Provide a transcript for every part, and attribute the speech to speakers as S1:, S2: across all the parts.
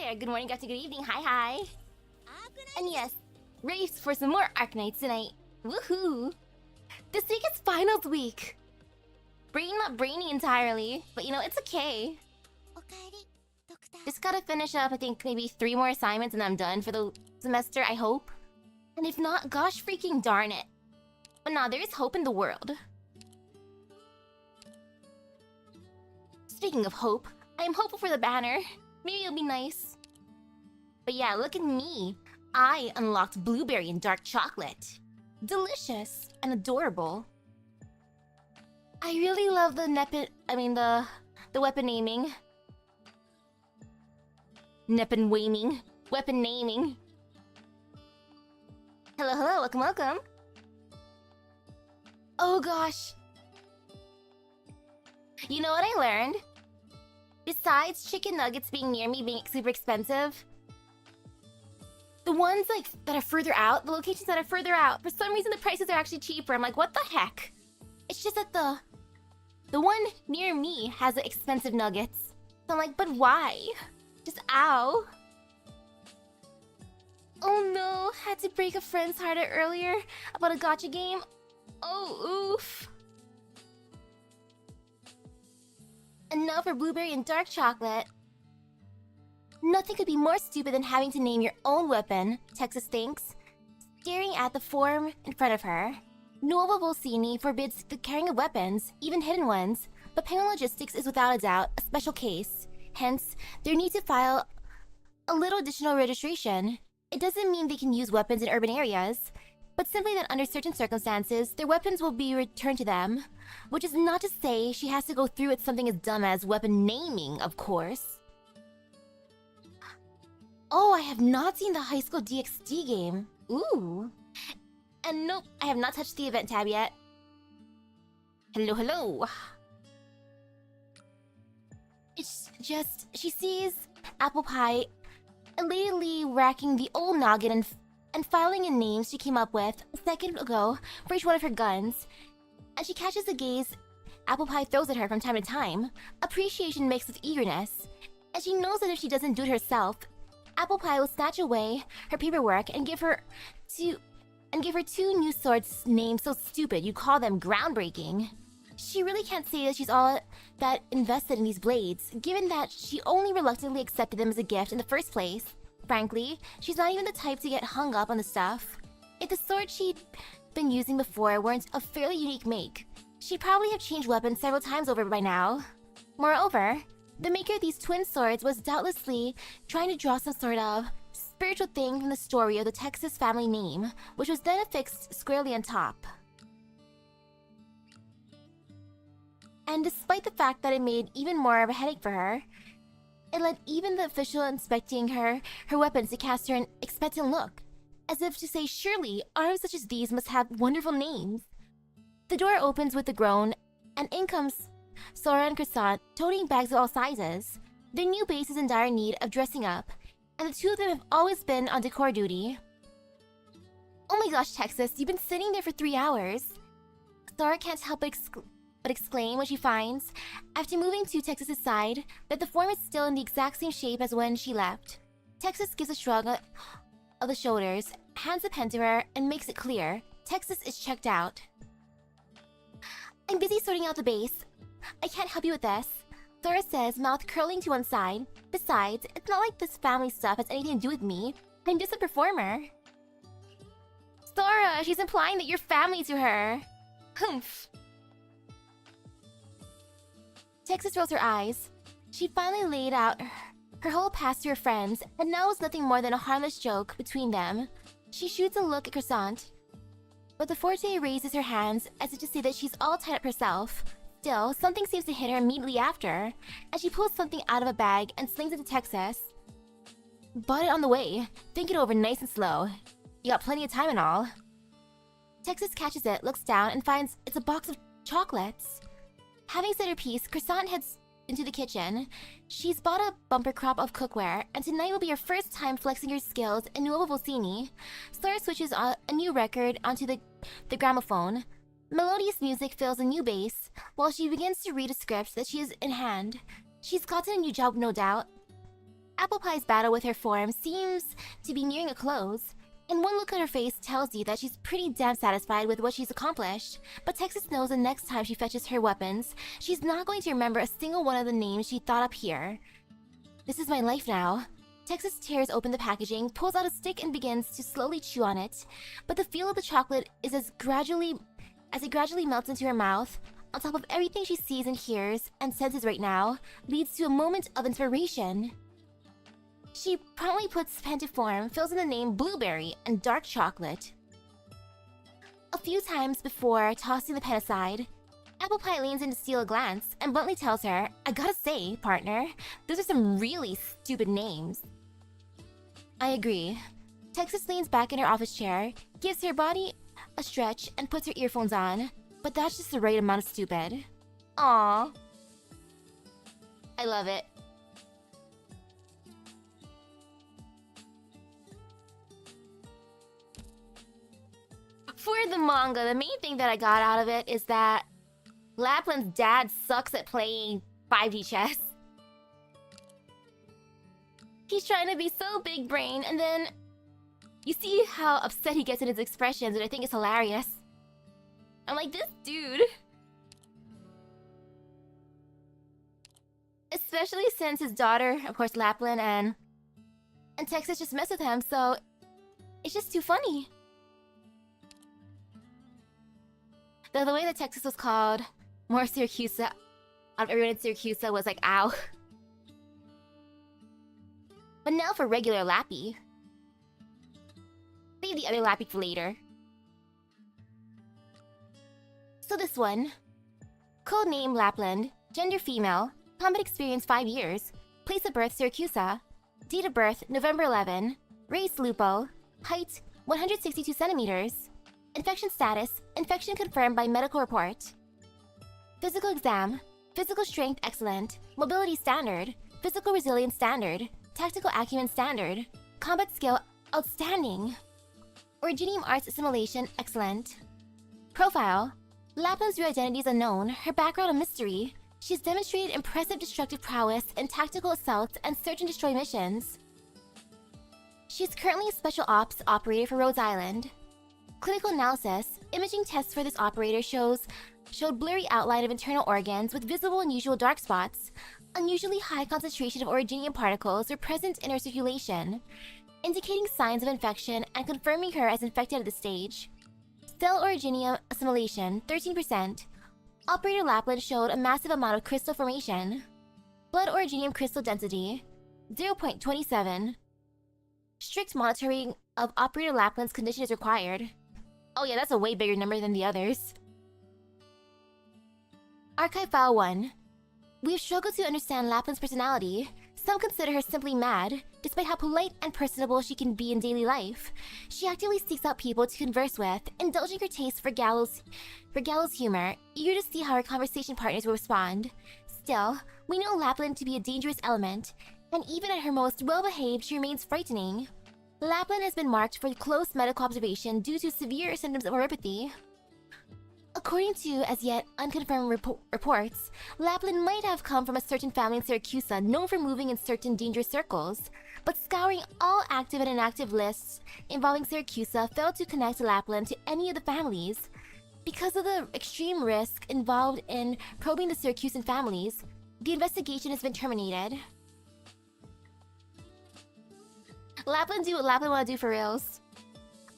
S1: there, good morning, good evening, hi. And yes, ready for some more Arknights tonight. Woohoo! This week is finals week. Not brainy entirely, but you know, it's okay. Just gotta finish up, I think, maybe 3 more assignments and I'm done for the semester, I hope. And if not, gosh freaking darn it. But nah, there is hope in the world. Speaking of hope, I am hopeful for the banner. Maybe it'll be nice. But yeah, look at me. I unlocked blueberry and dark chocolate. Delicious and adorable. I really love the the weapon naming. Weapon naming. Hello, welcome. Oh gosh. You know what I learned? Besides chicken nuggets being near me being super expensive, the ones like that are further out, the locations that are further out, for some reason the prices are actually cheaper. I'm like, what the heck? It's just that the one near me has the expensive nuggets. So I'm like, but why? Just ow. Oh no, had to break a friend's heart earlier about a gacha game. Oh, oof. And now for blueberry and dark chocolate. Nothing could be more stupid than having to name your own weapon, Texas thinks. Staring at the form in front of her, Nuova Volsini forbids the carrying of weapons, even hidden ones, but Penguin Logistics is without a doubt a special case. Hence, they need to file a little additional registration. It doesn't mean they can use weapons in urban areas, but simply that under certain circumstances, their weapons will be returned to them. Which is not to say she has to go through with something as dumb as weapon naming, of course. Oh, I have not seen the High School DxD game. Ooh. And nope, I have not touched the event tab yet. Hello. It's just, she sees Apple Pie elatedly racking the old noggin and filing in names she came up with a second ago for each one of her guns. And she catches the gaze Apple Pie throws at her from time to time, appreciation mixed with eagerness. And she knows that if she doesn't do it herself, Apple Pie will snatch away her paperwork and give her 2 new swords named so stupid you call them groundbreaking. She really can't say that she's all that invested in these blades, given that she only reluctantly accepted them as a gift in the first place. Frankly, she's not even the type to get hung up on the stuff. If the sword she'd been using before weren't a fairly unique make, she'd probably have changed weapons several times over by now. Moreover, the maker of these twin swords was doubtlessly trying to draw some sort of spiritual thing from the story of the Texas family name, which was then affixed squarely on top. And despite the fact that it made even more of a headache for her, it led even the official inspecting her weapons to cast her an expectant look, as if to say, surely arms such as these must have wonderful names. The door opens with a groan, and in comes Sora and Croissant, toting bags of all sizes. Their new base is in dire need of dressing up, and the two of them have always been on decor duty. Oh my gosh, Texas, you've been sitting there for 3 hours. Sora can't help but exclaim when she finds, after moving to Texas's side, that the form is still in the exact same shape as when she left. Texas gives a shrug of the shoulders, hands a pen to her, and makes it clear Texas is checked out. I'm busy sorting out the base. I can't help you with this, Sora says, mouth curling to one side. Besides, it's not like this family stuff has anything to do with me. I'm just a performer. Sora, she's implying that you're family to her. Humph. Texas rolls her eyes. She finally laid out her whole past to her friends, and now was nothing more than a harmless joke between them. She shoots a look at Croissant, but the Forte raises her hands as if to say that she's all tied up herself. Still, something seems to hit her immediately after, and she pulls something out of a bag and slings it to Texas. Bought it on the way. Think it over nice and slow. You got plenty of time and all. Texas catches it, looks down, and finds it's a box of chocolates. Having said her piece, Croissant heads into the kitchen. She's bought a bumper crop of cookware, and tonight will be her first time flexing her skills in Nuova Volsini. Sora switches a new record onto the gramophone. Melodious music fills a new bass, while she begins to read a script that she has in hand. She's gotten a new job, no doubt. Apple Pie's battle with her form seems to be nearing a close, and one look at her face tells you that she's pretty damn satisfied with what she's accomplished. But Texas knows the next time she fetches her weapons, she's not going to remember a single one of the names she thought up here. This is my life now. Texas tears open the packaging, pulls out a stick and begins to slowly chew on it. But the feel of the chocolate is as it gradually melts into her mouth, on top of everything she sees and hears and senses right now, leads to a moment of inspiration. She promptly puts pen to form, fills in the name blueberry and dark chocolate. A few times before tossing the pen aside, Apple Pie leans in to steal a glance and bluntly tells her, "I gotta say, partner, those are some really stupid names." I agree. Texas leans back in her office chair, gives her body a stretch and puts her earphones on, but that's just the right amount of stupid. Aww. I love it. For the manga, the main thing that I got out of it is that Lapland's dad sucks at playing 5D chess. He's trying to be so big brain, and then you see how upset he gets in his expressions, and I think it's hilarious. I'm like, this dude. Especially since his daughter, of course, Lapland, and Texas just mess with him, so it's just too funny. The way that Texas was called more Syracuse out of everyone in Syracuse was like, ow. But now for regular Lappy. Leave the other Lappy for later. So this one. Codename Lapland. Gender female. Combat experience 5 years. Place of birth Syracuse. Date of birth November 11. Race Lupo. Height 162 centimeters. Infection status, infection confirmed by medical report. Physical exam, physical strength excellent, mobility standard, physical resilience standard, tactical acumen standard, combat skill outstanding. Originium arts assimilation excellent. Profile, Lapland's real identity is unknown, her background a mystery. She has demonstrated impressive destructive prowess in tactical assaults and search and destroy missions. She is currently a special ops operator for Rhode Island. Clinical analysis, imaging tests for this operator showed blurry outline of internal organs with visible unusual dark spots. Unusually high concentration of originium particles were present in her circulation, indicating signs of infection and confirming her as infected at this stage. Cell originium assimilation, 13%. Operator Lapland showed a massive amount of crystal formation. Blood originium crystal density, 0.27. Strict monitoring of Operator Lapland's condition is required. Oh yeah, that's a way bigger number than the others. Archive File 1. We have struggled to understand Lapland's personality. Some consider her simply mad, despite how polite and personable she can be in daily life. She actively seeks out people to converse with, indulging her taste for gallows humor, eager to see how her conversation partners will respond. Still, we know Lapland to be a dangerous element, and even at her most well-behaved, she remains frightening. Lapland has been marked for close medical observation due to severe symptoms of neuropathy. According to as yet unconfirmed reports, Lapland might have come from a certain family in Syracuse known for moving in certain dangerous circles, but scouring all active and inactive lists involving Syracuse failed to connect Lapland to any of the families. Because of the extreme risk involved in probing the Syracusan families, the investigation has been terminated. Lapland do what Lapland want to do for reals.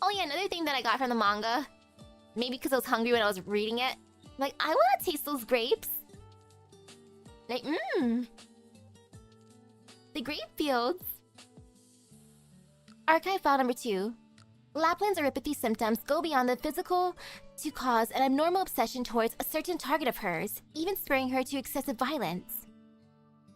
S1: Oh yeah, another thing that I got from the manga, maybe because I was hungry when I was reading it, like, I want to taste those grapes. Like, the grape fields. Archive file number 2. Lapland's neuropathy symptoms go beyond the physical to cause an abnormal obsession towards a certain target of hers, even spurring her to excessive violence.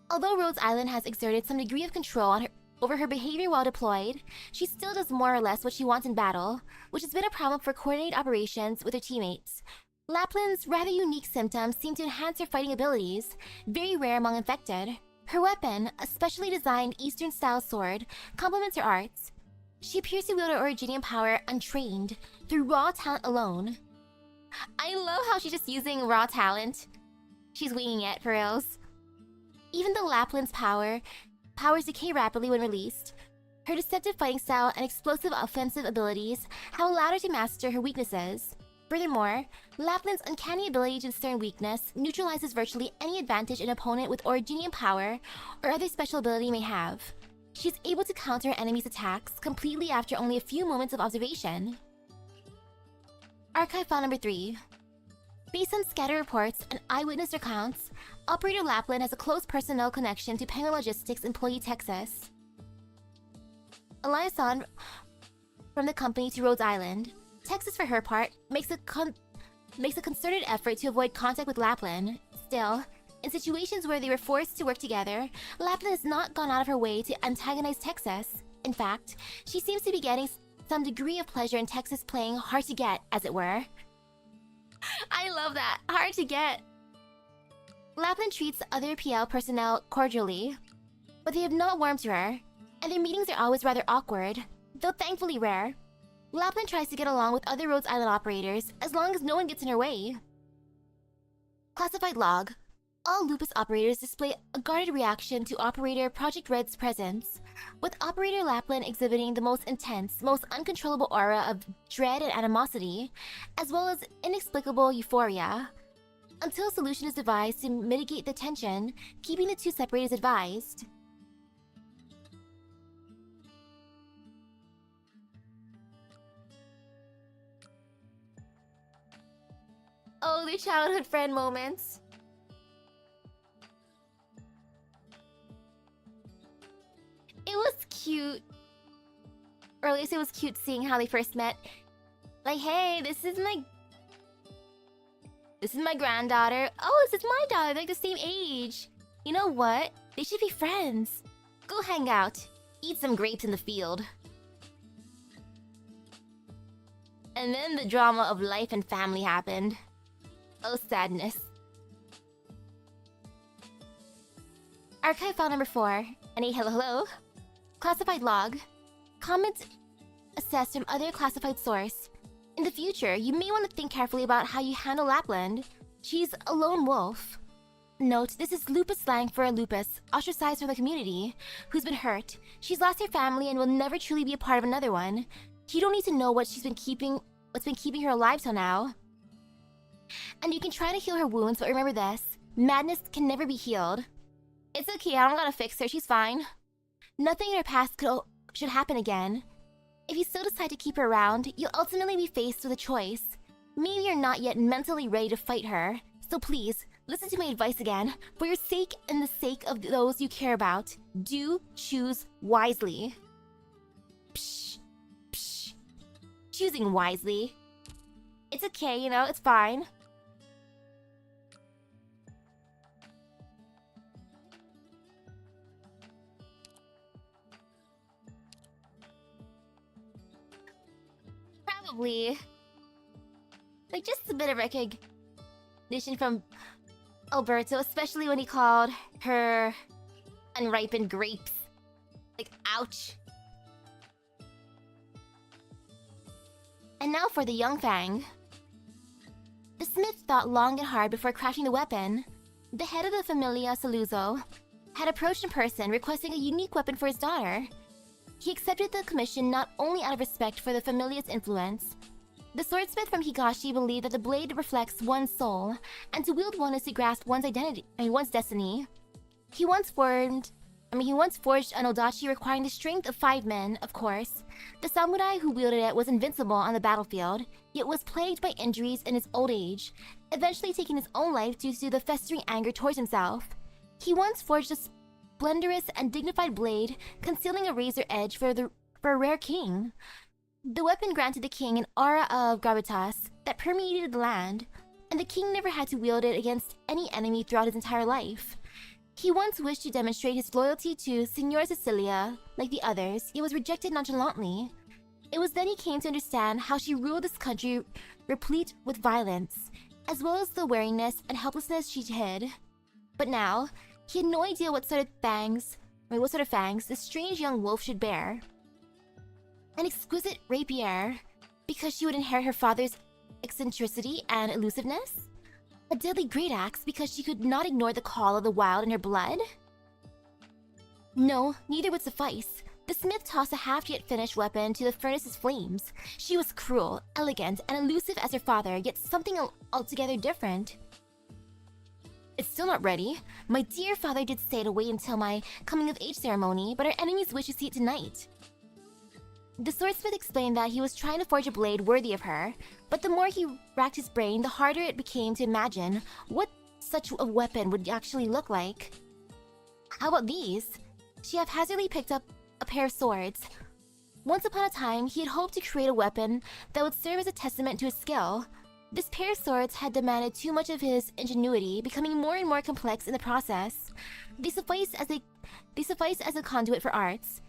S1: Although Rhodes Island has exerted some degree of control over her behavior while deployed, she still does more or less what she wants in battle, which has been a problem for coordinated operations with her teammates. Lapland's rather unique symptoms seem to enhance her fighting abilities, very rare among infected. Her weapon, a specially designed Eastern-style sword, complements her arts. She appears to wield her originium power untrained, through raw talent alone. I love how she's just using raw talent. She's winging it, for reals. Even though Lapland's power powers decay rapidly when released. Her deceptive fighting style and explosive offensive abilities have allowed her to master her weaknesses. Furthermore, Lapland's uncanny ability to discern weakness neutralizes virtually any advantage an opponent with Originium power or other special ability may have. She is able to counter her enemy's attacks completely after only a few moments of observation. Archive file number 3. Based on scattered reports and eyewitness accounts, Operator Lapland has a close personal connection to Penguin Logistics employee Texas. A liaison from the company to Rhodes Island, Texas, for her part, makes a concerted effort to avoid contact with Lapland. Still, in situations where they were forced to work together, Lapland has not gone out of her way to antagonize Texas. In fact, she seems to be getting some degree of pleasure in Texas playing hard to get, as it were. I love that. Hard to get. Lapland treats other PL personnel cordially, but they have not warmed to her, and their meetings are always rather awkward, though thankfully rare. Lapland tries to get along with other Rhodes Island operators as long as no one gets in her way. Classified log. All Lupus operators display a guarded reaction to Operator Project Red's presence, with Operator Lapland exhibiting the most intense, most uncontrollable aura of dread and animosity, as well as inexplicable euphoria. Until a solution is devised to mitigate the tension, keeping the two separate is advised. Oh, their childhood friend moments. It was cute. Or at least it was cute seeing how they first met. Like, hey, this is my granddaughter. Oh, this is my daughter. They're like the same age. You know what? They should be friends. Go hang out. Eat some grapes in the field. And then the drama of life and family happened. Oh, sadness. Archive file number 4. And a hello. Classified log. Comments assessed from other classified source. In the future, you may want to think carefully about how you handle Lapland. She's a lone wolf. Note, this is Lupus slang for a Lupus, ostracized from the community, who's been hurt. She's lost her family and will never truly be a part of another one. You don't need to know what's been keeping her alive till now. And you can try to heal her wounds, but remember this. Madness can never be healed. It's okay, I don't gotta fix her, she's fine. Nothing in her past should happen again. If you still decide to keep her around, you'll ultimately be faced with a choice. Maybe you're not yet mentally ready to fight her, so please, listen to my advice again. For your sake and the sake of those you care about, do choose wisely. Psh, psh. Choosing wisely. It's okay, you know, it's fine. Probably. Like, just a bit of recognition from Alberto, especially when he called her unripened grapes. Like, ouch. And now for the young Fang. The smith thought long and hard before crafting the weapon. The head of the Familia Saluzzo had approached in person requesting a unique weapon for his daughter. He accepted the commission not only out of respect for the Familia's influence. The swordsmith from Higashi believed that the blade reflects one's soul, and to wield one is to grasp one's one's destiny. He once forged an odachi requiring the strength of 5 men, of course. The samurai who wielded it was invincible on the battlefield, yet was plagued by injuries in his old age, eventually taking his own life due to the festering anger towards himself. He once forged a splendorous and dignified blade, concealing a razor edge for a rare king. The weapon granted the king an aura of gravitas that permeated the land, and the king never had to wield it against any enemy throughout his entire life. He once wished to demonstrate his loyalty to Signora Cecilia, like the others, yet was rejected nonchalantly. It was then he came to understand how she ruled this country replete with violence, as well as the wariness and helplessness she hid. But now, he had no idea what sort of fangs this strange young wolf should bear. An exquisite rapier, because she would inherit her father's eccentricity and elusiveness? A deadly great axe because she could not ignore the call of the wild in her blood? No, neither would suffice. The smith tossed a half-yet finished weapon to the furnace's flames. She was cruel, elegant, and elusive as her father, yet something altogether different. It's still not ready. My dear father did say to wait until my coming-of-age ceremony, but our enemies wish to see it tonight. The swordsmith explained that he was trying to forge a blade worthy of her, but the more he racked his brain, the harder it became to imagine what such a weapon would actually look like. How about these? She haphazardly picked up a pair of swords. Once upon a time, he had hoped to create a weapon that would serve as a testament to his skill. This pair of swords had demanded too much of his ingenuity, becoming more and more complex in the process. They suffice as a conduit for arts,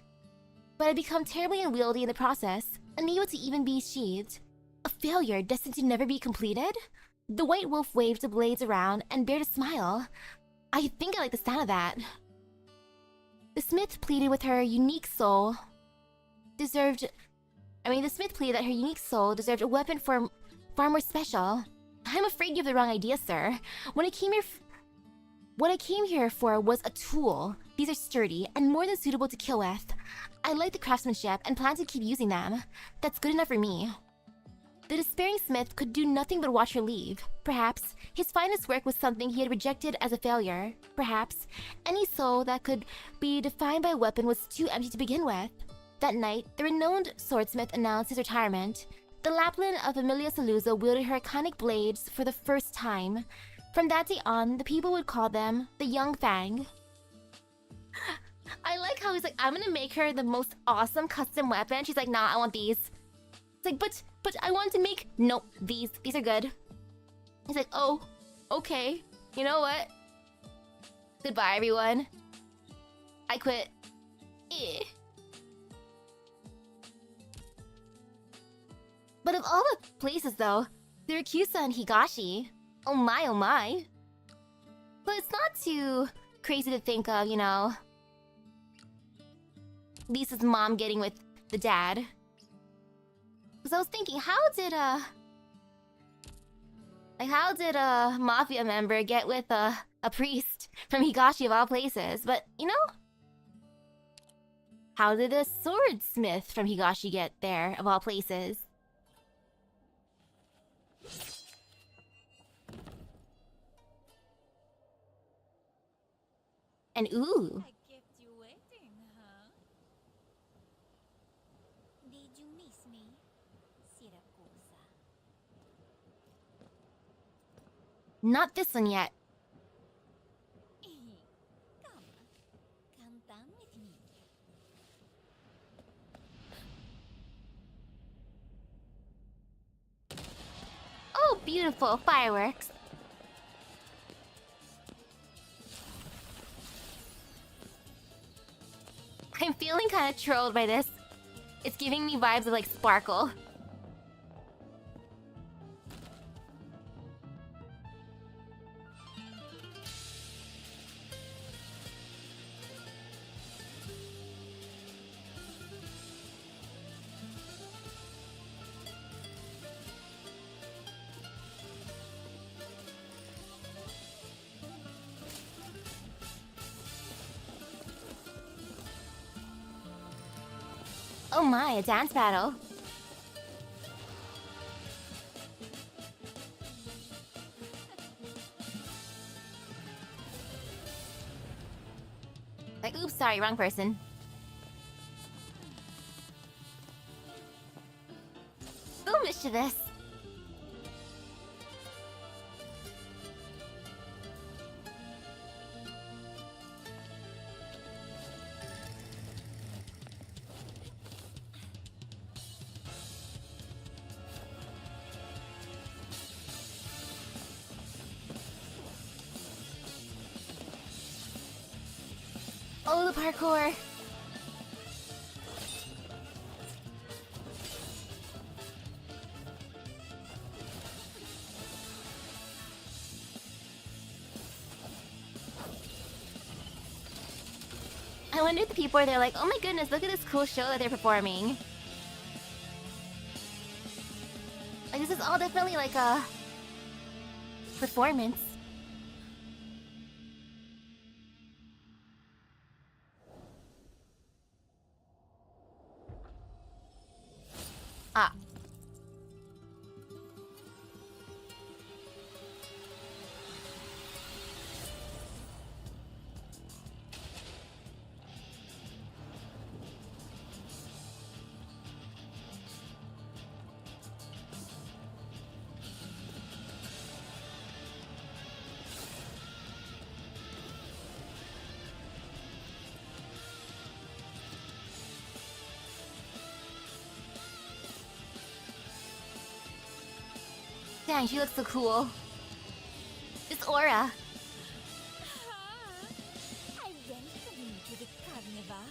S1: but had become terribly unwieldy in the process, unable to even be sheathed. A failure destined to never be completed? The white wolf waved the blades around and bared a smile. I think I like the sound of that. The smith pleaded that her unique soul deserved a weapon far more special. I'm afraid you have the wrong idea, sir. What I came here for was a tool. These are sturdy and more than suitable to kill with. I like the craftsmanship and plan to keep using them. That's good enough for me. The despairing smith could do nothing but watch her leave. Perhaps his finest work was something he had rejected as a failure. Perhaps any soul that could be defined by a weapon was too empty to begin with. That night, the renowned swordsmith announced his retirement. The Lapland of Emilia Saluzzo wielded her iconic blades for the first time. From that day on, the people would call them the Young Fang. I like how he's like, I'm gonna make her the most awesome custom weapon. She's like, nah, I want these. It's like, but I want to make... Nope, these are good. He's like, oh, okay. You know what? Goodbye, everyone. I quit. Eh. But of all the places, though, there are Kyusa and Higashi. Oh my, oh my. But it's not too crazy to think of, you know, Lisa's mom getting with the dad. So I was thinking, how did a mafia member get with a priest from Higashi of all places? But, you know, how did a swordsmith from Higashi get there of all places? And ooh.
S2: I kept you waiting, huh? Did you miss me, Siracusa?
S1: Not this one yet.
S2: Come down with me.
S1: Oh, beautiful fireworks. I'm feeling kind of trolled by this. It's giving me vibes of like Sparkle. Oh my, a dance battle. Like, oops, sorry, wrong person. So mischievous. Oh, the parkour! I wonder if the people are there like, oh my goodness, look at this cool show that they're performing. Like, this is all definitely like a performance. Ah. Dang, she looks so cool. This aura.
S2: I welcome you to the carnival.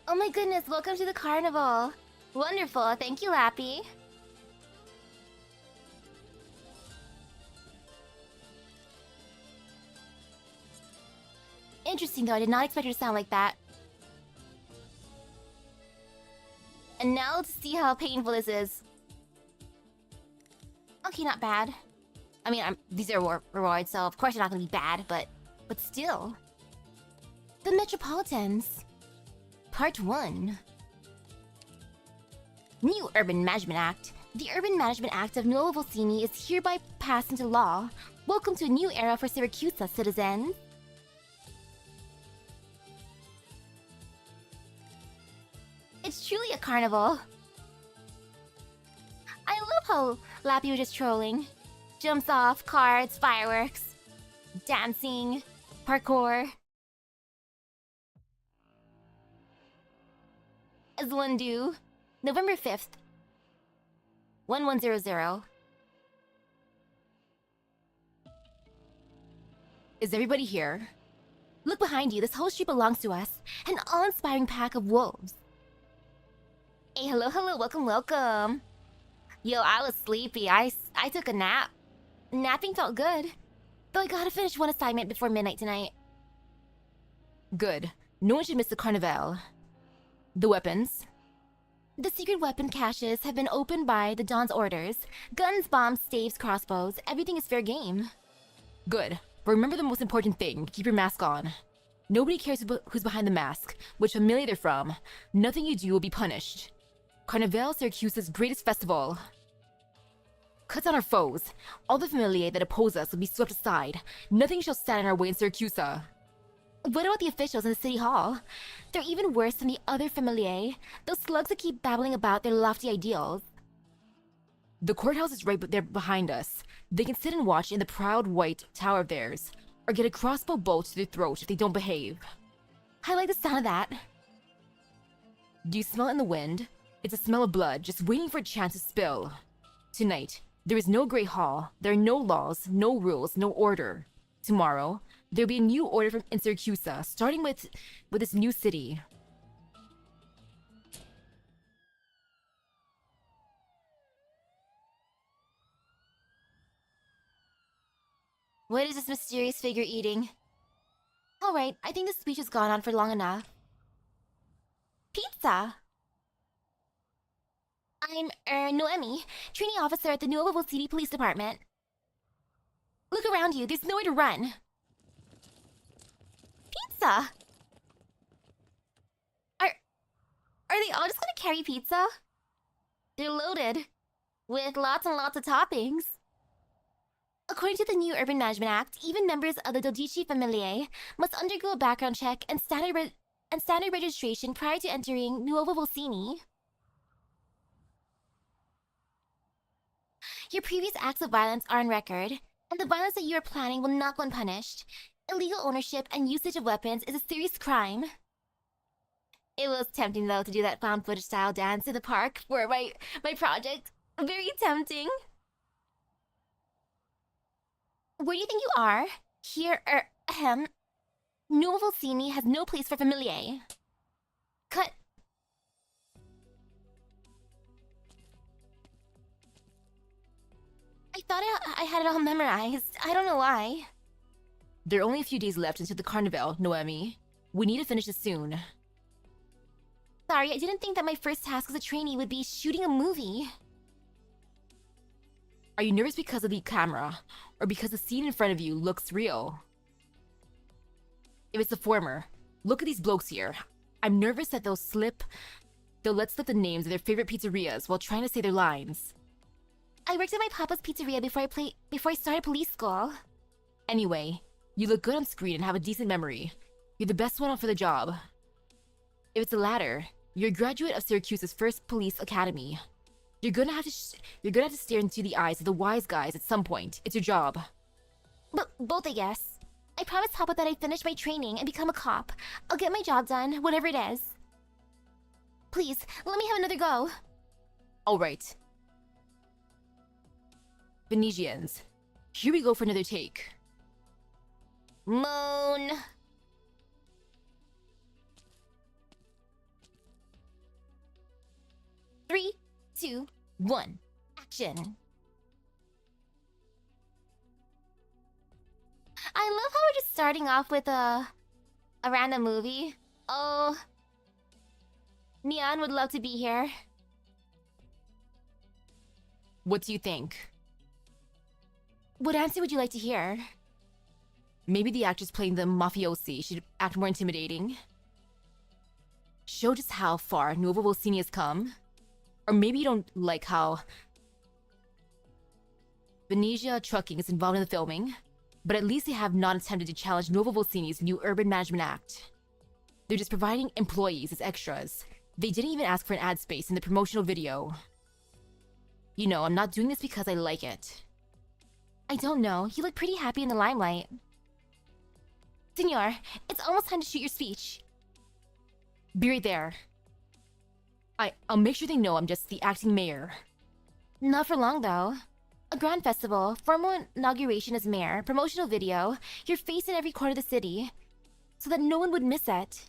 S1: Oh my goodness, welcome to the carnival. Wonderful, thank you, Lappy. Interesting though, I did not expect her to sound like that. And now let's see how painful this is. Okay, not bad. I mean, these are rewards, so of course they're not gonna be bad, but still. The Metropolitans. Part 1. New Urban Management Act. The Urban Management Act of Nuovo Volsini is hereby passed into law. Welcome to a new era for Syracuse, citizens. It's truly a carnival. I love how Lappy was just trolling. Jumps off, cards, fireworks, dancing, parkour. As one do. November 5th. 1100. Is everybody here? Look behind you, this whole street belongs to us. An awe-inspiring pack of wolves. Hey, hello, welcome. Yo, I was sleepy. I took a nap. Napping felt good. Though I gotta finish one assignment before midnight tonight. Good. No one should miss the carnival. The weapons. The secret weapon caches have been opened by the Don's orders. Guns, bombs, staves, crossbows, everything is fair game. Good. But remember the most important thing. Keep your mask on. Nobody cares who's behind the mask, which familia they're from. Nothing you do will be punished. Carnival, Syracuse's greatest festival. Cut down our foes. All the familiae that oppose us will be swept aside. Nothing shall stand in our way in Syracuse. What about the officials in the city hall? They're even worse than the other familiae. Those slugs that keep babbling about their lofty ideals. The courthouse is right there behind us. They can sit and watch in the proud white tower of theirs, or get a crossbow bolt to their throat if they don't behave. I like the sound of that. Do you smell it in the wind? It's a smell of blood, just waiting for a chance to spill. Tonight, there is no Great Hall. There are no laws, no rules, no order. Tomorrow, there'll be a new order in Syracuse, starting with this new city. What is this mysterious figure eating? Alright, I think this speech has gone on for long enough. Pizza! I'm, Noemi, training officer at the Nuovo City Police Department. Look around you, there's nowhere to run. Pizza! Are they all just gonna carry pizza? They're loaded, with lots and lots of toppings. According to the new Urban Management Act, even members of the Dodici Familiae must undergo a background check and standard registration prior to entering Nuovo Volsini. Your previous acts of violence are on record, and the violence that you are planning will not go unpunished. Illegal ownership and usage of weapons is a serious crime. It was tempting, though, to do that found footage style dance in the park for my project. Very tempting. Where do you think you are? Here, Nuovo Volsini has no place for familiae. Cut. I thought I had it all memorized. I don't know why. There are only a few days left until the carnival, Noemi. We need to finish this soon. Sorry, I didn't think that my first task as a trainee would be shooting a movie.
S3: Are you nervous because of the camera, or because the scene in front of you looks real? If it's the former, look at these blokes here. I'm nervous that they'll let slip the names of their favorite pizzerias while trying to say their lines.
S1: I worked at my papa's pizzeria before I started police school.
S3: Anyway, you look good on screen and have a decent memory. You're the best one for the job. If it's the latter, you're a graduate of Syracuse's first police academy. You're gonna have to stare into the eyes of the wise guys at some point. It's your job.
S1: But both, I guess. I promised Papa that I'd finish my training and become a cop. I'll get my job done, whatever it is. Please, let me have another go.
S3: All right. Venetians, here we go for another take.
S1: Moon. Three, 2, 1, action. I love how we're just starting off with a random movie. Oh, Neon would love to be here.
S3: What do you think?
S1: What answer would you like to hear?
S3: Maybe the actress playing the mafiosi should act more intimidating. Show just how far Nuovo Volsini has come. Or maybe you don't like how Venetia Trucking is involved in the filming, but at least they have not attempted to challenge Nuovo Volsini's new Urban Management Act. They're just providing employees as extras. They didn't even ask for an ad space in the promotional video. You know, I'm not doing this because I like it.
S1: I don't know. You look pretty happy in the limelight. Senor, it's almost time to shoot your speech.
S3: Be right there. I'll make sure they know I'm just the acting mayor.
S1: Not for long, though. A grand festival, formal inauguration as mayor, promotional video, your face in every corner of the city, so that no one would miss it.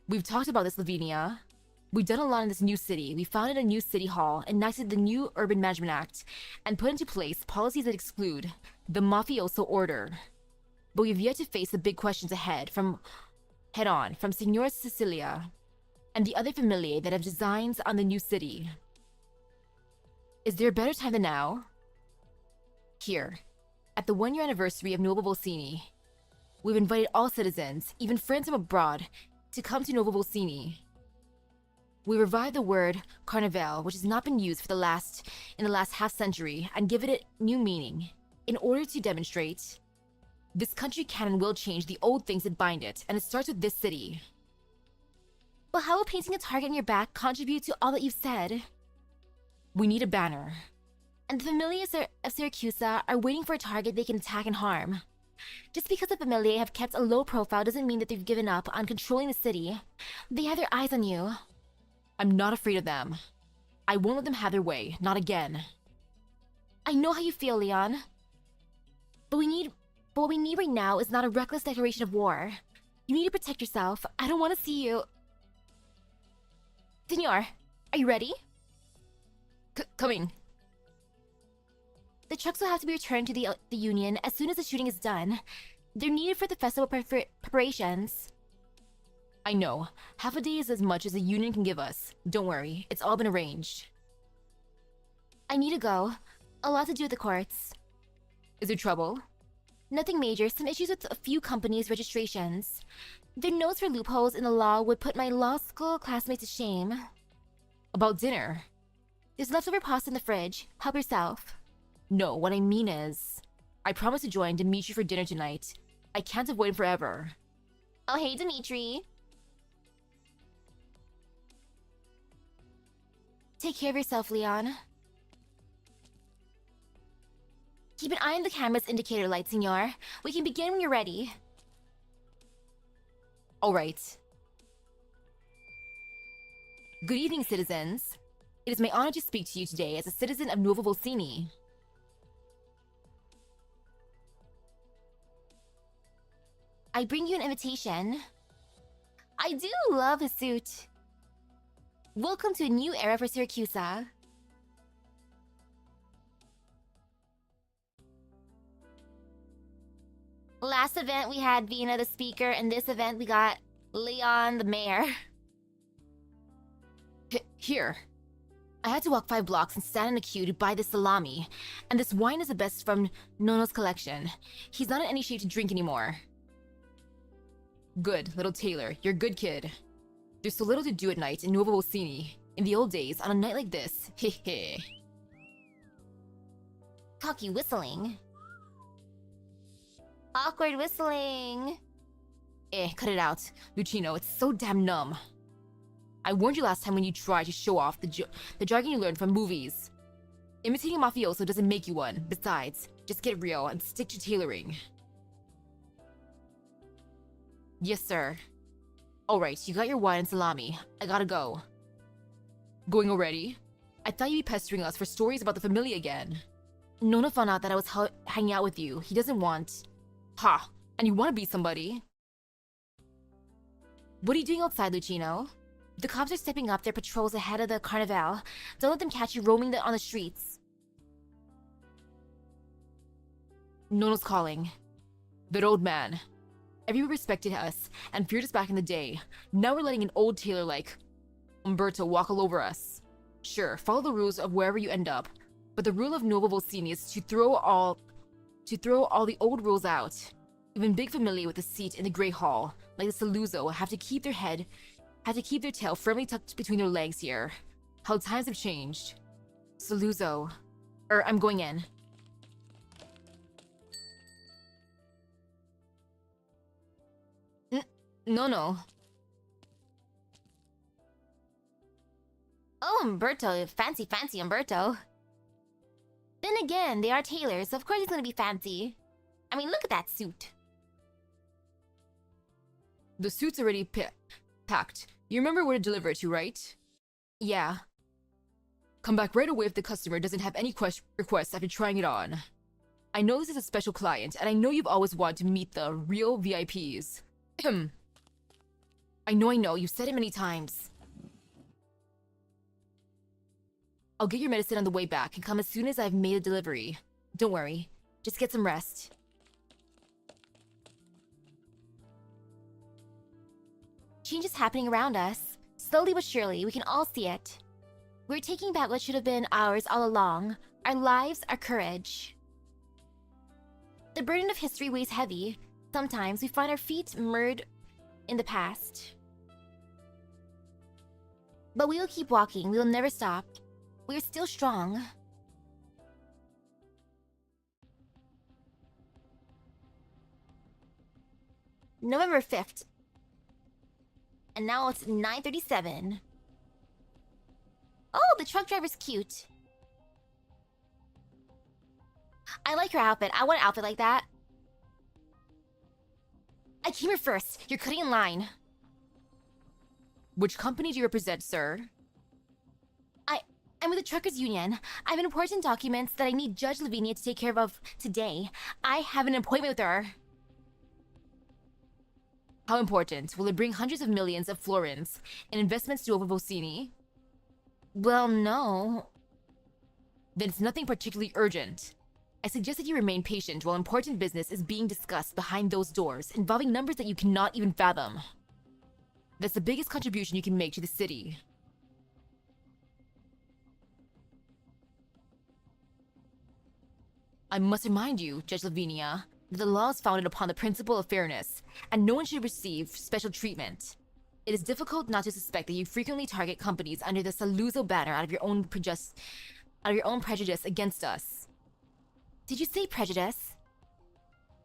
S3: We've talked about this, Lavinia. We've done a lot in this new city. We founded a new city hall, enacted the new Urban Management Act, and put into place policies that exclude the mafioso order. But we've yet to face the big questions head-on from Signora Cecilia and the other familiae that have designs on the new city. Is there a better time than now? Here, at the one-year anniversary of Nuovo Volsini, we've invited all citizens, even friends from abroad, to come to Nuovo Volsini. We revived the word carnival, which has not been used in the last half-century, and give it a new meaning, in order to demonstrate this country can and will change the old things that bind it, and it starts with this city.
S1: But how will painting a target on your back contribute to all that you've said?
S3: We need a banner.
S1: And the familia of Syracuse are waiting for a target they can attack and harm. Just because the familia have kept a low profile doesn't mean that they've given up on controlling the city. They have their eyes on you.
S3: I'm not afraid of them. I won't let them have their way, not again.
S1: I know how you feel, Leon. But what we need right now is not a reckless declaration of war. You need to protect yourself. I don't want to see you. Senor, are you ready?
S3: Coming.
S1: The trucks will have to be returned to the Union as soon as the shooting is done. They're needed for the festival preparations.
S3: I know. Half a day is as much as the Union can give us. Don't worry, it's all been arranged.
S1: I need to go. A lot to do with the courts.
S3: Is there trouble?
S1: Nothing major, some issues with a few companies' registrations. Their notes for loopholes in the law would put my law school classmates to shame.
S3: About dinner?
S1: There's leftover pasta in the fridge. Help yourself.
S3: No, what I mean is, I promised to join Dimitri for dinner tonight. I can't avoid him forever.
S1: Oh, hey, Dimitri. Take care of yourself, Leon. Keep an eye on the camera's indicator light, senor. We can begin when you're ready.
S3: All right. Good evening, citizens. It is my honor to speak to you today as a citizen of Nuovo Volsini.
S1: I bring you an invitation. I do love his suit. Welcome to a new era for Syracuse. Last event we had Vina the speaker, and this event we got Leon the mayor.
S3: Here. I had to walk 5 blocks and stand in a queue to buy this salami, and this wine is the best from Nono's collection. He's not in any shape to drink anymore. Good, little Taylor, you're a good kid. There's so little to do at night in Nuovo Vocini. In the old days, on a night like this, hehe.
S1: Cocky whistling. Awkward whistling.
S3: Cut it out. Lucino, it's so damn numb. I warned you last time when you tried to show off the jargon you learned from movies. Imitating a mafioso doesn't make you one. Besides, just get real and stick to tailoring. Yes, sir. Alright, you got your wine and salami. I gotta go. Going already? I thought you'd be pestering us for stories about the family again. Nono found out that I was hanging out with you. He doesn't want... Ha! And you want to be somebody? What are you doing outside, Lucino? The cops are stepping up their patrols ahead of the carnival. Don't let them catch you roaming on the streets. Nono's calling. That old man. Everyone respected us and feared us back in the day. Now we're letting an old tailor like Umberto walk all over us. Sure, follow the rules of wherever you end up, but the rule of Nuovo Vocini is to throw all the old rules out. Even big familia with a seat in the Great Hall, like the Saluzzo, have to keep their tail firmly tucked between their legs here. How times have changed. Saluzzo. I'm going in. No.
S1: Oh, Umberto. Fancy Umberto. Then again, they are tailors, so of course he's gonna be fancy. I mean, look at that suit.
S3: The suit's already packed. You remember where to deliver it to, right? Yeah. Come back right away if the customer doesn't have any requests after trying it on. I know this is a special client, and I know you've always wanted to meet the real VIPs. I know, you've said it many times. I'll get your medicine on the way back and come as soon as I've made a delivery. Don't worry, just get some rest.
S1: Change is happening around us. Slowly but surely, we can all see it. We're taking back what should have been ours all along. Our lives, our courage. The burden of history weighs heavy. Sometimes we find our feet mired in the past. But we will keep walking. We will never stop. We are still strong. November 5th. And now it's 9:37. Oh, the truck driver's cute. I like her outfit. I want an outfit like that. I came here first. You're cutting in line.
S3: Which company do you represent, sir?
S1: I'm with the Truckers Union. I have important documents that I need Judge Lavinia to take care of today. I have an appointment with her.
S3: How important? Will it bring hundreds of millions of florins in investments to Nuovo Vocini?
S1: Well, no.
S3: Then it's nothing particularly urgent. I suggest that you remain patient while important business is being discussed behind those doors, involving numbers that you cannot even fathom. That's the biggest contribution you can make to the city. I must remind you, Judge Lavinia, that the law is founded upon the principle of fairness, and no one should receive special treatment. It is difficult not to suspect that you frequently target companies under the Saluzzo banner out of your own prejudice against us.
S1: Did you say prejudice?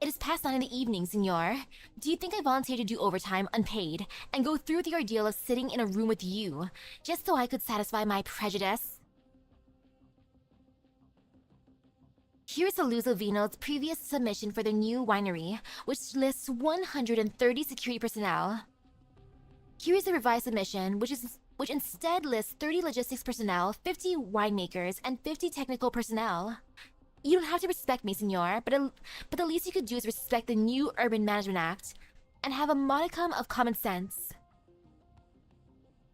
S1: It is past 9 in the evening, senor. Do you think I volunteered to do overtime unpaid and go through the ordeal of sitting in a room with you just so I could satisfy my prejudice? Here's Saluzzo Vino's previous submission for their new winery, which lists 130 security personnel. Here's the revised submission, which instead lists 30 logistics personnel, 50 winemakers, and 50 technical personnel. You don't have to respect me, senor, but the least you could do is respect the new Urban Management Act and have a modicum of common sense.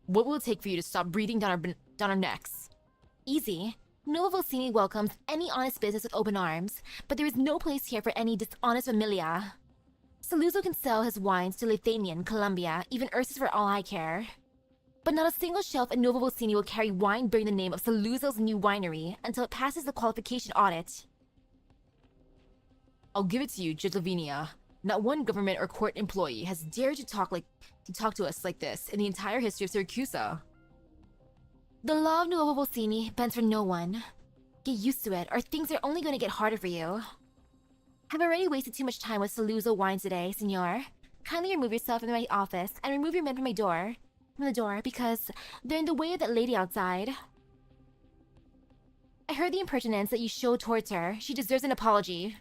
S3: What will it take for you to stop breathing down our necks?
S1: Easy. Nuovo Vocini welcomes any honest business with open arms, but there is no place here for any dishonest familia. Saluzzo can sell his wines to Lithuania, Colombia, even Ursus for all I care.
S3: But not a single shelf in Nuovo Volsini will carry wine bearing the name of Saluzzo's new winery until it passes the qualification audit. I'll give it to you, Judge Lavinia. Not one government or court employee has dared to talk to us like this in the entire history of Syracusa. The law of Nuovo Volsini bends for no one. Get used to it, or things are only going to get harder for you. I've already wasted too much time with Saluzzo wine today, senor. Kindly remove yourself from my office and remove your men from the door, because they're in the way of that lady outside. I heard the impertinence that you showed towards her. She deserves an apology.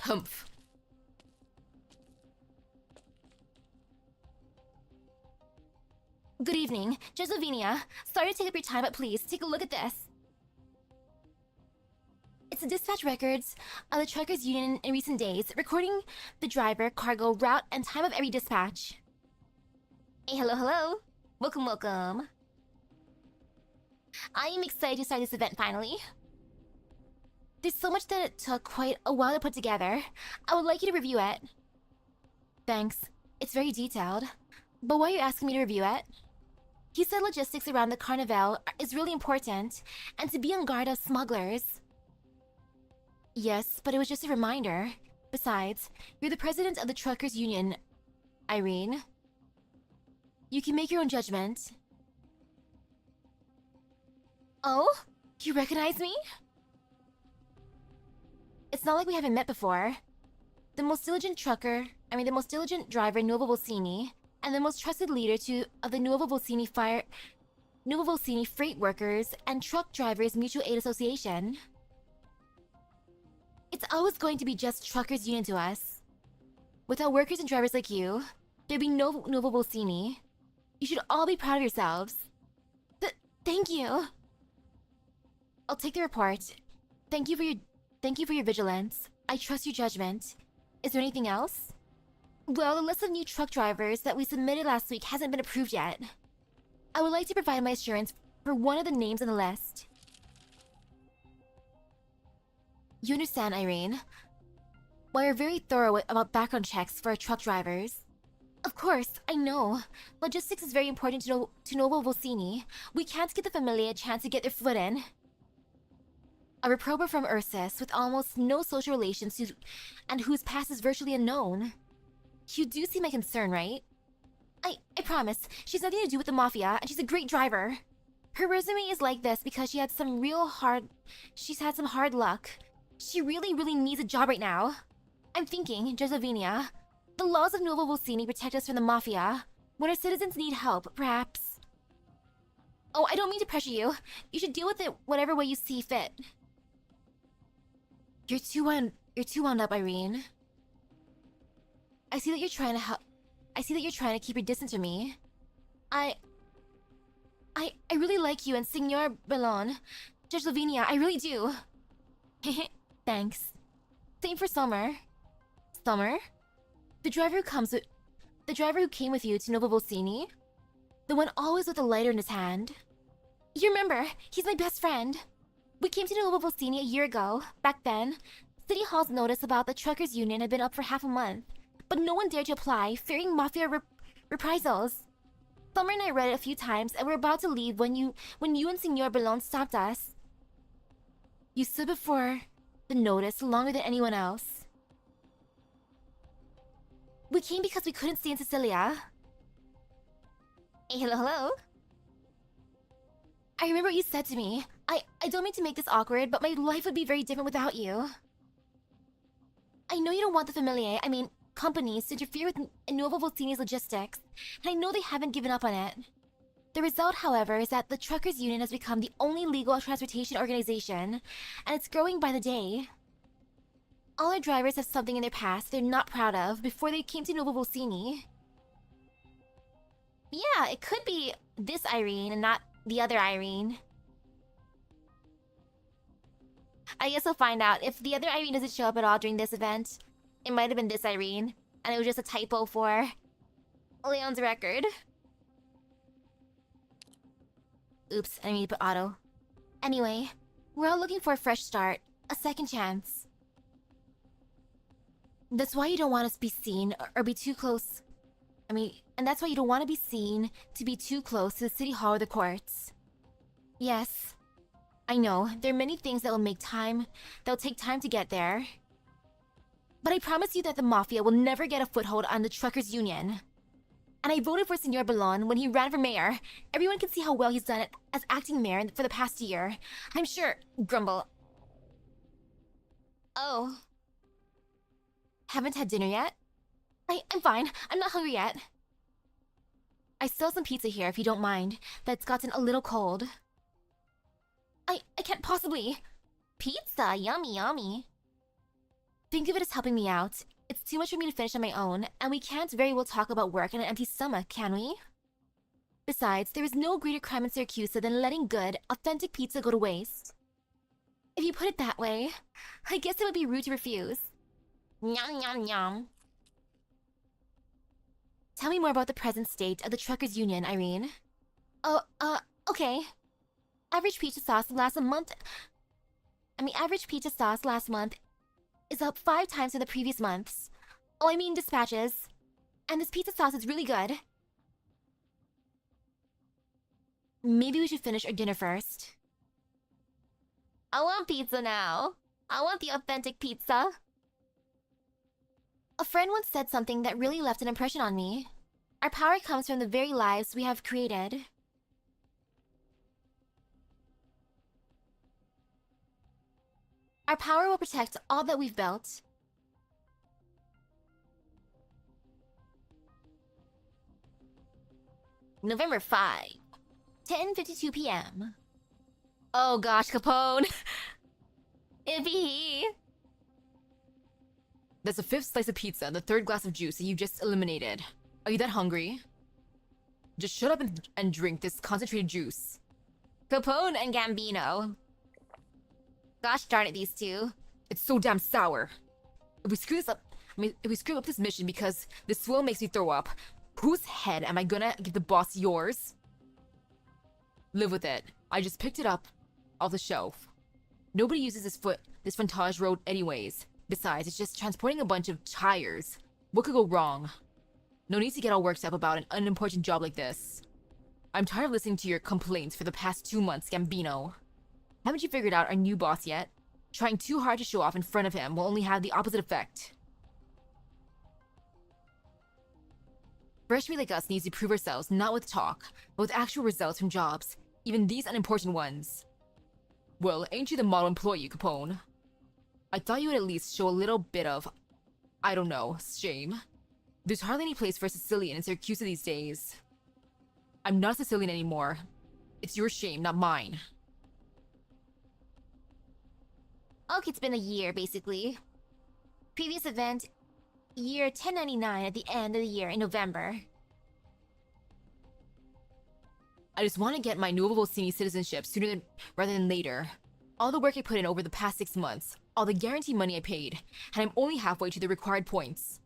S3: Humph. Good evening, Judge Lavinia. Sorry to take up your time, but please, take a look at this. It's the dispatch records of the Truckers Union in recent days, recording the driver, cargo, route, and time of every dispatch. Hey, hello. Welcome. I am excited to start this event finally. There's so much that it took quite a while to put together. I would like you to review it. Thanks. It's very detailed. But why are you asking me to review it? He said logistics around the Carnival is really important, and to be on guard of smugglers. Yes, but it was just a reminder. Besides, you're the president of the Truckers Union, Irene. You can make your own judgment. Oh? You recognize me? It's not like we haven't met before. The most diligent driver in Nuovo Volsini, and the most trusted leader of the Nuovo Volsini Freight Workers and Truck Drivers Mutual Aid Association. It's always going to be just Truckers Union to us. Without workers and drivers like you, there'd be no Nuovo Volsini. You should all be proud of yourselves. Thank you. I'll take the report. Thank you for your vigilance. I trust your judgment. Is there anything else? Well, the list of new truck drivers that we submitted last week hasn't been approved yet. I would like to provide my assurance for one of the names on the list. You understand, Irene? Why we're very thorough about background checks for our truck drivers. Of course, I know. Logistics is very important to Nuovo Volsini. We can't give the Familia a chance to get their foot in. A reprober from Ursus with almost no social relations and whose past is virtually unknown. You do see my concern, right? I promise, she's nothing to do with the Mafia, and she's a great driver. Her resume is like this because she's had some hard luck. She really needs a job right now. I'm thinking, Judge Lavinia, the laws of Nuovo Volsini protect us from the Mafia. When our citizens need help, perhaps... Oh, I don't mean to pressure you. You should deal with it whatever way you see fit. You're too wound up, Irene. I see that you're trying to help. I see that you're trying to keep your distance from me. I really like you and Signor Bellon. Judge Lavinia, I really do. Thanks. Same for Summer. Summer? The driver who came with you to Nuovo Volsini? The one always with a lighter in his hand? You remember, he's my best friend. We came to Nuovo Volsini a year ago. Back then, City Hall's notice about the Truckers Union had been up for half a month, but no one dared to apply, fearing Mafia reprisals. Summer and I read it a few times and were about to leave when you and Signor Bellon stopped us. You stood before the notice longer than anyone else. We came because we couldn't stay in Sicilia. Hey, hello. I remember what you said to me. I don't mean to make this awkward, but my life would be very different without you. I know you don't want the companies to interfere with Nuovo Volsini's logistics, and I know they haven't given up on it. The result, however, is that the Truckers Union has become the only legal transportation organization, and it's growing by the day. All our drivers have something in their past they're not proud of before they came to Nuovo Volsini. Yeah, it could be this Irene and not the other Irene. I guess we'll find out. If the other Irene doesn't show up at all during this event, it might have been this Irene, and it was just a typo for Leon's record. Oops, I need to put auto. Anyway, we're all looking for a fresh start, a second chance. That's why you don't want us to be seen or be too close.
S1: And that's why you don't want to be seen to be too close to the city hall or the courts. Yes. I know, there are many things that'll take time to get there. But I promise you that the Mafia will never get a foothold on the Truckers' Union. And I voted for Senor Ballon when he ran for mayor. Everyone can see how well he's done it as acting mayor for the past year. I'm sure... Grumble. Oh. Haven't had dinner yet? I'm fine. I'm not hungry yet. I still have some pizza here if you don't mind. That's gotten a little cold. I can't possibly... Pizza, yummy, yummy. Think of it as helping me out. It's too much for me to finish on my own, and we can't very well talk about work on an empty stomach, can we? Besides, there is no greater crime in Syracuse than letting good, authentic pizza go to waste. If you put it that way, I guess it would be rude to refuse. Nyam nyam nyam. Tell me more about the present state of the Truckers' Union, Irene. Okay. Average pizza sauce last month is up 5 times in the previous months. Dispatches. And this pizza sauce is really good. Maybe we should finish our dinner first. I want pizza now. I want the authentic pizza. A friend once said something that really left an impression on me. Our power comes from the very lives we have created. Our power will protect all that we've built. November 5, 10:52 p.m. Oh gosh, Capone. Iffy.
S3: That's the 5th slice of pizza and the 3rd glass of juice that you just eliminated. Are you that hungry? Just shut up and drink this concentrated juice.
S1: Capone and Gambino. Gosh darn it, these two.
S3: It's so damn sour. If we screw up this mission because this swill makes me throw up, whose head am I gonna give the boss yours? Live with it. I just picked it up off the shelf. Nobody uses this frontage road anyways. Besides, it's just transporting a bunch of tires. What could go wrong? No need to get all worked up about an unimportant job like this. I'm tired of listening to your complaints for the past 2 months, Gambino. Haven't you figured out our new boss yet? Trying too hard to show off in front of him will only have the opposite effect. Fresh meat like us needs to prove ourselves not with talk, but with actual results from jobs, even these unimportant ones. Well, ain't you the model employee, Capone? I thought you would at least show a little bit of, I don't know, shame. There's hardly any place for a Sicilian in Syracuse these days. I'm not a Sicilian anymore. It's your shame, not mine.
S1: Okay, it's been a year, basically. Previous event, year 1099 at the end of the year in November.
S3: I just want to get my Nuovo Vicini citizenship sooner rather than later. All the work I put in over the past 6 months, all the guarantee money I paid, and I'm only halfway to the required points.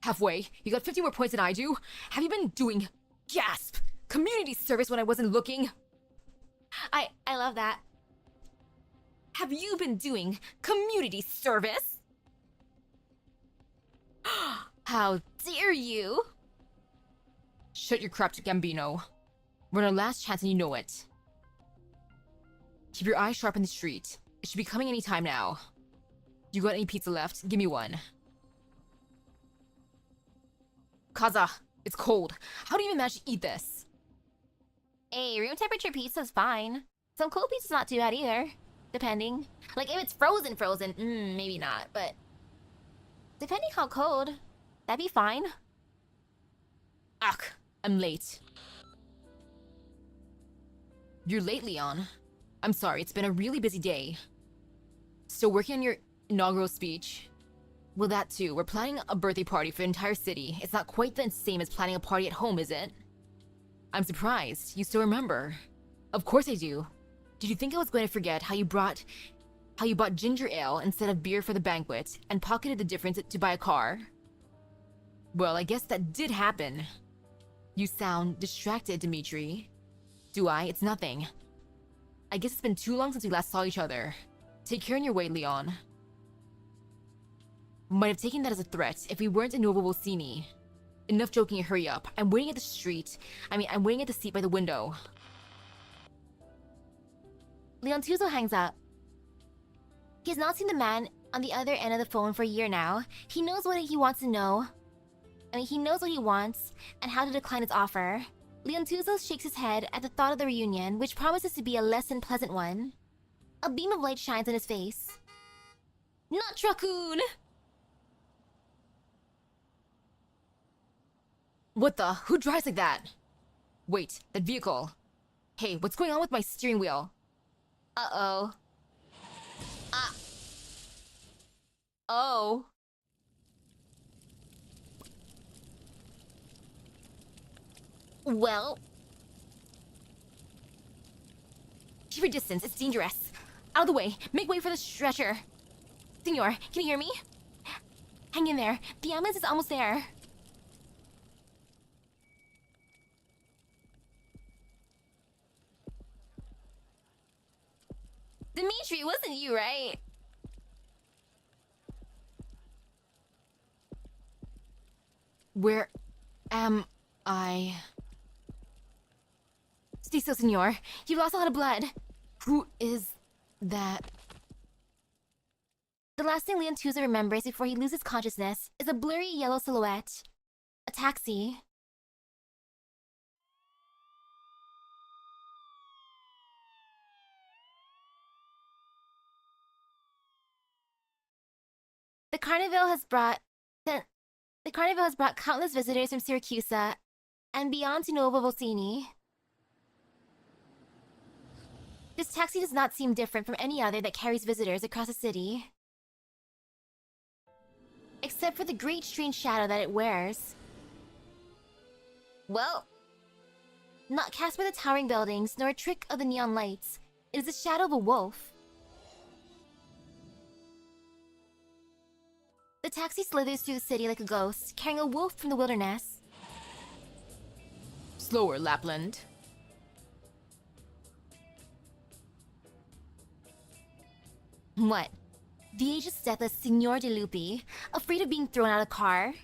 S3: Halfway? You got 50 more points than I do? Have you been doing, gasp, community service when I wasn't looking?
S1: I love that.
S3: Have you been doing community service?
S1: How dare you?
S3: Shut your crap, Gambino. We're on our last chance and you know it. Keep your eyes sharp in the street. It should be coming any time now. You got any pizza left? Give me one. Kaza, it's cold. How do you even manage to eat this?
S1: Hey, room temperature pizza's fine. Some cold pizza's not too bad either. Depending. Like, if it's frozen, maybe not, but... Depending how cold, that'd be fine.
S3: Ugh, I'm late. You're late, Leon. I'm sorry, it's been a really busy day. Still working on your inaugural speech? Well, that too. We're planning a birthday party for the entire city. It's not quite the same as planning a party at home, is it? I'm surprised. You still remember. Of course I do. Did you think I was going to forget how you bought ginger ale instead of beer for the banquet and pocketed the difference to buy a car? Well, I guess that did happen. You sound distracted, Dimitri. Do I? It's nothing. I guess it's been too long since we last saw each other. Take care on your way, Leon. Might have taken that as a threat if we weren't in Nuovo Vicini. Enough joking and hurry up. I'm waiting at the seat by the window.
S1: Leontuzo hangs up. He has not seen the man on the other end of the phone for a year now. He knows what he wants to know. He knows what he wants and how to decline his offer. Leontuzo shakes his head at the thought of the reunion, which promises to be a less than pleasant one. A beam of light shines on his face. Not Raccoon!
S3: What the? Who drives like that? Wait, that vehicle. Hey, what's going on with my steering wheel?
S1: Uh-oh.
S3: Oh.
S1: Well...
S3: Keep your distance, it's dangerous. Out of the way, make way for the stretcher. Senor, can you hear me?
S1: Hang in there, the ambulance is almost there. Dimitri, wasn't you, right?
S3: Where am I? Stay still, senor. You've lost a lot of blood. Who is that?
S1: The last thing Leontuzo remembers before he loses consciousness is a blurry yellow silhouette. A taxi. The carnival has brought countless visitors from Syracuse and beyond to Nuovo Volsini. This taxi does not seem different from any other that carries visitors across the city. Except for the great strange shadow that it wears. Well, not cast by the towering buildings, nor a trick of the neon lights. It is the shadow of a wolf. The taxi slithers through the city like a ghost, carrying a wolf from the wilderness.
S3: Slower, Lapland.
S1: What? The ageless deathless Signor de Lupi, afraid of being thrown out of a car?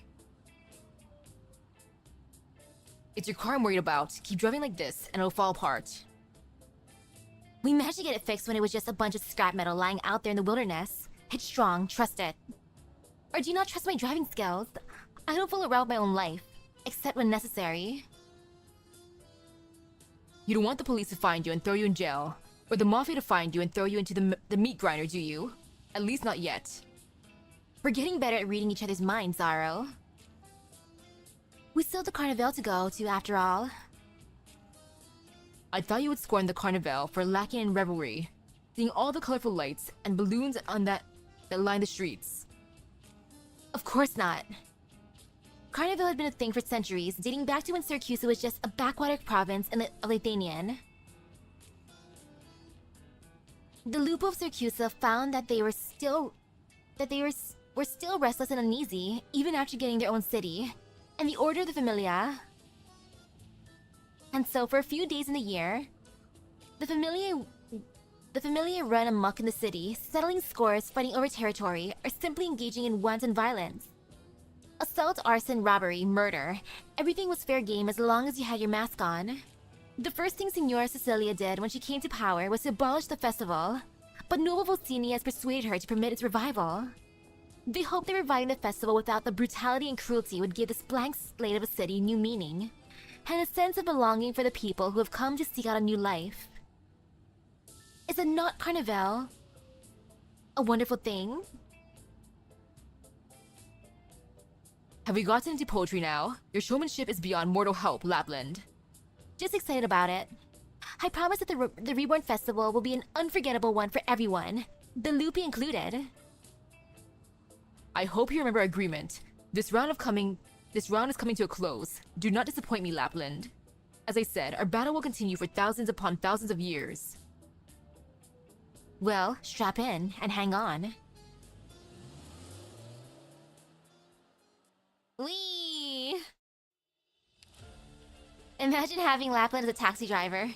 S3: It's your car I'm worried about. Keep driving like this, and it'll fall apart.
S1: We managed to get it fixed when it was just a bunch of scrap metal lying out there in the wilderness. It's strong, trust it. Or do you not trust my driving skills? I don't fool around with my own life, except when necessary.
S3: You don't want the police to find you and throw you in jail, or the mafia to find you and throw you into the meat grinder, do you? At least not yet.
S1: We're getting better at reading each other's minds, Zaro. We still have the carnival to go to, after all.
S3: I thought you would scorn the carnival for lacking in revelry, seeing all the colorful lights and balloons on that line the streets.
S1: Of course not. Carnival had been a thing for centuries, dating back to when Syracuse was just a backwater province of Lithuanian. The Lupo of Syracuse found that they were still restless and uneasy, even after getting their own city, and the Order of the Familia. And so, for a few days in the year, the Familia run amok in the city, settling scores, fighting over territory, or simply engaging in wanton violence. Assault, arson, robbery, murder. Everything was fair game as long as you had your mask on. The first thing Signora Cecilia did when she came to power was to abolish the festival, but Nuovo Volsini has persuaded her to permit its revival. They hope that reviving the festival without the brutality and cruelty would give this blank slate of a city new meaning, and a sense of belonging for the people who have come to seek out a new life. Is it not Carnival a wonderful thing?
S3: Have we gotten into poetry now? Your showmanship is beyond mortal help, Lapland.
S1: Just excited about it. I promise that the Reborn Festival will be an unforgettable one for everyone, the Lupi included.
S3: I hope you remember our agreement. This round is coming to a close. Do not disappoint me, Lapland. As I said, our battle will continue for thousands upon thousands of years.
S1: Well, strap in and hang on. Whee! Imagine having Lapland as a taxi driver.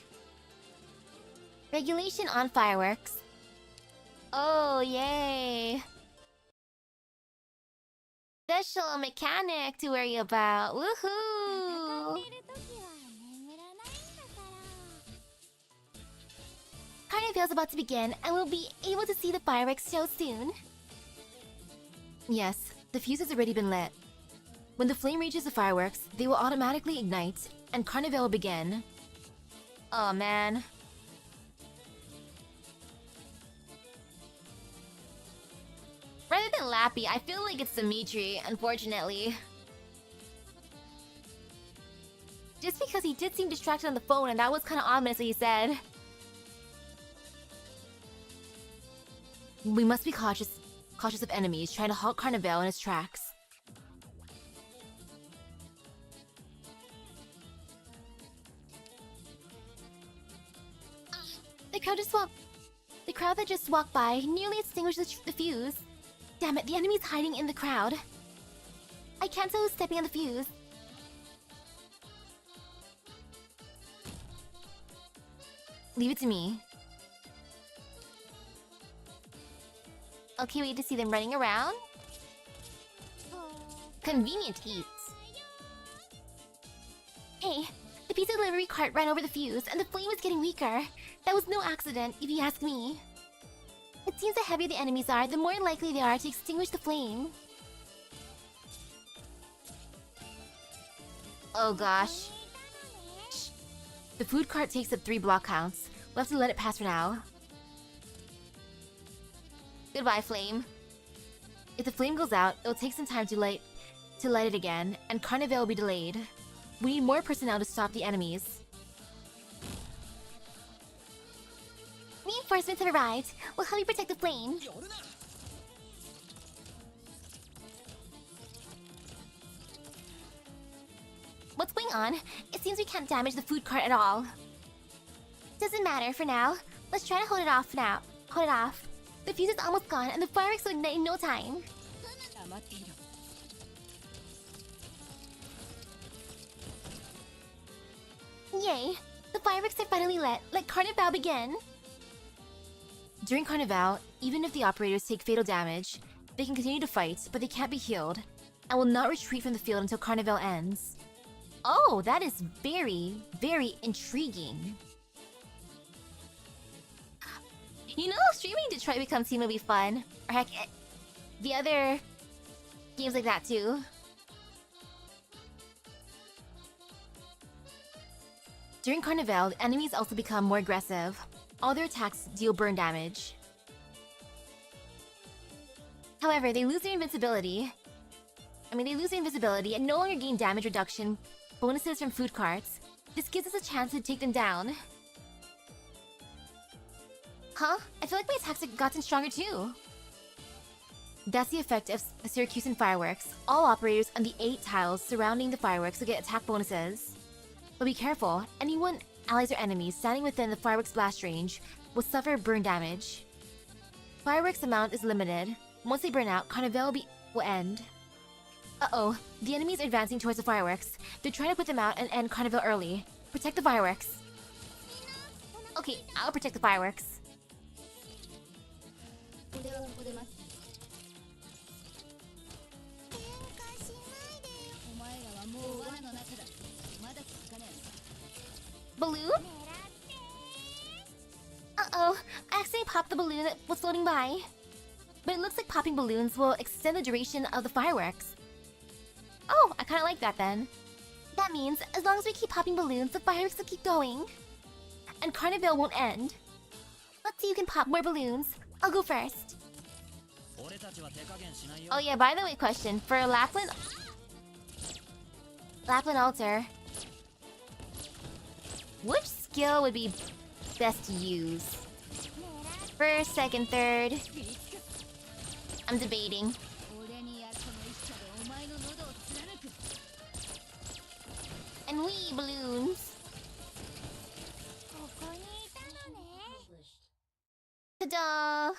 S1: Regulation on fireworks. Oh, yay! special mechanic to worry about.
S2: 戦っ
S1: Woohoo!
S2: てる時は眠らないんだから
S1: Carnival's about to begin, and we'll be able to see the fireworks show soon.
S3: Yes, the fuse has already been lit. When the flame reaches the fireworks, they will automatically ignite, and Carnival will begin.
S1: Oh man. Rather than Lappy, I feel like it's Dimitri, unfortunately. Just because he did seem distracted on the phone, and that was kind of ominous what he said.
S3: We must be cautious of enemies trying to halt Carnival in its tracks.
S1: The crowd that just walked by nearly extinguished the fuse. Damn it, the enemy's hiding in the crowd. I can't tell who's stepping on the fuse.
S3: Leave it to me.
S1: Okay, wait to see them running around. Convenient eats. Hey, the pizza delivery cart ran over the fuse, and the flame is getting weaker. That was no accident, if you ask me. It seems the heavier the enemies are, the more likely they are to extinguish the flame. Oh gosh.
S3: Shh. The food cart takes up 3 block counts. We'll have to let it pass for now.
S1: Goodbye, flame.
S3: If the flame goes out, it'll take some time to light it again, and Carnival will be delayed. We need more personnel to stop the enemies.
S1: Reinforcements have arrived. We'll help you protect the flame. What's going on? It seems we can't damage the food cart at all. Doesn't matter for now. Let's try to hold it off now. Hold it off. The fuse is almost gone, and the fireworks will ignite in no time. Yay! The fireworks are finally lit. Let Carnival begin.
S3: During Carnival, even if the operators take fatal damage, they can continue to fight, but they can't be healed, and will not retreat from the field until Carnival ends.
S1: Oh, that is very, very intriguing. You know, streaming Detroit Become Team will be fun. Or heck, the other games like that too.
S3: During Carnival, the enemies also become more aggressive. All their attacks deal burn damage.
S1: However, they lose their invincibility. They lose their invisibility and no longer gain damage reduction bonuses from food carts. This gives us a chance to take them down. Huh? I feel like my attacks have gotten stronger too.
S3: That's the effect of the Syracusan fireworks. All operators on the 8 tiles surrounding the fireworks will get attack bonuses. But be careful, anyone, allies or enemies standing within the fireworks blast range will suffer burn damage. Fireworks amount is limited. Once they burn out, Carnival will end. Uh-oh, the enemies are advancing towards the fireworks. They're trying to put them out and end Carnival early. Protect the fireworks.
S1: Okay, I'll protect the fireworks. Balloon? Uh-oh, I accidentally popped the balloon that was floating by. But it looks like popping balloons will extend the duration of the fireworks. Oh, I kinda like that then. That means, as long as we keep popping balloons, the fireworks will keep going. And Carnival won't end. Let's see who can pop more balloons. I'll go first. Oh yeah, by the way, question. For Lapland Altar, which skill would be best to use? First, second, third? I'm debating. And wee balloons. Ta-da!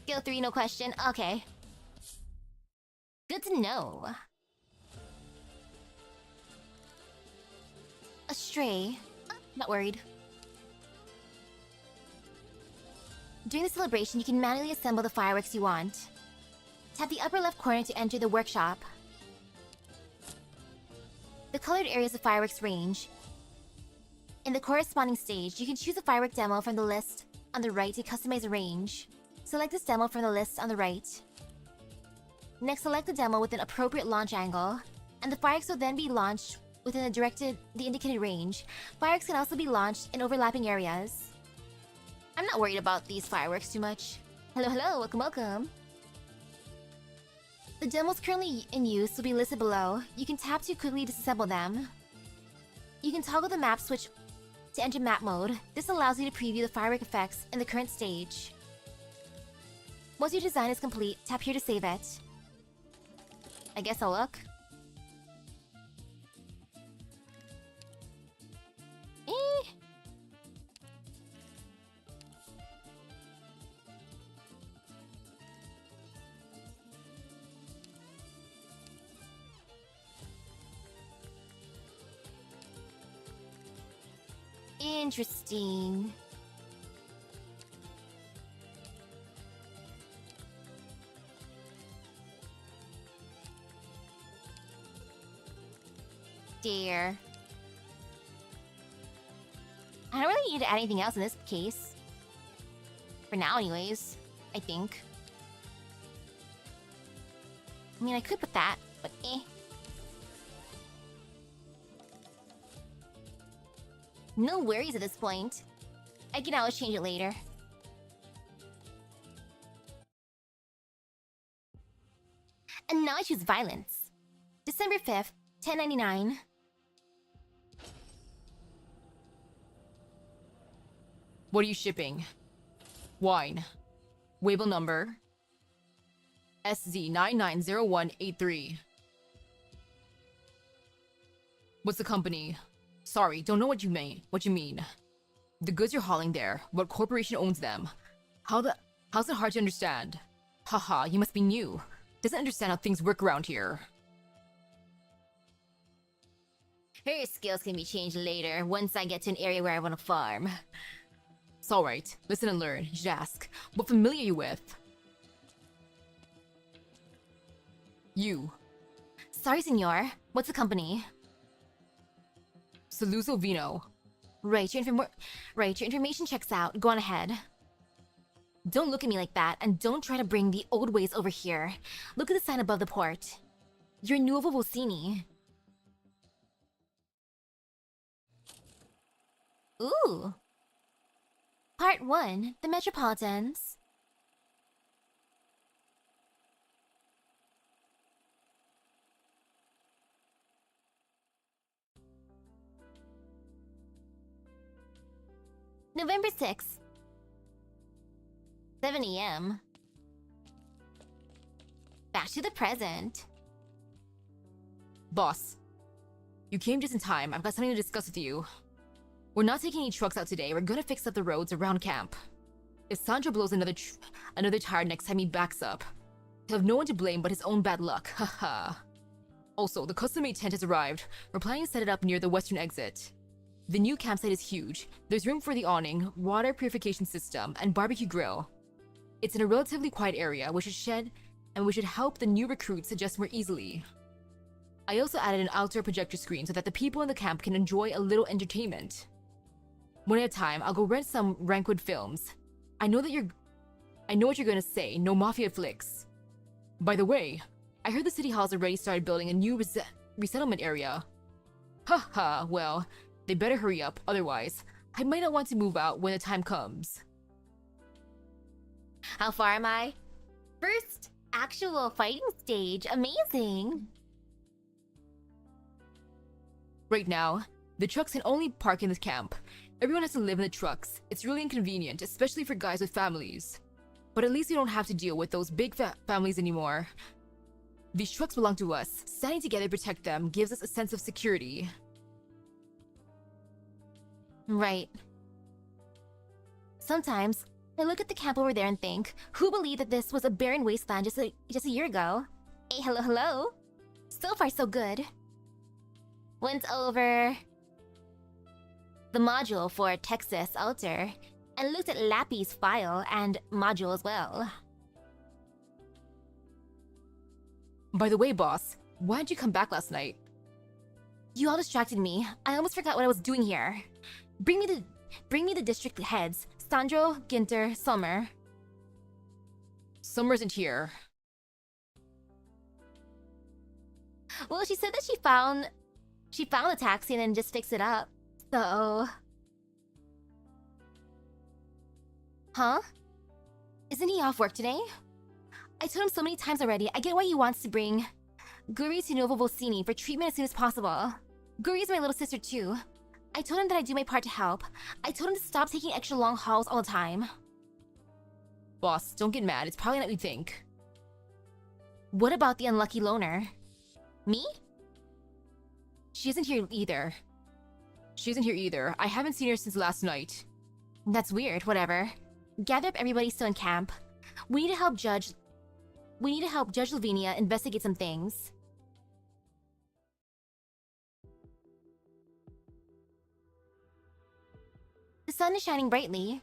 S1: Skill 3, no question. Okay. Good to know. A stray. Not worried. During the celebration, you can manually assemble the fireworks you want. Tap the upper left corner to enter the workshop. The colored areas of fireworks range. In the corresponding stage, you can choose a firework demo from the list on the right to customize a range. Select this demo from the list on the right. Next, select the demo with an appropriate launch angle, and the fireworks will then be launched within the indicated range. Fireworks can also be launched in overlapping areas. I'm not worried about these fireworks too much. Hello, hello, welcome, welcome. The demos currently in use will be listed below. You can tap to quickly disassemble them. You can toggle the map switch to enter map mode. This allows you to preview the firework effects in the current stage. Once your design is complete, tap here to save it. I guess I'll look. Interesting. Dear. I don't really need to add anything else in this case. For now anyways, I think. I mean, I could put that, but eh. No worries at this point. I can always change it later. And now I choose violence. December 5th, 1099.
S3: What are you shipping? Wine. Waybill number SZ990183. What's the company? Sorry, don't know what you mean. The goods you're hauling there, what corporation owns them? How's it hard to understand? Haha, you must be new. Doesn't understand how things work around here.
S1: Her skills can be changed later, once I get to an area where I want to farm.
S3: It's alright. Listen and learn. You should ask. What family are you with? You.
S1: Sorry, senor. What's the company?
S3: Saluzzo Vino.
S1: Right, your information checks out. Go on ahead. Don't look at me like that, and don't try to bring the old ways over here. Look at the sign above the port. You're Nuovo Volsini. Ooh. Part 1, The Metropolitans. November 6th. 7 AM. Back to the present.
S3: Boss. You came just in time. I've got something to discuss with you. We're not taking any trucks out today. We're gonna fix up the roads around camp. If Sandro blows another tire next time he backs up, he'll have no one to blame but his own bad luck. Haha. Also, the custom-made tent has arrived. We're planning to set it up near the western exit. The new campsite is huge. There's room for the awning, water purification system, and barbecue grill. It's in a relatively quiet area, which should help the new recruits adjust more easily. I also added an outdoor projector screen so that the people in the camp can enjoy a little entertainment. When I have time, I'll go rent some Rankwood films. I know what you're gonna say, no mafia flicks. By the way, I heard the city hall's already started building a new resettlement area. Haha, well, they better hurry up, otherwise, I might not want to move out when the time comes.
S1: How far am I? First actual fighting stage. Amazing.
S3: Right now, the trucks can only park in the camp. Everyone has to live in the trucks. It's really inconvenient, especially for guys with families. But at least we don't have to deal with those big families anymore. These trucks belong to us. Standing together to protect them gives us a sense of security.
S1: Right. Sometimes, I look at the camp over there and think, who believed that this was a barren wasteland just a year ago? Hey, hello, hello. So far, so good. Went over the module for Texas Alter. and looked at Lappy's file and module as well.
S3: By the way, boss, why didn't you come back last night?
S1: You all distracted me. I almost forgot what I was doing here. Bring me the district heads. Sandro, Ginter, Summer.
S3: Summer isn't here.
S1: Well, she said that she found the taxi and then just fixed it up. So... Huh? Isn't he off work today? I told him so many times already, I get why he wants to bring Guri to Novo Volsini for treatment as soon as possible. Guri's my little sister too. I told him that I'd do my part to help. I told him to stop taking extra long hauls all the time.
S3: Boss, don't get mad. It's probably not what you think.
S1: What about the unlucky loner? Me?
S3: She isn't here either. She isn't here either. I haven't seen her since last night.
S1: That's weird, whatever. Gather up everybody still in camp. We need to help Judge Lavinia investigate some things. The sun is shining brightly.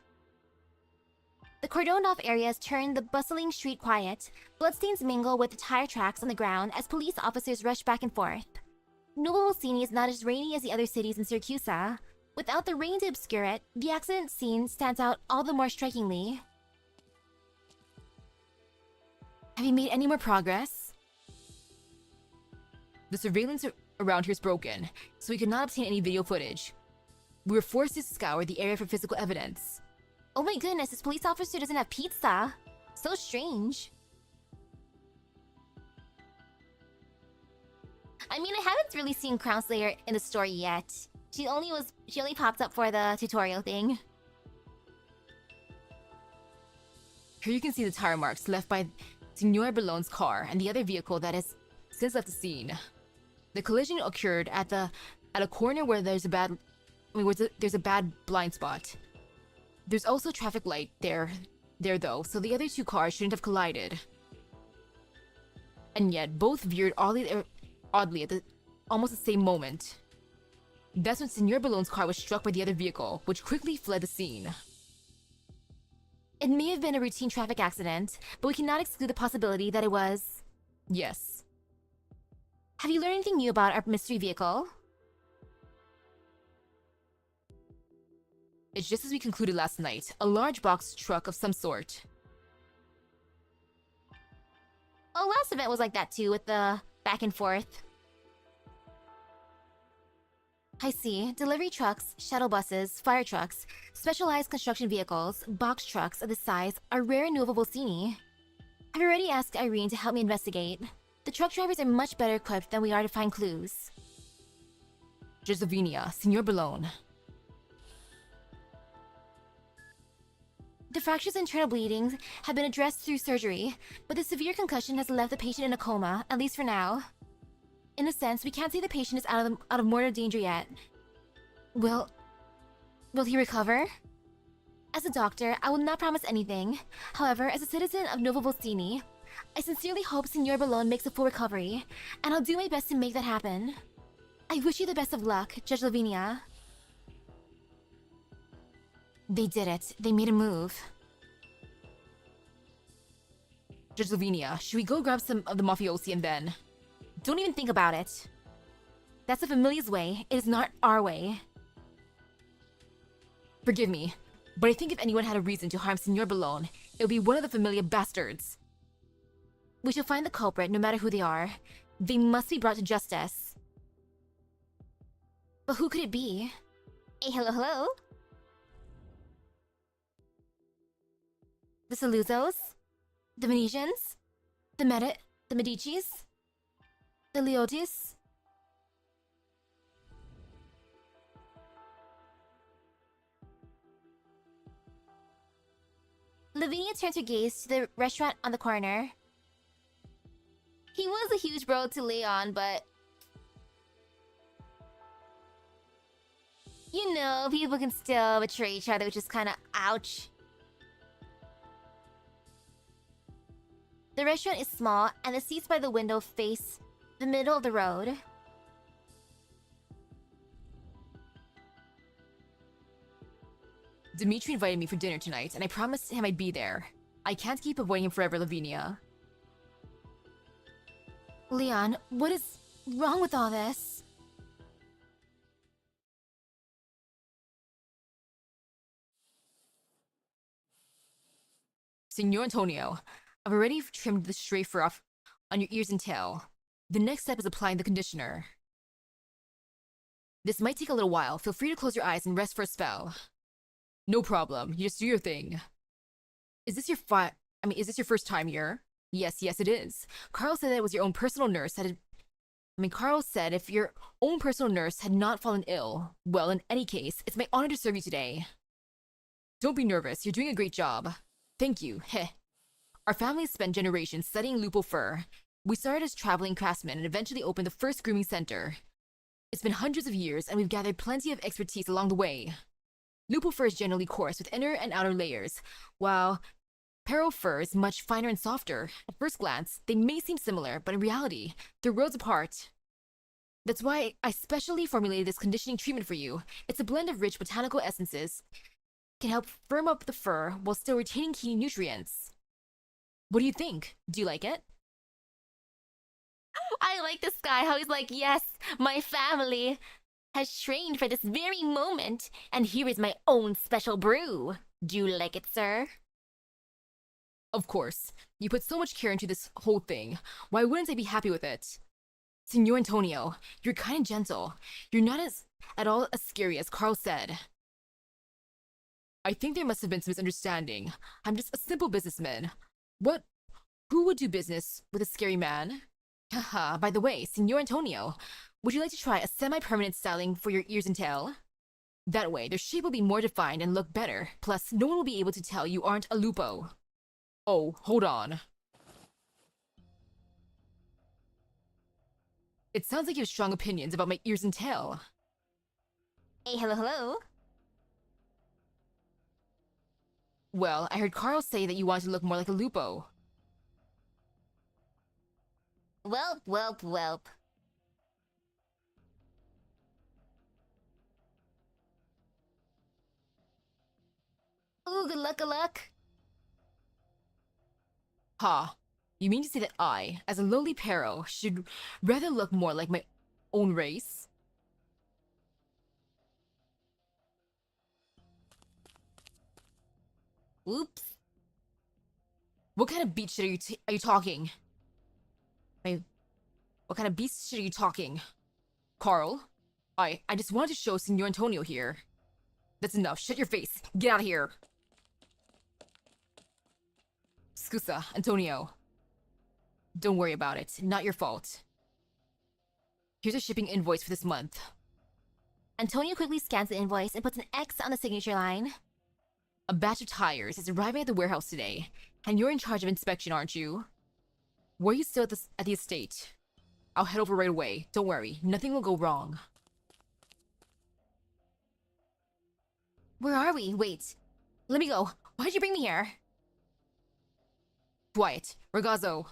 S1: The cordoned-off areas turn the bustling street quiet. Bloodstains mingle with the tire tracks on the ground as police officers rush back and forth. Novo Volsini is not as rainy as the other cities in Syracuse. Without the rain to obscure it, the accident scene stands out all the more strikingly.
S3: Have you made any more progress? The surveillance around here is broken, so we could not obtain any video footage. We were forced to scour the area for physical evidence.
S1: Oh my goodness, this police officer doesn't have pizza. So strange. I mean, I haven't really seen Crown Slayer in the story yet. She only popped up for the tutorial thing.
S3: Here you can see the tire marks left by Signor Ballone's car and the other vehicle that has since left the scene. The collision occurred at a corner where there's a bad blind spot. There's also a traffic light there though, so the other two cars shouldn't have collided. And yet, both veered oddly at almost the same moment. That's when Signor Ballone's car was struck by the other vehicle, which quickly fled the scene.
S1: It may have been a routine traffic accident, but we cannot exclude the possibility that it was...
S3: Yes.
S1: Have you learned anything new about our mystery vehicle?
S3: It's just as we concluded last night, a large box truck of some sort.
S1: Oh, last event was like that too, with the back and forth. I see. Delivery trucks, shuttle buses, fire trucks, specialized construction vehicles, box trucks of this size are rare in Novo Volsini. I've already asked Irene to help me investigate. The truck drivers are much better equipped than we are to find clues.
S3: Josephina, Signor Ballone.
S1: The fractures and internal bleedings have been addressed through surgery, but the severe concussion has left the patient in a coma, at least for now. In a sense, we can't say the patient is out of mortal danger yet. Will he recover? As a doctor, I will not promise anything. However, as a citizen of Novo Volsini, I sincerely hope Signor Ballone makes a full recovery, and I'll do my best to make that happen. I wish you the best of luck, Judge Lavinia. They did it. They made a move.
S3: Judge Lavinia, should we go grab some of the mafiosi and then...
S1: Don't even think about it. That's the Familia's way. It is not our way.
S3: Forgive me, but I think if anyone had a reason to harm Signor Ballone, it would be one of the Familia bastards.
S1: We shall find the culprit, no matter who they are. They must be brought to justice. But who could it be? Hey, hello? The Saluzos? The Venetians? The Medicis? The Leotis? Lavinia turned her gaze to the restaurant on the corner. He was a huge bro to Leon, but... You know, people can still betray each other, which is kinda ouch. The restaurant is small, and the seats by the window face the middle of the road.
S3: Dimitri invited me for dinner tonight, and I promised him I'd be there. I can't keep avoiding him forever, Lavinia.
S1: Leon, what is wrong with all this?
S3: Signor Antonio, I've already trimmed the stray fur off on your ears and tail. The next step is applying the conditioner. This might take a little while. Feel free to close your eyes and rest for a spell. No problem. You just do your thing. Is this your first time here? Yes, it is. Carl said that it was your own personal nurse that had... Carl said if your own personal nurse had not fallen ill. Well, in any case, it's my honor to serve you today. Don't be nervous. You're doing a great job. Thank you. Heh. Our family has spent generations studying lupo fur. We started as traveling craftsmen and eventually opened the first grooming center. It's been hundreds of years, and we've gathered plenty of expertise along the way. Lupo fur is generally coarse with inner and outer layers, while Pero fur is much finer and softer. At first glance, they may seem similar, but in reality, they're worlds apart. That's why I specially formulated this conditioning treatment for you. It's a blend of rich botanical essences. Can help firm up the fur while still retaining key nutrients. What do you think? Do you like it?
S1: I like this guy, how he's like, yes, my family has trained for this very moment, and here is my own special brew. Do you like it, sir?
S3: Of course. You put so much care into this whole thing. Why wouldn't I be happy with it? Signor Antonio, you're kind and gentle. You're not at all as scary as Carl said. I think there must have been some misunderstanding. I'm just a simple businessman. Who would do business with a scary man? Haha, by the way, Signor Antonio, would you like to try a semi-permanent styling for your ears and tail? That way, their shape will be more defined and look better. Plus, no one will be able to tell you aren't a lupo. Oh, hold on. It sounds like you have strong opinions about my ears and tail.
S1: Hey, hello.
S3: Well, I heard Carl say that you wanted to look more like a lupo.
S1: Welp. Ooh, good luck.
S3: Ha. You mean to say that I, as a lowly Pero, should rather look more like my own race?
S1: Oops.
S3: What kind of beat shit are you talking? What kind of beast shit are you talking? Carl? I just wanted to show Signor Antonio here. That's enough. Shut your face. Get out of here. Scusa, Antonio. Don't worry about it. Not your fault. Here's a shipping invoice for this month.
S1: Antonio quickly scans the invoice and puts an X on the signature line.
S3: A batch of tires is arriving at the warehouse today, and you're in charge of inspection, aren't you? Were you still at the estate? I'll head over right away. Don't worry, nothing will go wrong.
S1: Where are we? Wait. Let me go. Why'd you bring me here?
S3: Quiet. Ragazzo.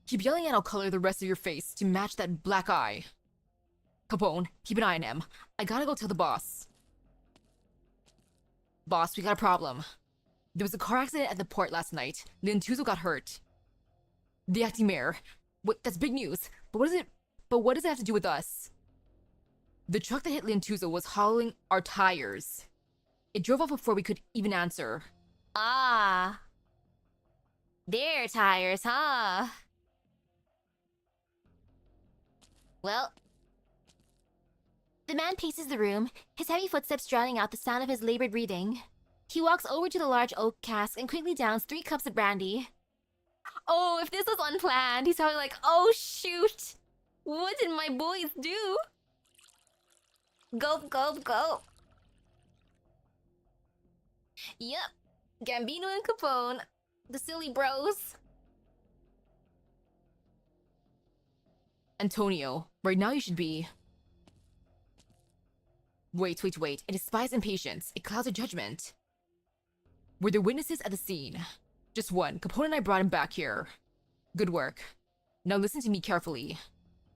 S3: Keep yelling and I'll color the rest of your face to match that black eye. Capone, keep an eye on him. I gotta go tell the boss. Boss, we got a problem. There was a car accident at the port last night. Lintuzo got hurt. The acting mayor. What? That's big news. But what does it have to do with us? The truck that hit Lintuzo was hauling our tires. It drove off before we could even answer.
S1: Ah. Their tires, huh? Well. The man paces the room, his heavy footsteps drowning out the sound of his labored breathing. He walks over to the large oak cask and quickly downs 3 cups of brandy. Oh, if this was unplanned, he's probably like, oh shoot! What did my boys do? Gulp. Yep, Gambino and Capone, the silly bros.
S3: Antonio, right now you should be... Wait. It inspires impatience. It clouds your judgment. Were there witnesses at the scene? Just one. Capone and I brought him back here. Good work. Now listen to me carefully.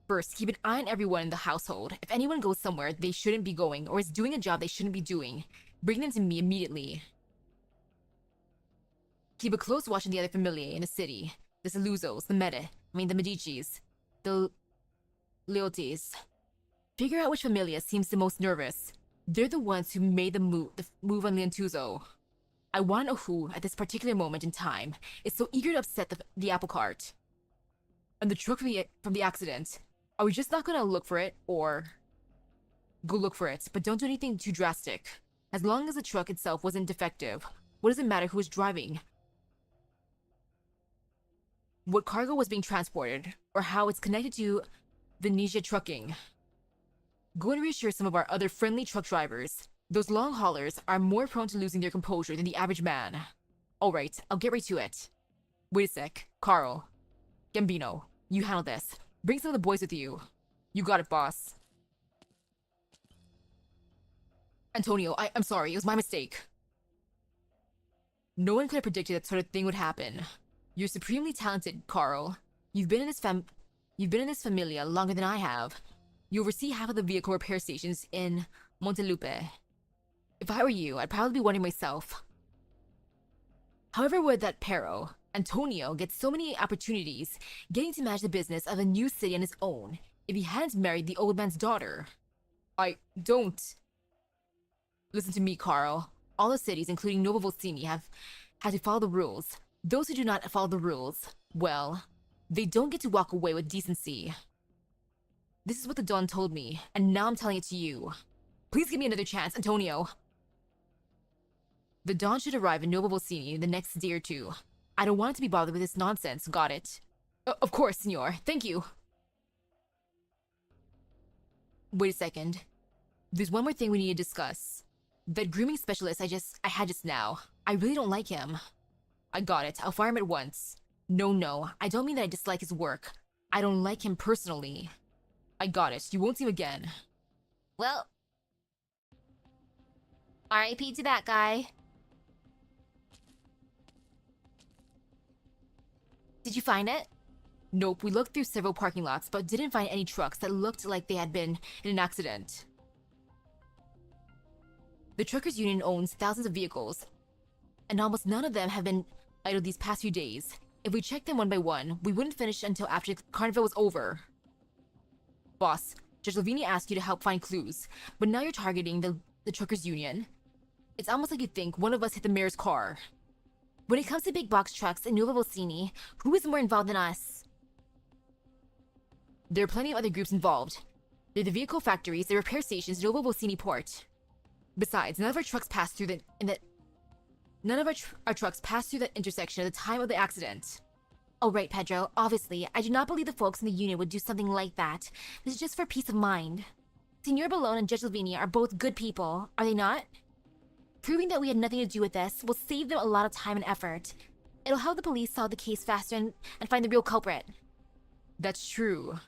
S3: First, keep an eye on everyone in the household. If anyone goes somewhere they shouldn't be going, or is doing a job they shouldn't be doing, Bring them to me immediately. Keep a close watch on the other familiae in the city. The Saluzos, the the Medicis, the Leotis. Figure out which familia seems the most nervous. They're the ones who made the move on Liantuzo. I want to know who, at this particular moment in time, is so eager to upset the apple cart. And the truck from the accident. Are we just not gonna look for it, or... Go look for it, but don't do anything too drastic. As long as the truck itself wasn't defective, what does it matter who was driving? What cargo was being transported, or how it's connected to Venetia Trucking. Go and reassure some of our other friendly truck drivers. Those long haulers are more prone to losing their composure than the average man. Alright, I'll get right to it. Wait a sec. Carl. Gambino, you handle this. Bring some of the boys with you. You got it, boss. Antonio, I'm sorry, it was my mistake. No one could have predicted that sort of thing would happen. You're supremely talented, Carl. You've been in this familia longer than I have. You oversee half of the vehicle repair stations in Montelupe. If I were you, I'd probably be wondering myself. However would that Pero, Antonio, get so many opportunities getting to manage the business of a new city on his own if he hadn't married the old man's daughter? I don't... Listen to me, Carl. All the cities, including Nova Volsini, have had to follow the rules. Those who do not follow the rules, well, they don't get to walk away with decency. This is what the Don told me, and now I'm telling it to you. Please give me another chance, Antonio. The Don should arrive in Nova Volsini the next day or two. I don't want it to be bothered with this nonsense, got it? Of course, senor. Thank you. Wait a second. There's one more thing we need to discuss. That grooming specialist I had just now. I really don't like him. I got it. I'll fire him at once. No, I don't mean that I dislike his work. I don't like him personally. I got it. You won't see him again.
S1: Well, R.I.P. to that guy. Did you find it?
S3: Nope, we looked through several parking lots, but didn't find any trucks that looked like they had been in an accident. The truckers' union owns thousands of vehicles, and almost none of them have been idle these past few days. If we checked them one by one, we wouldn't finish until after the carnival was over. Boss, Judge Lavinia asked you to help find clues, but now you're targeting the truckers' union. It's almost like you think one of us hit the mayor's car.
S1: When it comes to big box trucks in Nova Volsini, who is more involved than us?
S3: There are plenty of other groups involved. They're the vehicle factories, the repair stations, Nova Volsini port. Besides, none of our trucks passed through our trucks passed through that intersection at the time of the accident.
S1: Oh right, Pedro. Obviously, I do not believe the folks in the union would do something like that. This is just for peace of mind. Senor Balone and Judge Lavinia are both good people, are they not? Proving that we had nothing to do with this will save them a lot of time and effort. It'll help the police solve the case faster and find the real culprit.
S3: That's true.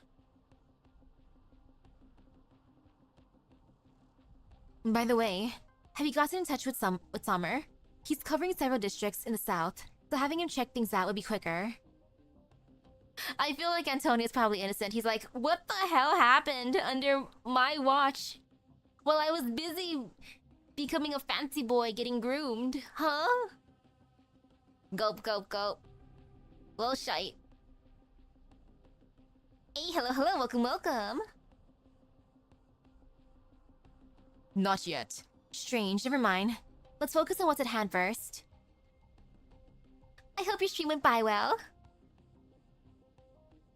S1: By the way, have you gotten in touch with Summer? He's covering several districts in the south, so having him check things out would be quicker. I feel like Antonio's probably innocent. He's like, what the hell happened under my watch? Well, I was busy becoming a fancy boy getting groomed, huh? Gulp, gulp, gulp. Well, shite. Hey, hello, welcome.
S3: Not yet.
S1: Strange, never mind. Let's focus on what's at hand first. I hope your stream went by well.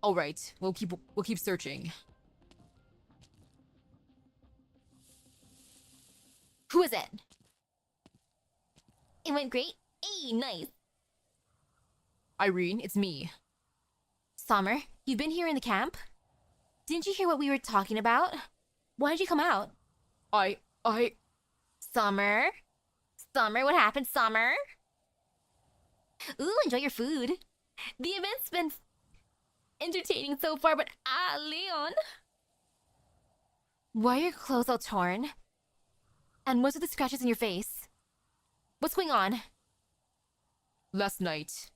S3: All right, we'll keep searching.
S1: Who is it? It went great. Hey, nice.
S3: Irene, it's me.
S1: Summer, you've been here in the camp? Didn't you hear what we were talking about? Why did you come out? Summer? Summer, what happened, Summer? Ooh, enjoy your food. The event's been entertaining so far, but Leon. Why are your clothes all torn? And what's with the scratches in your face? What's going on?
S3: Last night.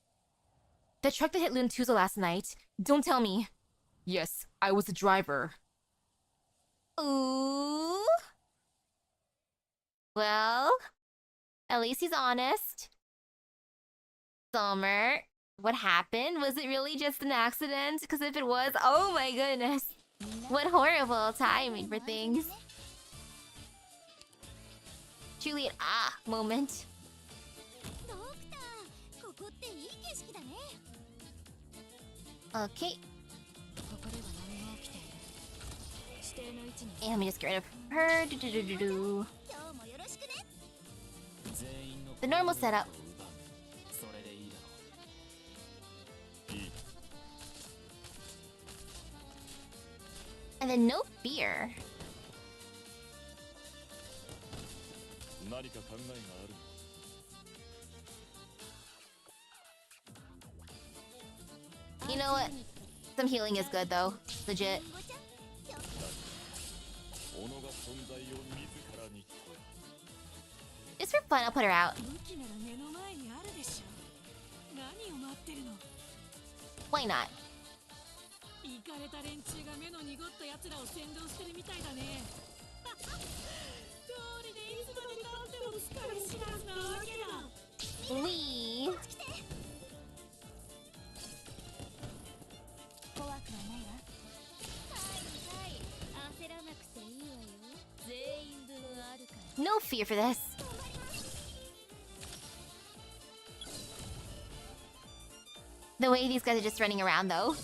S1: The truck that hit Luntuzo last night? Don't tell me.
S3: Yes, I was the driver.
S1: Ooh. Well, at least he's honest. Summer, what happened? Was it really just an accident? Because if it was, oh my goodness. What horrible timing for things. Truly an moment.
S2: ドクター、ここっていい景色だね。
S1: Okay,
S2: ここでは何が起きている？指定の位置に。
S1: and let me just get rid of her. Do-do-do-do-do.
S2: 今日もよろしくね。
S1: The normal setup. And then no fear.
S4: 何か考えがある。
S1: You know what? Some healing is good though. Legit.
S4: 己が存在を自らに。
S1: Just for fun, I'll put her out.
S2: 武器なら目の前にあるでしょ。何を待ってるの？
S1: Why not?
S2: イカれた連中が目の濁った奴らを先導してるみたいだね。通りでいつまで経っても疲れ知らずなわけだ。
S1: We.
S2: 怖くはないわ。はいはい、焦らなくていいわよ。全員分あるから。
S1: No fear for this. The way these guys are just running around though.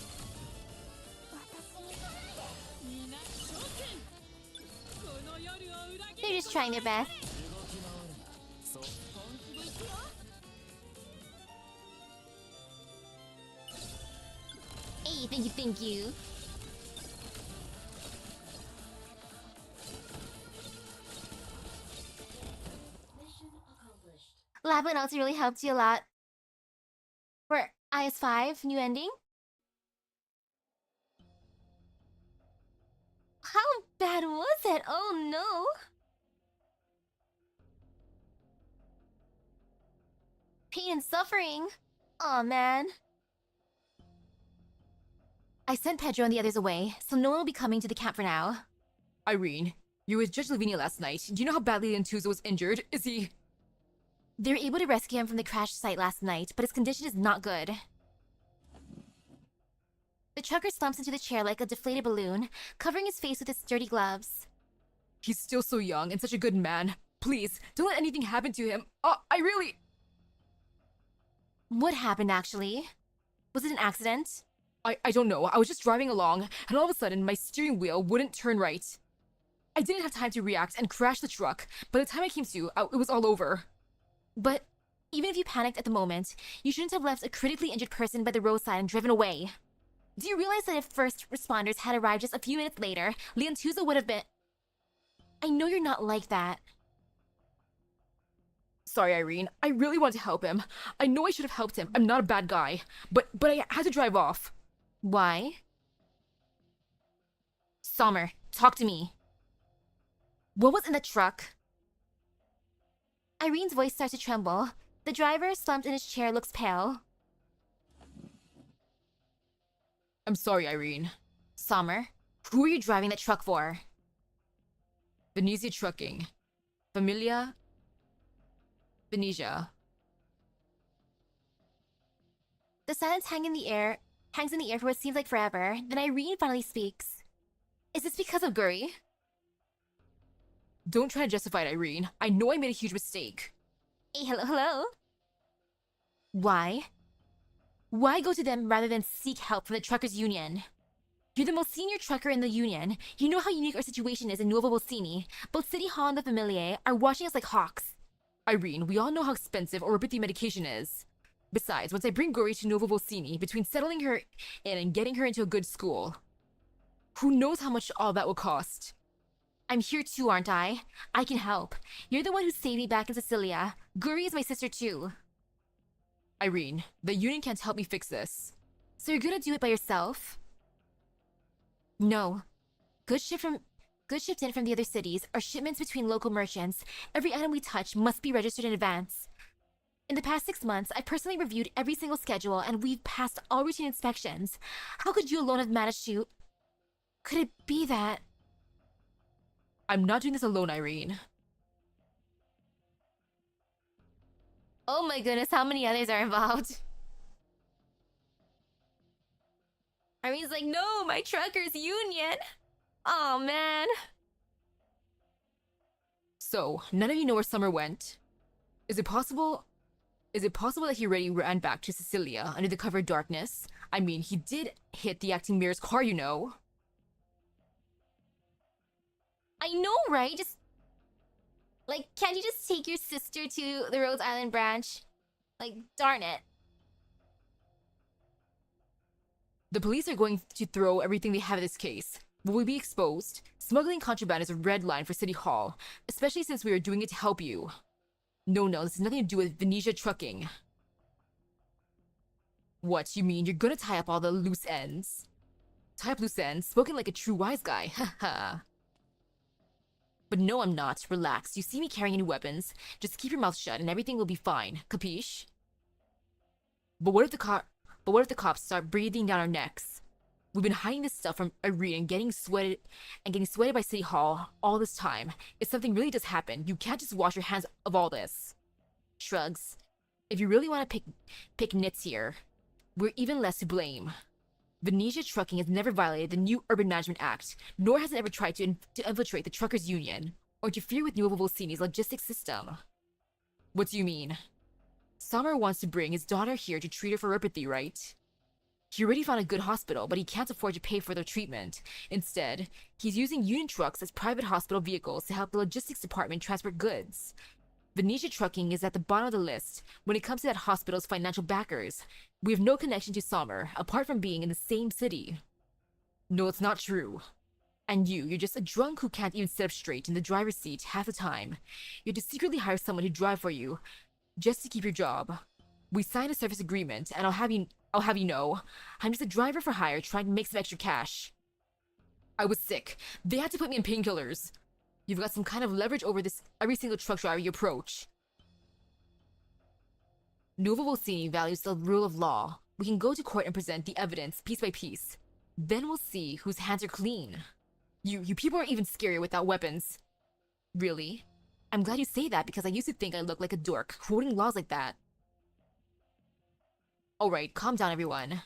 S1: They're just trying their best. Hey, thank you, thank you. Lab and also really helped you a lot. For IS5, new ending? How bad was it? Oh no! Pain and suffering? Aw, man. I sent Pedro and the others away, so no one will be coming to the camp for now.
S3: Irene, you were with Judge Lavinia last night. Do you know how badly Lentuzo was injured? Is he...
S1: They were able to rescue him from the crash site last night, but his condition is not good. The trucker slumps into the chair like a deflated balloon, covering his face with his dirty gloves.
S3: He's still so young and such a good man. Please, don't let anything happen to him. I really...
S1: What happened, actually? Was it an accident?
S3: I don't know. I was just driving along, and all of a sudden, my steering wheel wouldn't turn right. I didn't have time to react and crash the truck. By the time I came to, it was all over.
S1: But even if you panicked at the moment, you shouldn't have left a critically injured person by the roadside and driven away. Do you realize that if first responders had arrived just a few minutes later, Leontuzo would have been... I know you're not like that.
S3: Sorry, Irene. I really want to help him. I know I should have helped him. I'm not a bad guy. But I had to drive off.
S1: Why? Sommer, talk to me. What was in the truck? Irene's voice starts to tremble. The driver, slumped in his chair, looks pale.
S3: I'm sorry, Irene.
S1: Sommer, who are you driving that truck for?
S3: Venezia Trucking. Familia... Venetia.
S1: The silence hangs in the air for what seems like forever. Then Irene finally speaks. Is this because of Guri?
S3: Don't try to justify it, Irene. I know I made a huge mistake.
S1: Hey, hello? Why? Why go to them rather than seek help from the truckers' union? You're the most senior trucker in the union. You know how unique our situation is in Nuovo Bolsini. Both City Hall and the Familiae are watching us like hawks.
S3: Irene, we all know how expensive Orbiti medication is. Besides, once I bring Guri to Nuovo Bolsini, between settling her in and getting her into a good school, who knows how much all that will cost?
S1: I'm here too, aren't I? I can help. You're the one who saved me back in Sicilia. Guri is my sister too.
S3: Irene, the union can't help me fix this.
S1: So you're gonna do it by yourself? No. Goods shipped in from the other cities are shipments between local merchants. Every item we touch must be registered in advance. In the past 6 months, I personally reviewed every single schedule and we've passed all routine inspections. How could you alone have managed to... Could it be that...
S3: I'm not doing this alone, Irene.
S1: Oh my goodness, how many others are involved? Armin's like, no, my truckers union. Oh man.
S3: So, none of you know where Summer went? Is it possible that he already ran back to Sicilia under the cover of darkness? I mean, he did hit the acting mirror's car, you know.
S1: I know, right? Just like, can't you just take your sister to the Rhodes Island branch? Like, darn it.
S3: The police are going to throw everything they have at this case. Will we be exposed? Smuggling contraband is a red line for City Hall, especially since we are doing it to help you. No, this has nothing to do with Venetia trucking. What, you mean you're gonna tie up all the loose ends? Tie up loose ends? Spoken like a true wise guy, haha. But no, I'm not. Relax. You see me carrying any weapons? Just keep your mouth shut and everything will be fine. Capiche? But what if the cops start breathing down our necks? We've been hiding this stuff from Irene and getting sweated by City Hall all this time. If something really does happen, you can't just wash your hands of all this. Shrugs. If you really want to pick nits here, we're even less to blame. Venetia Trucking has never violated the new Urban Management Act, nor has it ever tried to infiltrate the truckers' union, or interfere with Nuovo Volsini's logistics system. What do you mean? Summer wants to bring his daughter here to treat her for neuropathy, right? He already found a good hospital, but he can't afford to pay for their treatment. Instead, he's using union trucks as private hospital vehicles to help the logistics department transport goods. Venetia Trucking is at the bottom of the list when it comes to that hospital's financial backers. We have no connection to Sommer, apart from being in the same city. No, it's not true. And you're just a drunk who can't even sit up straight in the driver's seat half the time. You have to secretly hire someone to drive for you, just to keep your job. We signed a service agreement, and I'll have you know, I'm just a driver for hire trying to make some extra cash. I was sick. They had to put me in painkillers. You've got some kind of leverage over this every single truck driver you approach. Nuovo Volsini values the rule of law. We can go to court and present the evidence piece by piece. Then we'll see whose hands are clean. You people aren't even scarier without weapons. Really? I'm glad you say that because I used to think I looked like a dork quoting laws like that. Alright, calm down everyone.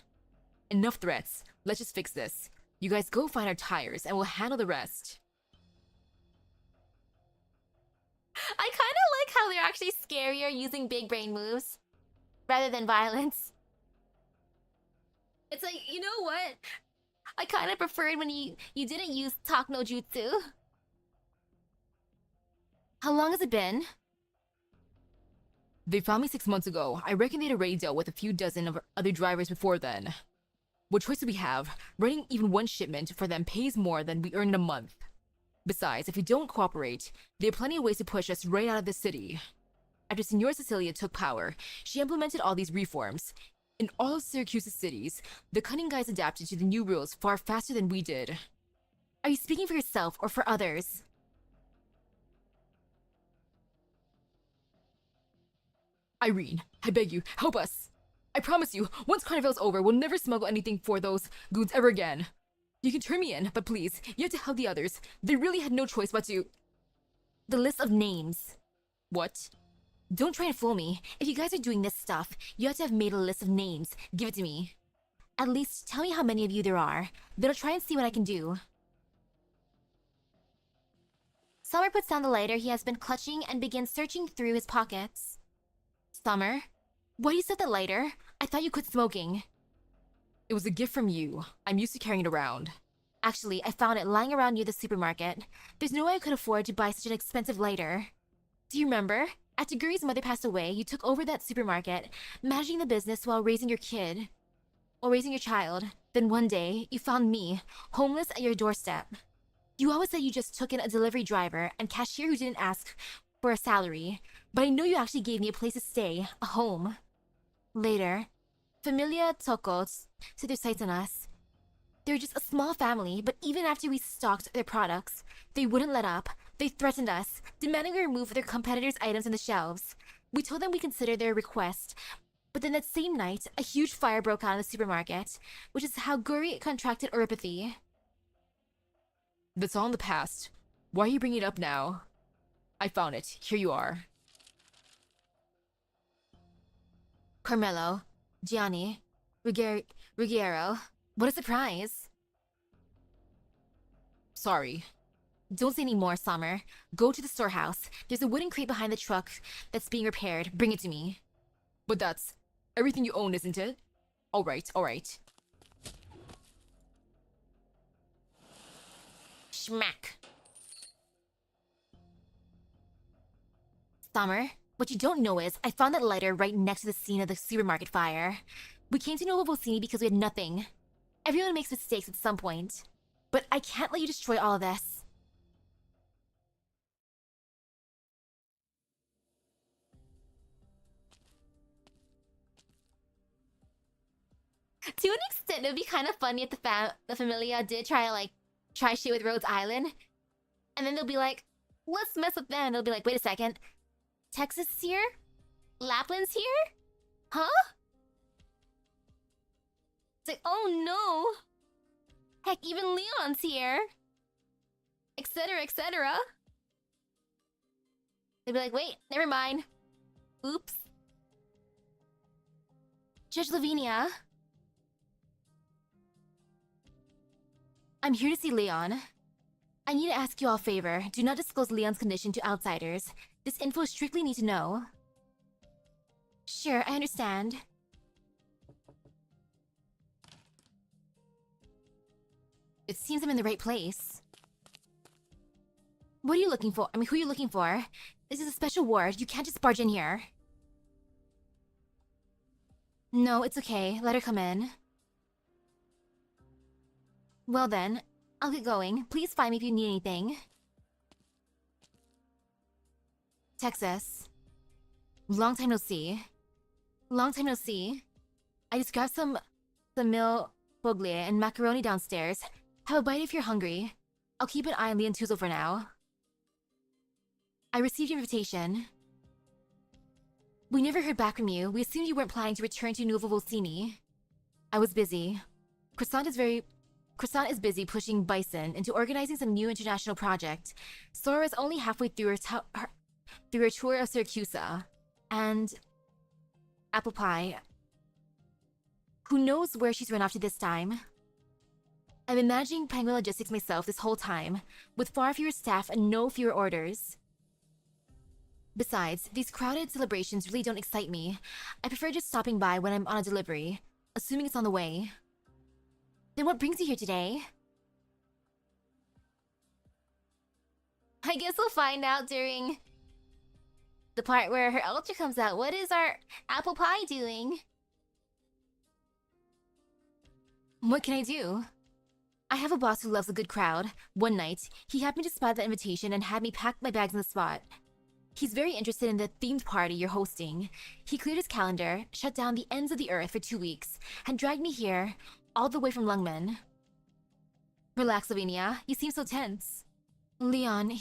S3: Enough threats. Let's just fix this. You guys go find our tires and we'll handle the rest.
S1: I kind of like how they're actually scarier using big brain moves rather than violence. It's like, you know what? I kind of preferred when you didn't use talk no jutsu. How long has it been?
S3: They found me 6 months ago. I reckon they'd already dealt with a few dozen of other drivers before then. What choice do we have? Running even one shipment for them pays more than we earn in a month. Besides, if we don't cooperate, they have plenty of ways to push us right out of the city. After Signora Cecilia took power, she implemented all these reforms. In all of Syracuse's cities, the cunning guys adapted to the new rules far faster than we did.
S1: Are you speaking for yourself or for others?
S3: Irene, I beg you, help us. I promise you, once Carnival's over, we'll never smuggle anything for those goons ever again. You can turn me in, but please, you have to help the others. They really had no choice but to...
S1: The list of names.
S3: What?
S1: Don't try and fool me. If you guys are doing this stuff, you have to have made a list of names. Give it to me. At least tell me how many of you there are. Then I'll try and see what I can do. Summer puts down the lighter he has been clutching and begins searching through his pockets. Summer? Why do you set the lighter? I thought you quit smoking.
S3: It was a gift from you. I'm used to carrying it around.
S1: Actually, I found it lying around near the supermarket. There's no way I could afford to buy such an expensive lighter. Do you remember? After Guri's mother passed away, you took over that supermarket, managing the business while raising your kid. Or raising your child. Then one day, you found me, homeless at your doorstep. You always said you just took in a delivery driver and cashier who didn't ask for a salary, but I know you actually gave me a place to stay, a home. Later, Familia Toko set their sights on us. They were just a small family, but even after we stocked their products, they wouldn't let up. They threatened us, demanding we remove their competitors' items on the shelves. We told them we considered their request, but then that same night, a huge fire broke out in the supermarket, which is how Guri contracted neuropathy.
S3: That's all in the past. Why are you bringing it up now? I found it. Here you are. Carmelo, Gianni, Ruggiero. What a surprise. Sorry. Don't say any more, Summer. Go to the storehouse. There's a wooden crate behind the truck that's being repaired. Bring it to me. But that's everything you own, isn't it? Alright. Schmack. Summer, what you don't know is I found that lighter right next to the scene of the supermarket fire. We came to Nuovo Volsini because we had nothing. Everyone makes mistakes at some point. But I can't let you destroy all of this. To an extent, it would be kind of funny if the Familia did try shit with Rhodes Island. And then they'll be like, let's mess with them. And they'll be like, wait a second. Texas is here? Lapland's here? Huh? It's like, oh no. Heck, even Leon's here. Etc, etc. They'd be like, wait, never mind. Oops. Judge Lavinia. I'm here to see Leon. I need to ask you all a favor. Do not disclose Leon's condition to outsiders. This info is strictly need to know. Sure, I understand. It seems I'm in the right place. What are you looking for? I mean, who are you looking for? This is a special ward. You can't just barge in here. No, it's okay. Let her come in. Well then, I'll get going. Please find me if you need anything. Texas. Long time no see. Long time no see. I just grabbed some mil foglie and macaroni downstairs. Have a bite if you're hungry. I'll keep an eye on Leon Tuzo for now. I received your invitation. We never heard back from you. We assumed you weren't planning to return to Nuovo Volsini. I was busy. Croissant is busy pushing Bison into organizing some new international project. Sora is only halfway through her tour of Syracusa. And Apple Pie. Who knows where she's run off to this time? I've been managing Penguin Logistics myself this whole time, with far fewer staff and no fewer orders. Besides, these crowded celebrations really don't excite me. I prefer just stopping by when I'm on a delivery, assuming it's on the way. Then what brings you here today? I guess we'll find out during the part where her Ultra comes out. What is our Apple Pie doing? What can I do? I have a boss who loves a good crowd. One night, he happened to spot the invitation and had me pack my bags on the spot. He's very interested in the themed party you're hosting. He cleared his calendar, shut down the ends of the earth for 2 weeks, and dragged me here, all the way from Lungmen. Relax, Lavinia. You seem so tense. Leon,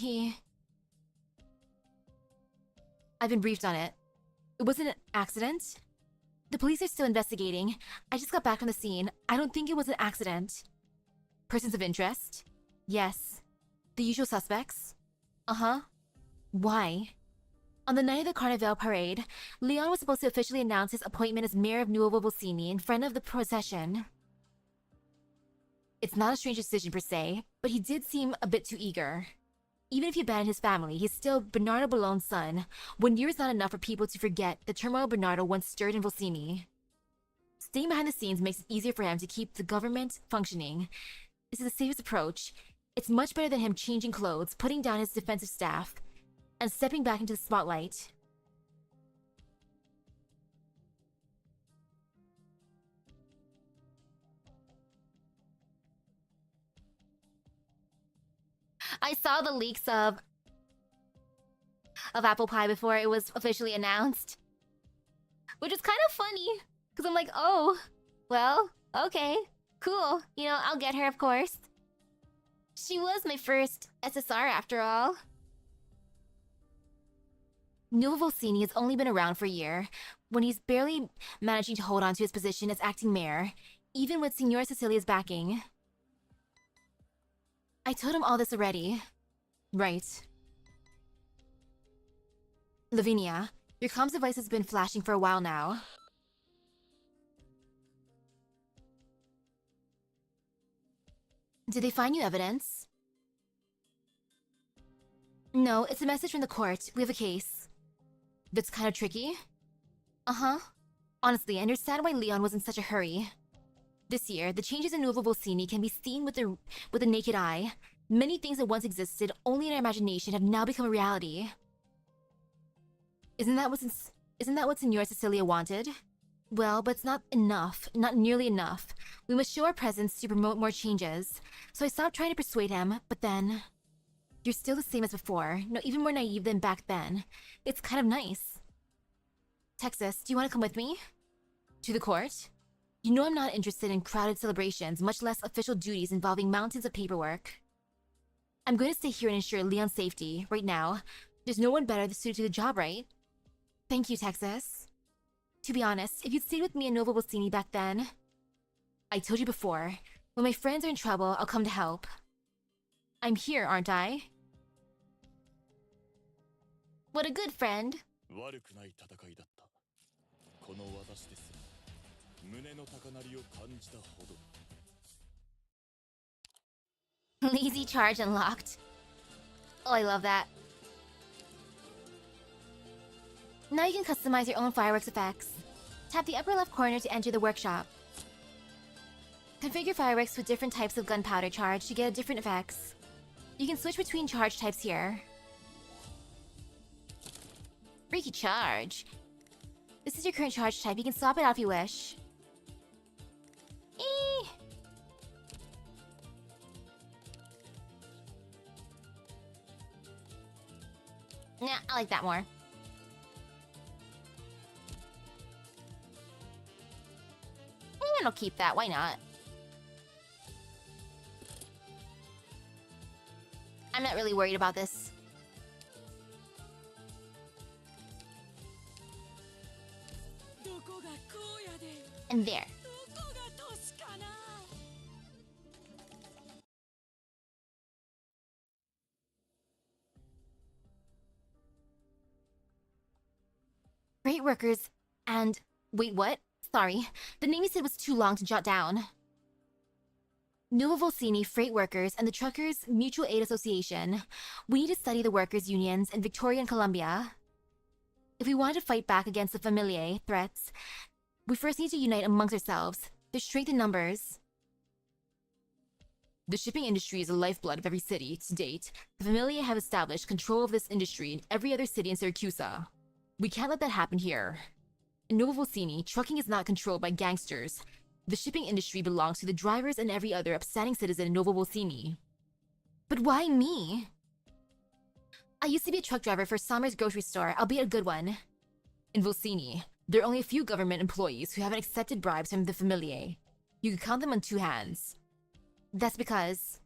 S3: I've been briefed on it. It wasn't an accident. The police are still investigating. I just got back from the scene. I don't think it was an accident. Persons of interest? Yes. The usual suspects? Uh-huh. Why? On the night of the Carnival parade, Leon was supposed to officially announce his appointment as mayor of Nuovo Volsini in front of the procession. It's not a strange decision per se, but he did seem a bit too eager. Even if he abandoned his family, he's still Bernardo Ballone's son. 1 year is not enough for people to forget the turmoil Bernardo once stirred in Volsini. Staying behind the scenes makes it easier for him to keep the government functioning. This is the safest approach. It's much better than him changing clothes, putting down his defensive staff, and stepping back into the spotlight. I saw the leaks of Apple Pie before it was officially announced. Which is kind of funny, because I'm like, oh, well, okay, cool. You know, I'll get her, of course. She was my first SSR after all. Nuovo Volsini has only been around for a year, when he's barely managing to hold on to his position as acting mayor, even with Signora Cecilia's backing. I told him all this already. Right. Lavinia, your comms device has been flashing for a while now. Did they find new evidence? No, it's a message from the court. We have a case. That's kind of tricky. Uh-huh. Honestly, I understand why Leon was in such a hurry. This year, the changes in Nuovo Volsini can be seen with the naked eye. Many things that once existed only in our imagination have now become a reality. Isn't that what Signora Cecilia wanted? Well, but it's not enough. Not nearly enough. We must show our presence to promote more changes. So I stopped trying to persuade him, but then... You're still the same as before. No, even more naive than back then. It's kind of nice. Texas, do you want to come with me? To the court? You know I'm not interested in crowded celebrations, much less official duties involving mountains of paperwork. I'm going to stay here and ensure Leon's safety, right now. There's no one better suited to the job, right? Thank you, Texas. To be honest, if you'd stayed with me in Nuovo Volsini back then... I told you before, when my friends are in trouble, I'll come to help. I'm here, aren't I? What a good friend.
S4: 悪くない戦いだった。この私ですら胸の高鳴りを感じたほど。
S3: Lazy charge unlocked. Oh, I love that. Now you can customize your own fireworks effects. Tap the upper left corner to enter the workshop. Configure fireworks with different types of gunpowder charge to get different effects. You can switch between charge types here. Freaky charge. This is your current charge type. You can swap it out if you wish. Eee! Nah, I like that more. And I'll keep that. Why not? I'm not really worried about this. And there. Freight workers and... Wait, what? Sorry. The name you said was too long to jot down. Nuovo Volsini Freight Workers and the Truckers Mutual Aid Association. We need to study the workers' unions in Victoria and Columbia. If we want to fight back against the familiar threats, we first need to unite amongst ourselves. There's strength in numbers. The shipping industry is the lifeblood of every city. To date, the familia have established control of this industry in every other city in Syracuse. We can't let that happen here. In Nuovo Volsini, trucking is not controlled by gangsters. The shipping industry belongs to the drivers and every other upstanding citizen in Nuovo Volsini. But why me? I used to be a truck driver for Sommer's grocery store, albeit a good one. In Volsini, there are only a few government employees who haven't accepted bribes from the familia. You can count them on two hands. That's because...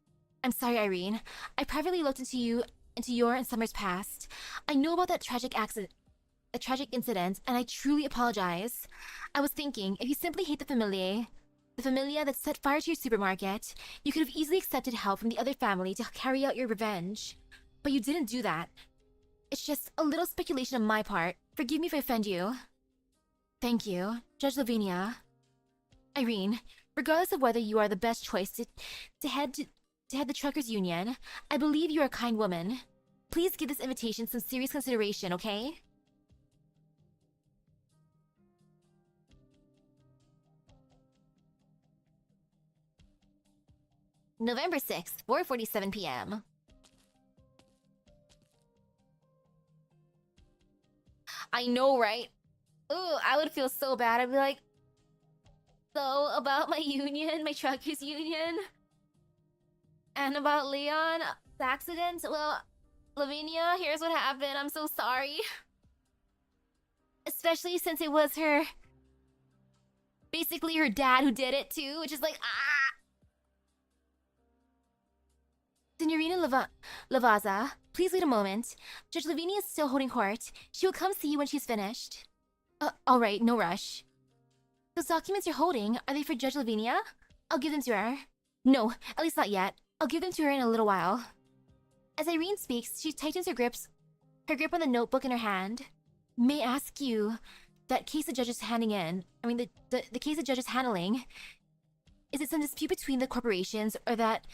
S3: I'm sorry, Irene. I privately looked into your and Summer's past. I know about that tragic incident, and I truly apologize. I was thinking, if you simply hate the familia that set fire to your supermarket, you could have easily accepted help from the other family to carry out your revenge. But you didn't do that. It's just a little speculation on my part. Forgive me if I offend you. Thank you, Judge Lavinia. Irene, regardless of whether you are the best choice to head the truckers' union, I believe you are a kind woman. Please give this invitation some serious consideration, okay? November 6th, 4:47 p.m. I know, right? Ooh, I would feel so bad. I'd be like, so, about my union, my truckers' union? And about Leon, the accident? Well, Lavinia, here's what happened. I'm so sorry. Especially since it was basically her dad who did it too, which is like, ah! Signorina Lavazza, please wait a moment. Judge Lavinia is still holding court. She will come see you when she's finished. Alright, no rush. Those documents you're holding, are they for Judge Lavinia? I'll give them to her. No, at least not yet. I'll give them to her in a little while. As Irene speaks, she tightens her grip on the notebook in her hand. May I ask you, that case the judge is handing in, the case the judge is handling,
S1: Is it some dispute between the corporations or that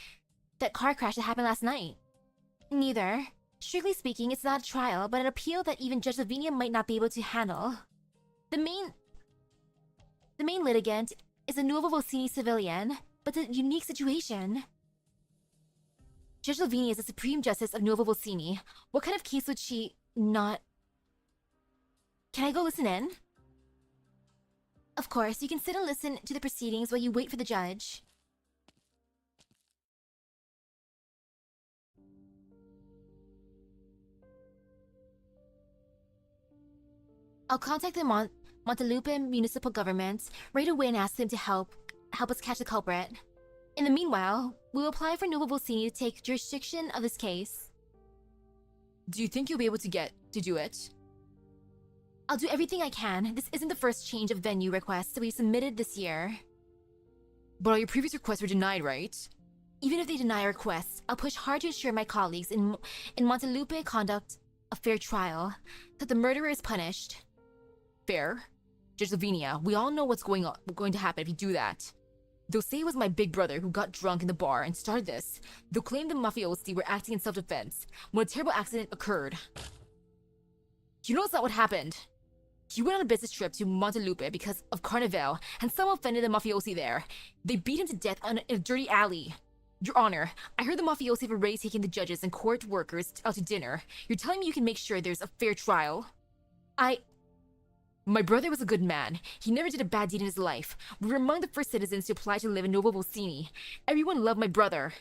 S1: car crash that happened last night? Neither. Strictly speaking, it's not a trial, but an appeal that even Judge Lavinia might not be able to handle. The main litigant is a Nuovo Volsini civilian, but it's a unique situation. Judge Lavinia is the Supreme Justice of Nuovo Volsini. What kind of case would she not... Can I go listen in? Of course, you can sit and listen to the proceedings while you wait for the judge. I'll contact the Montelupe municipal government right away and ask them to help us catch the culprit. In the meanwhile, we will apply for Nuovo Volsini to take jurisdiction of this case.
S3: Do you think you'll be able to do it?
S1: I'll do everything I can. This isn't the first change of venue request that we submitted this year.
S3: But all your previous requests were denied, right?
S1: Even if they deny our requests, I'll push hard to ensure my colleagues in Montelupe conduct a fair trial, that the murderer is punished.
S3: Fair? Judge Lavinia, we all know what's going to happen if you do that. They'll say it was my big brother who got drunk in the bar and started this. They'll claim the mafiosi were acting in self-defense when a terrible accident occurred. You know that's not what happened. He went on a business trip to Montelupe because of Carnival, and someone offended the mafiosi there. They beat him to death in a dirty alley. Your Honor, I heard the mafiosi have already taken the judges and court workers out to dinner. You're telling me you can make sure there's a fair trial? My brother was a good man. He never did a bad deed in his life. We were among the first citizens to apply to live in Nuovo Volsini. Everyone loved my brother.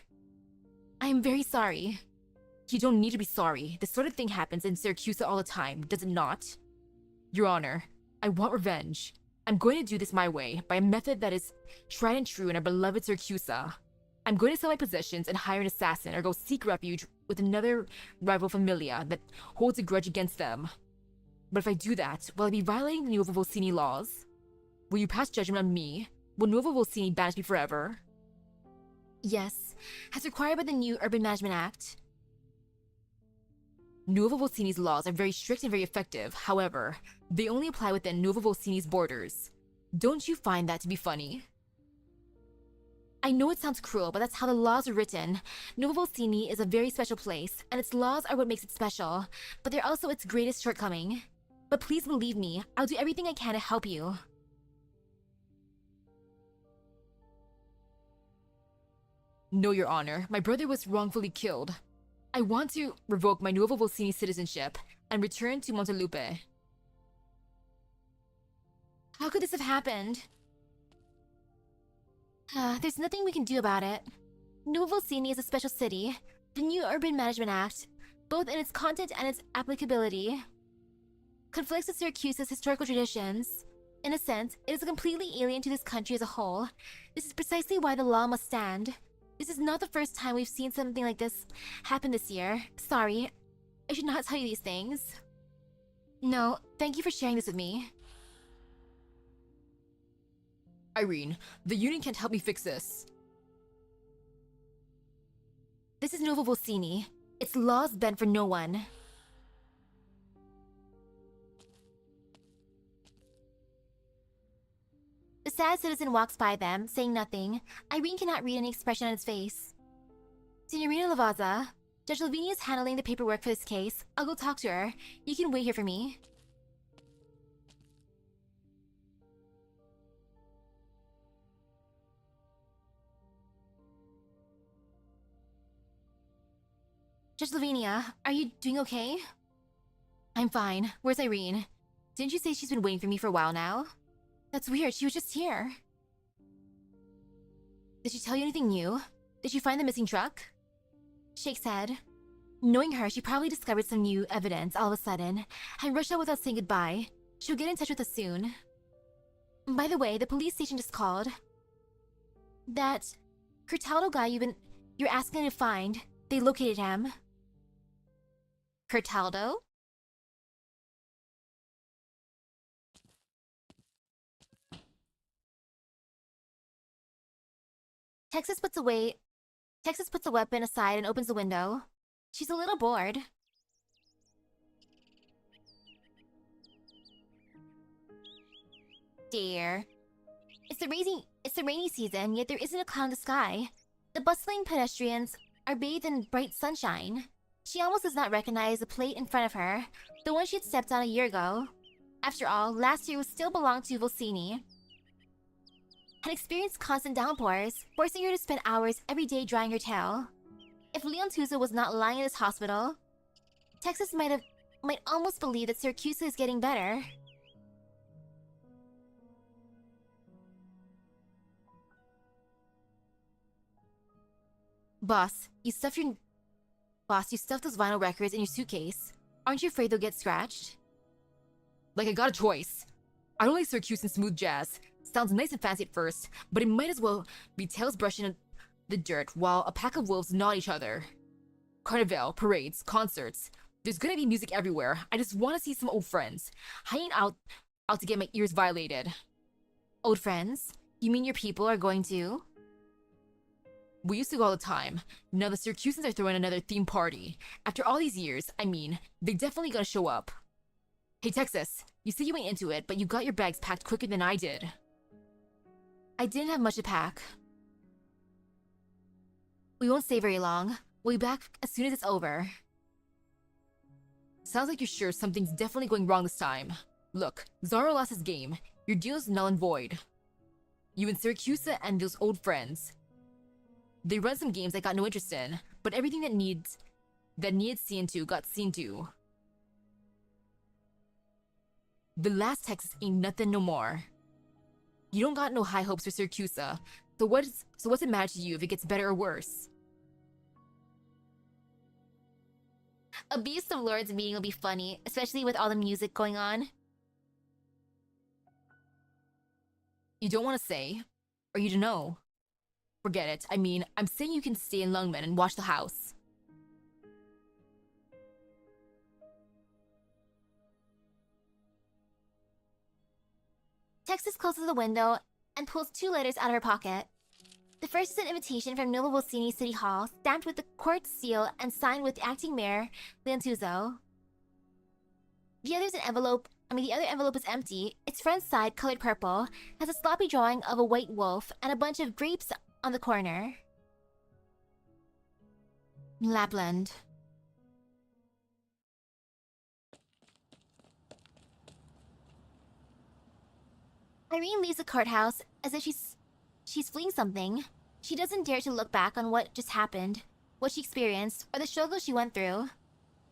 S1: I am very sorry.
S3: You don't need to be sorry. This sort of thing happens in Syracuse all the time, does it not? Your Honor, I want revenge. I'm going to do this my way, by a method that is tried and true in our beloved Syracuse. I'm going to sell my possessions and hire an assassin or go seek refuge with another rival familia that holds a grudge against them. But if I do that, will I be violating the Nuovo Volsini laws? Will you pass judgment on me? Will Nuovo Volsini banish me forever?
S1: Yes, as required by the new Urban Management Act.
S3: Nuovo Volsini's laws are very strict and very effective. However, they only apply within Nuovo Volsini's borders. Don't you find that to be funny?
S1: I know it sounds cruel, but that's how the laws are written. Nuovo Volsini is a very special place, and its laws are what makes it special, but they're also its greatest shortcoming. But please believe me, I'll do everything I can to help you.
S3: No, Your Honor. My brother was wrongfully killed. I want to revoke my Nuovo Volsini citizenship and return to Montelupe.
S1: How could this have happened? There's nothing we can do about it. Nuovo Volsini is a special city. The new Urban Management Act, both in its content and its applicability, conflicts with Syracuse's historical traditions. In a sense, it is completely alien to this country as a whole. This is precisely why the law must stand. This is not the first time we've seen something like this happen this year. Sorry, I should not tell you these things. No, thank you for sharing this with me.
S3: Irene, the union can't help me fix this.
S1: This is Nuovo Volsini. Its laws bend for no one. The sad citizen walks by them, saying nothing. Irene cannot read any expression on his face. Signorina Lavazza, Judge Lavinia is handling the paperwork for this case. I'll go talk to her. You can wait here for me. Judge Lavinia, are you doing okay? I'm fine. Where's Irene? Didn't you say she's been waiting for me for a while now? That's weird, she was just here. Did she tell you anything new? Did she find the missing truck? Shakes head. Knowing her, she probably discovered some new evidence all of a sudden, and rushed out without saying goodbye. She'll get in touch with us soon. By the way, the police station just called. That Curtaldo guy you're asking to find, they located him. Curtaldo? Texas puts the weapon aside and opens the window. She's a little bored. Dear. It's the rainy season, yet there isn't a cloud in the sky. The bustling pedestrians are bathed in bright sunshine. She almost does not recognize the plate in front of her, the one she had stepped on a year ago. After all, last year still belonged to Volsini. Had experienced constant downpours, forcing her to spend hours every day drying her tail. If Leon Tuzo was not lying in his hospital, Texas might almost believe that Syracuse is getting better. Boss, you stuffed those vinyl records in your suitcase. Aren't you afraid they'll get scratched?
S3: Like I got a choice. I don't like Syracuse and smooth jazz. Sounds nice and fancy at first, but it might as well be tails brushing the dirt while a pack of wolves gnaw each other. Carnival, parades, concerts. There's gonna be music everywhere. I just want to see some old friends. I ain't out to get my ears violated.
S1: Old friends? You mean your people are going to?
S3: We used to go all the time. Now the Syracusans are throwing another theme party. After all these years, I mean, they definitely gonna show up. Hey Texas, you said you ain't into it, but you got your bags packed quicker than I did.
S1: I didn't have much to pack. We won't stay very long. We'll be back as soon as it's over.
S3: Sounds like you're sure something's definitely going wrong this time. Look, Zaro lost his game. Your deal's null and void. You and Syracuse and those old friends. They run some games I got no interest in, but everything that needed seen to got seen to. The last Texas ain't nothing no more. You don't got no high hopes for Syracuse, so what's it matter to you if it gets better or worse?
S1: A Beast of Lords meeting will be funny, especially with all the music going on.
S3: You don't want to say? Or you don't know? Forget it. I mean, I'm saying you can stay in Lungmen and watch the house.
S1: Texas closes the window and pulls 2 letters out of her pocket. The first is an invitation from Noble Volsini City Hall, stamped with the court seal and signed with acting mayor Leontuzo. The other envelope is empty. Its front side, colored purple, has a sloppy drawing of a white wolf and a bunch of grapes on the corner. Lapland. Irene leaves the courthouse as if she's fleeing something. She doesn't dare to look back on what just happened, what she experienced, or the struggle she went through.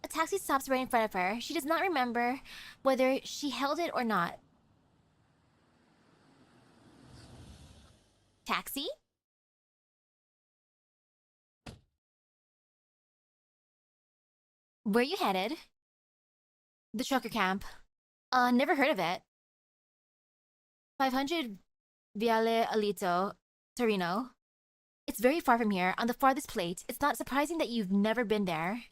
S1: A taxi stops right in front of her. She does not remember whether she held it or not. Taxi? Where are you headed? The trucker camp. Never heard of it. 500 Viale Alito, Torino. It's very far from here, on the farthest plate. It's not surprising that you've never been there.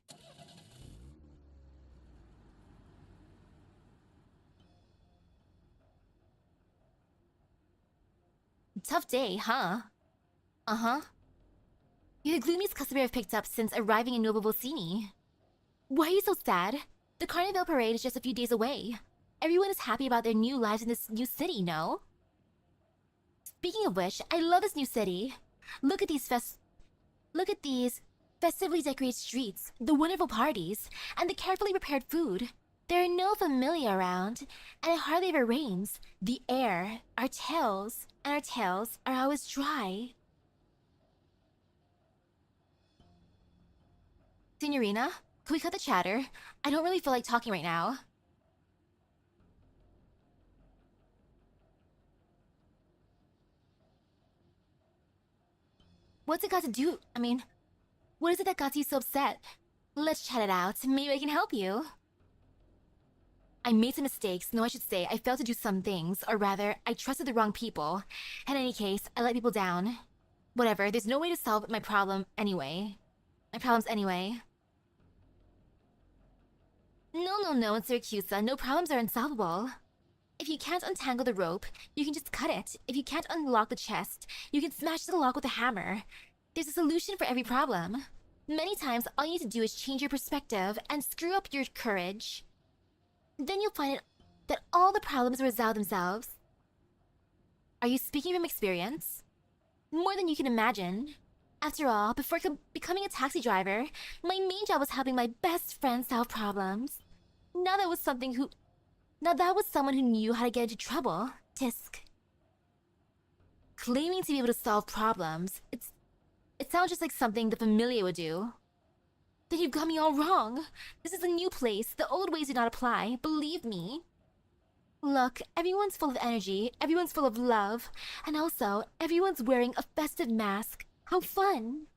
S1: Tough day, huh? Uh-huh. You're the gloomiest customer I've picked up since arriving in Noble Volsini. Why are you so sad? The Carnival parade is just a few days away. Everyone is happy about their new lives in this new city, no? Speaking of which, I love this new city. Look at these festively decorated streets, the wonderful parties, and the carefully prepared food. There are no familia around, and it hardly ever rains. The air, our tails are always dry. Signorina, can we cut the chatter? I don't really feel like talking right now. What's it got to do? I mean, what is it that got you so upset? Let's chat it out. Maybe I can help you. I made some mistakes. No, I should say, I failed to do some things. Or rather, I trusted the wrong people. In any case, I let people down. Whatever, there's no way to solve my problems anyway. No, in Syracuse, no problems are unsolvable. If you can't untangle the rope, you can just cut it. If you can't unlock the chest, you can smash the lock with a hammer. There's a solution for every problem. Many times, all you need to do is change your perspective and screw up your courage. Then you'll find that all the problems resolve themselves. Are you speaking from experience? More than you can imagine. After all, before becoming a taxi driver, my main job was helping my best friend solve problems. Now that was someone who knew how to get into trouble. Tisk. Claiming to be able to solve problems, it sounds just like something the familiar would do. Then you've got me all wrong. This is a new place. The old ways do not apply. Believe me. Look, everyone's full of energy, everyone's full of love, and also, everyone's wearing a festive mask. How fun!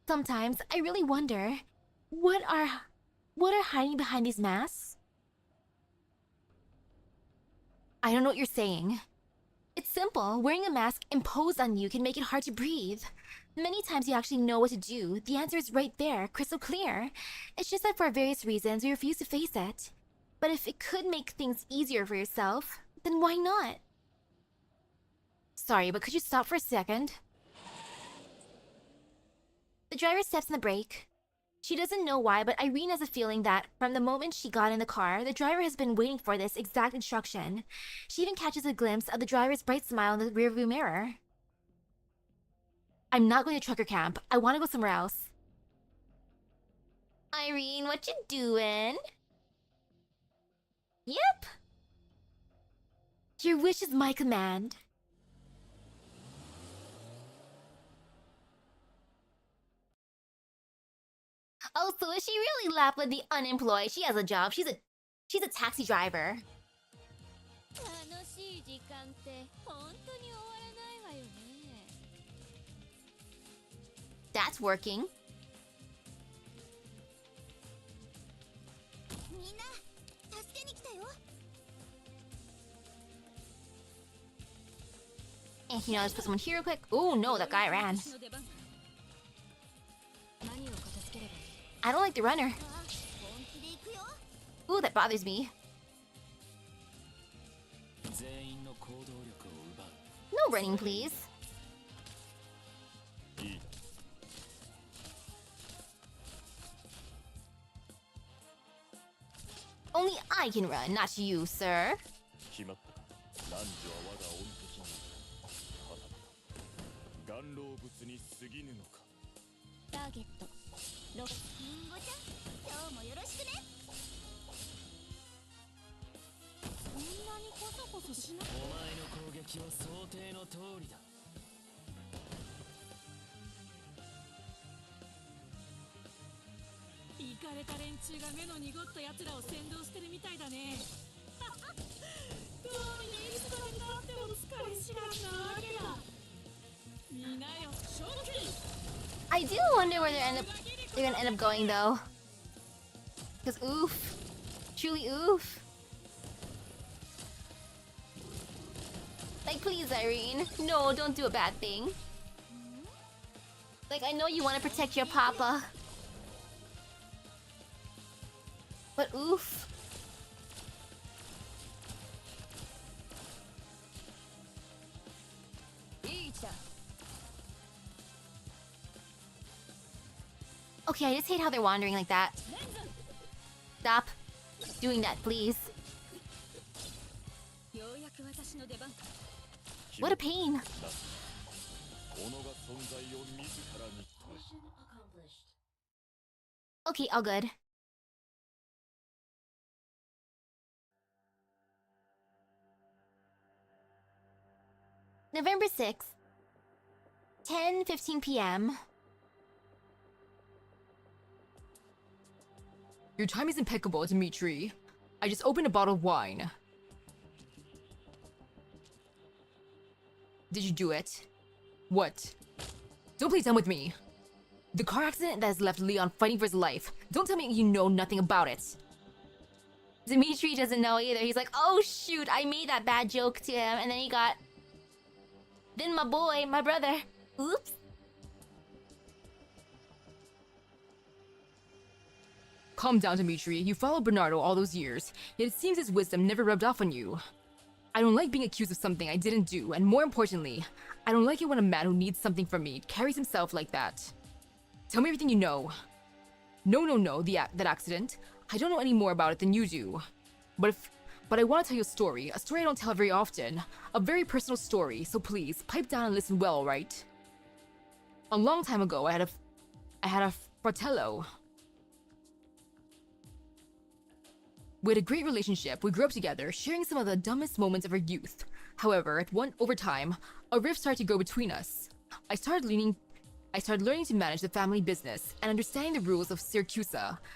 S1: Sometimes, I really wonder, what are hiding behind these masks? I don't know what you're saying. It's simple. Wearing a mask imposed on you can make it hard to breathe. Many times you actually know what to do. The answer is right there, crystal clear. It's just that for various reasons, we refuse to face it. But if it could make things easier for yourself, then why not? Sorry, but could you stop for a second? The driver steps on the brake. She doesn't know why, but Irene has a feeling that from the moment she got in the car, the driver has been waiting for this exact instruction. She even catches a glimpse of the driver's bright smile in the rearview mirror. I'm not going to trucker camp. I want to go somewhere else. Irene, what you doing? Yep. Your wish is my command. Oh, so is she really Lapland the unemployed? She has a job. She's a taxi driver.
S2: 楽しい時間って本当に終わらないわよね。
S1: That's working.
S2: みんな助けに来たよ。
S1: And you know, let's put someone here real quick. Oh no, that guy ran.
S2: 私の出番。何を片付ければいい？
S1: I don't like the runner.
S2: 本気で行くよ。
S1: Ooh, that bothers me.
S4: 全員の行動力を奪う。
S1: No running, please.
S4: いい。
S1: Only I can run, not you, sir.
S4: 決まったか。汝は我が恩敵にはたまた岩老物に過ぎぬのか。
S2: ターゲット。リンゴちゃん、今日もよろしくね。そんなにコソコソしなくて。
S4: お前の攻撃は想定の通りだ。
S5: イカれた連中が目の濁った奴らを先導してるみたいだね。どうりでいつになっても疲れ知らんなわけだ。みんなよ、正気。
S1: I do wonder where they're gonna end up going though. Cause oof. Truly oof. Like please, Irene. No, don't do a bad thing. Like I know you want to protect your papa. But oof. Okay, I just hate how they're wandering like that. Stop doing that, please.
S2: ようやく私の出番か。
S1: What a pain.
S4: 己が存在を自らに問え。
S1: Okay, all good. November 6th, 10:15 p.m.
S3: Your time is impeccable, Dimitri. I just opened a bottle of wine. Did you do it? What? Don't play dumb with me. The car accident that has left Leon fighting for his life. Don't tell me you know nothing about it.
S1: Dimitri doesn't know either. He's like, oh shoot, I made that bad joke to him, and then he got... Then my boy, my brother. Oops.
S3: Calm down, Dimitri. You followed Bernardo all those years, yet it seems his wisdom never rubbed off on you. I don't like being accused of something I didn't do, and more importantly, I don't like it when a man who needs something from me carries himself like that. Tell me everything you know. No, that accident. I don't know any more about it than you do. But But I want to tell you a story I don't tell very often, a very personal story, so please, pipe down and listen well, alright? A long time ago, I had a fratello. We had a great relationship, we grew up together, sharing some of the dumbest moments of our youth. However, over time, a rift started to grow between us. I started learning to manage the family business and understanding the rules of Syracuse,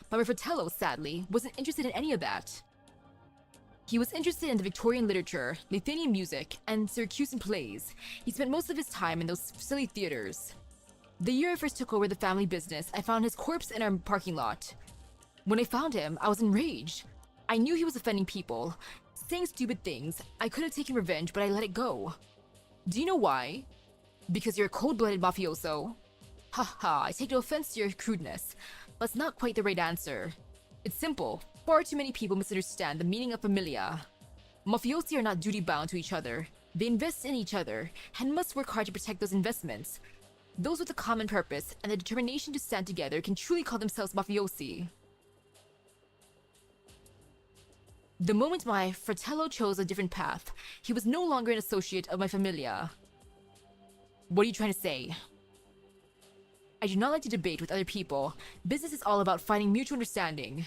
S3: but my fratello, sadly, wasn't interested in any of that. He was interested in the Victorian literature, Lithuanian music, and Syracusan plays. He spent most of his time in those silly theaters. The year I first took over the family business, I found his corpse in our parking lot. When I found him, I was enraged. I knew he was offending people, saying stupid things. I could have taken revenge, but I let it go. Do you know why? Because you're a cold-blooded mafioso. Haha, I take no offense to your crudeness, but it's not quite the right answer. It's simple. Far too many people misunderstand the meaning of familia. Mafiosi are not duty-bound to each other. They invest in each other, and must work hard to protect those investments. Those with a common purpose and the determination to stand together can truly call themselves mafiosi. The moment my fratello chose a different path, he was no longer an associate of my familia. What are you trying to say? I do not like to debate with other people. Business is all about finding mutual understanding.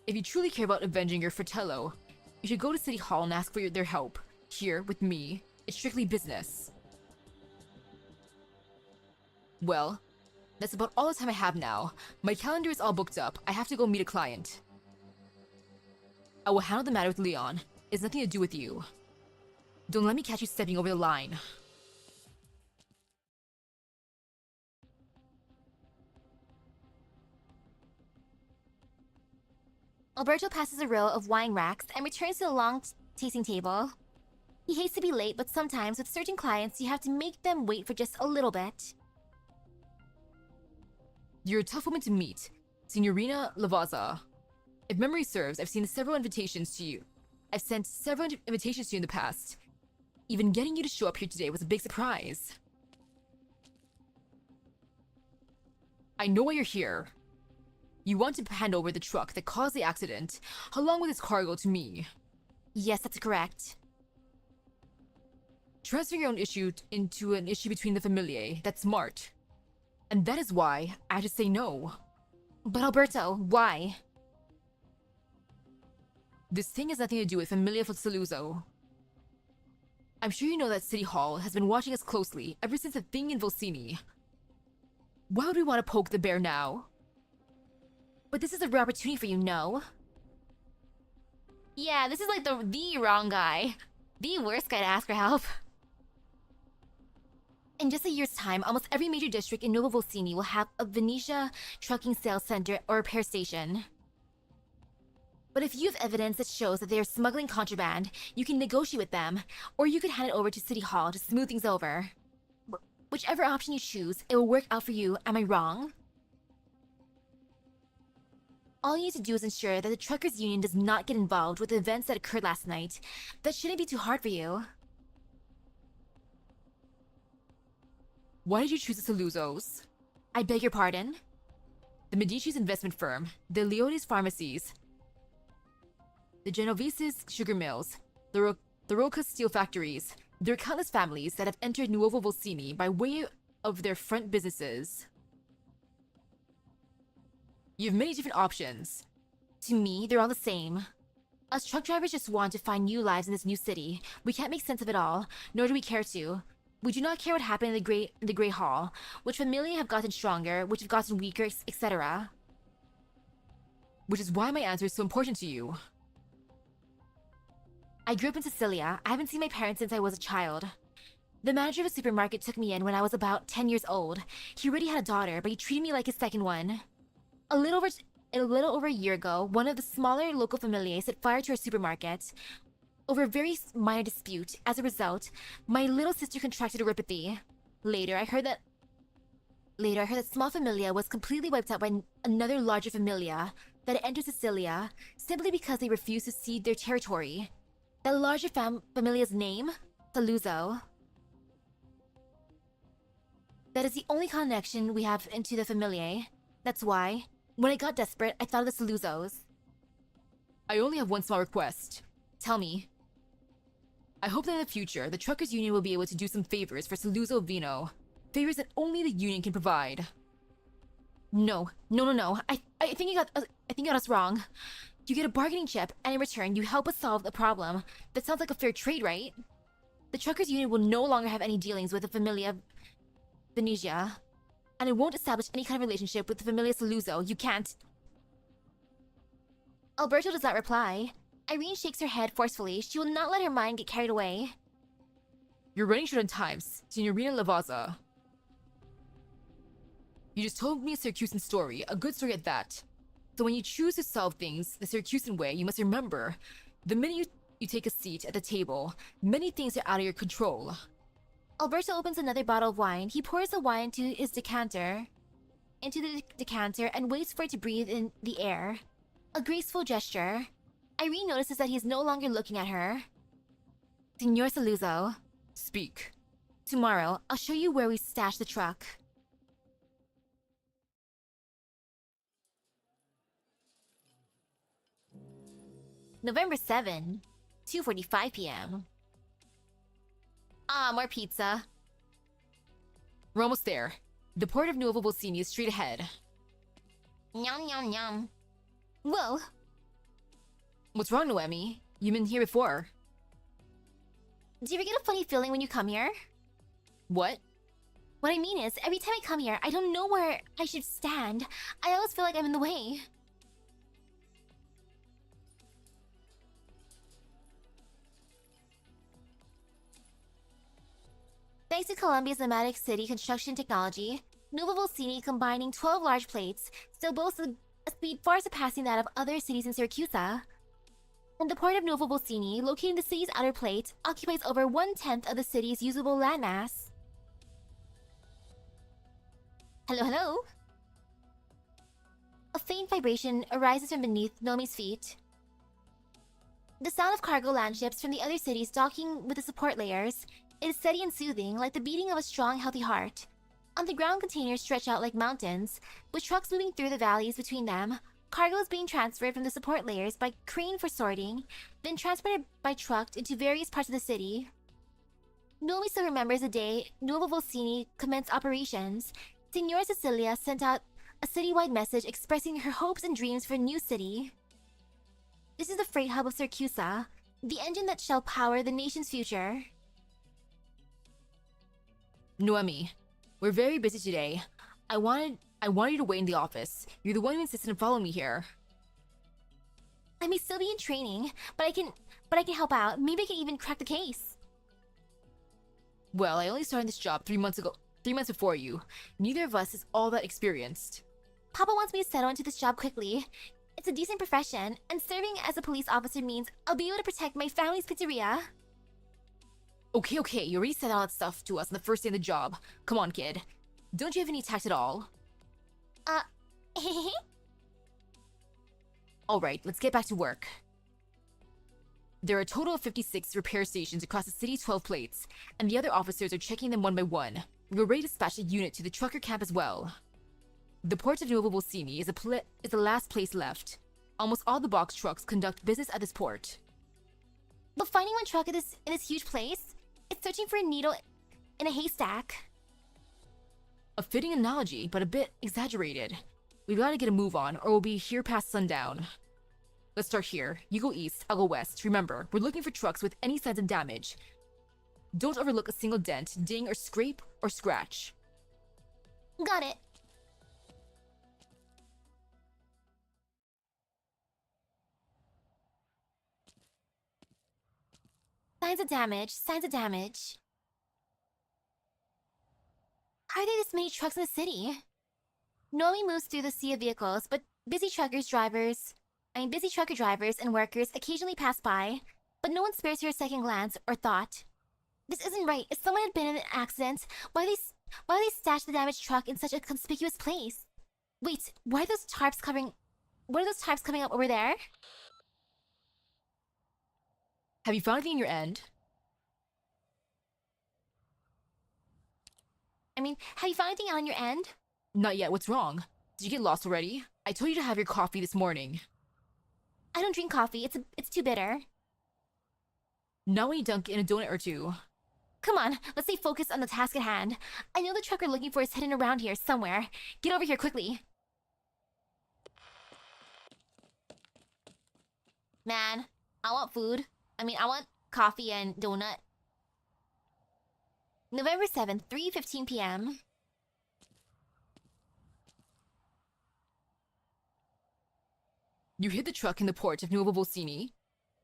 S3: If you truly care about avenging your fratello, you should go to City Hall and ask for their help. Here, with me, it's strictly business. Well, that's about all the time I have now. My calendar is all booked up. I have to go meet a client. I will handle the matter with Leon. It's nothing to do with you. Don't let me catch you stepping over the line.
S1: Alberto passes a row of wine racks and returns to the long tasting table. He hates to be late, but sometimes with certain clients, you have to make them wait for just a little bit.
S3: You're a tough woman to meet, Signorina Lavazza. If memory serves, I've sent several invitations to you in the past. Even getting you to show up here today was a big surprise. I know why you're here. You want to hand over the truck that caused the accident, along with its cargo, to me.
S1: Yes, that's correct.
S3: Transferring your own issue into an issue between the familiae, that's smart. And that is why I had to say no.
S1: But Alberto, why?
S3: This thing has nothing to do with Familia Saluzzo. I'm sure you know that City Hall has been watching us closely ever since the thing in Volsini. Why would we want to poke the bear now?
S1: But this is a rare opportunity for you, no? Yeah, this is like the wrong guy. The worst guy to ask for help. In just a year's time, almost every major district in Nuovo Volsini will have a Venetia trucking sales center or repair station. But if you have evidence that shows that they are smuggling contraband, you can negotiate with them, or you could hand it over to City Hall to smooth things over. Whichever option you choose, it will work out for you, am I wrong? All you need to do is ensure that the Truckers Union does not get involved with the events that occurred last night. That shouldn't be too hard for you.
S3: Why did you choose the Saluzzos?
S1: I beg your pardon?
S3: The Medici's investment firm, the Leone's pharmacies, the Genovese's sugar mills, the Rocca steel factories. There are countless families that have entered Nuovo Volsini by way of their front businesses. You have many different options.
S1: To me, they're all the same. Us truck drivers just want to find new lives in this new city. We can't make sense of it all, nor do we care to. We do not care what happened in the Grey Hall, which familia have gotten stronger, which have gotten weaker, etc.
S3: Which is why my answer is so important to you.
S1: I grew up in Sicilia. I haven't seen my parents since I was a child. The manager of a supermarket took me in when I was about 10 years old. He already had a daughter, but he treated me like his second one. A little over a year ago, one of the smaller local familiae set fire to our supermarket over a very minor dispute. As a result, my little sister contracted erypathy. Later, I heard that small familia was completely wiped out by another larger familia that had entered Sicilia simply because they refused to cede their territory. That larger familia's name? Saluzzo. That is the only connection we have into the familiae. That's why, when I got desperate, I thought of the Saluzzos.
S3: I only have one small request. Tell me. I hope that in the future, the Truckers Union will be able to do some favors for Saluzzo Vino. Favors that only the union can provide. No. I think you got us wrong. You get a bargaining chip, and in return, you help us solve the problem. That sounds like a fair trade, right? The Truckers Union will no longer have any dealings with the Familia Venetia, and it won't establish any kind of relationship with the Familia Saluzzo. You can't. Alberto does not reply. Irene shakes her head forcefully. She will not let her mind get carried away. You're running short on time, Signorina Lavazza. You just told me a Syracusan story, a good story at that. So when you choose to solve things the Syracusan way, you must remember, the minute you take a seat at the table, many things are out of your control. Alberto opens another bottle of wine. He pours the wine into the decanter, and waits for it to breathe in the air. A graceful gesture. Irene notices that he is no longer looking at her. Signor Saluzzo. Speak. Tomorrow, I'll show you where we stash the truck. November 7, 2:45 p.m. Ah, more pizza. We're almost there. The port of Nuovo Bolsini is straight ahead. Yum, yum, yum. Whoa. What's wrong, Noemi? You've been here before. Do you ever get a funny feeling when you come here? What? What I mean is, every time I come here, I don't know where I should stand. I always feel like I'm in the way. Thanks to Colombia's nomadic city construction technology, Nuovo Bolsini, combining 12 large plates, still boasts a speed far surpassing that of other cities in Syracuse. And the port of Nuovo Bolsini, located in the city's outer plate, occupies over 1/10 of the city's usable landmass. Hello, hello? A faint vibration arises from beneath Nomi's feet. The sound of cargo landships from the other cities docking with the support layers is steady and soothing, like the beating of a strong, healthy heart. On the ground, containers stretch out like mountains, with trucks moving through the valleys between them. Cargo is being transferred from the support layers by crane for sorting, then transported by truck into various parts of the city. Nomi still remembers the day Nuovo Bolsini commenced operations. Signora Cecilia sent out a citywide message expressing her hopes and dreams for a new city. This is the freight hub of Syracuse, the engine that shall power the nation's future. Noemi, we're very busy today. I wanted you to wait in the office. You're the one who insisted on following me here. I may still be in training, but I can help out. Maybe I can even crack the case. Well, I only started this job 3 months ago. 3 months before you. Neither of us is all that experienced. Papa wants me to settle into this job quickly. It's a decent profession, and serving as a police officer means I'll be able to protect my family's pizzeria. Okay, you already said all that stuff to us on the first day of the job. Come on, kid. Don't you have any tact at all? Alright, let's get back to work. There are a total of 56 repair stations across the city's 12 plates, and the other officers are checking them one by one. We're ready to dispatch a unit to the trucker camp as well. The port of Nuovo Bolsini is the last place left. Almost all the box trucks conduct business at this port. But finding one truck in this huge place, it's searching for a needle in a haystack. A fitting analogy, but a bit exaggerated. We've got to get a move on, or we'll be here past sundown. Let's start here. You go east, I'll go west. Remember, we're looking for trucks with any signs of damage. Don't overlook a single dent, ding, or scrape, or scratch. Got it. Signs of damage. How are there this many trucks in the city? Nomi moves through the sea of vehicles, but busy trucker drivers and workers occasionally pass by, but no one spares her a second glance or thought. This isn't right. If someone had been in an accident, why do they stash the damaged truck in such a conspicuous place? Wait, what are those tarps coming up over there? Have you found anything in your end? Have you found anything on your end? Not yet. What's wrong? Did you get lost already? I told you to have your coffee this morning.
S1: I don't drink coffee. It's too bitter.
S3: Now when you dunk in a donut or two.
S1: Come on, let's stay focused on the task at hand. I know the truck we're looking for is hidden around here somewhere. Get over here quickly. Man, I want food. I want coffee and donut. November 7th, 3:15 p.m.
S3: You hid the truck in the port of Nuovo Volsini.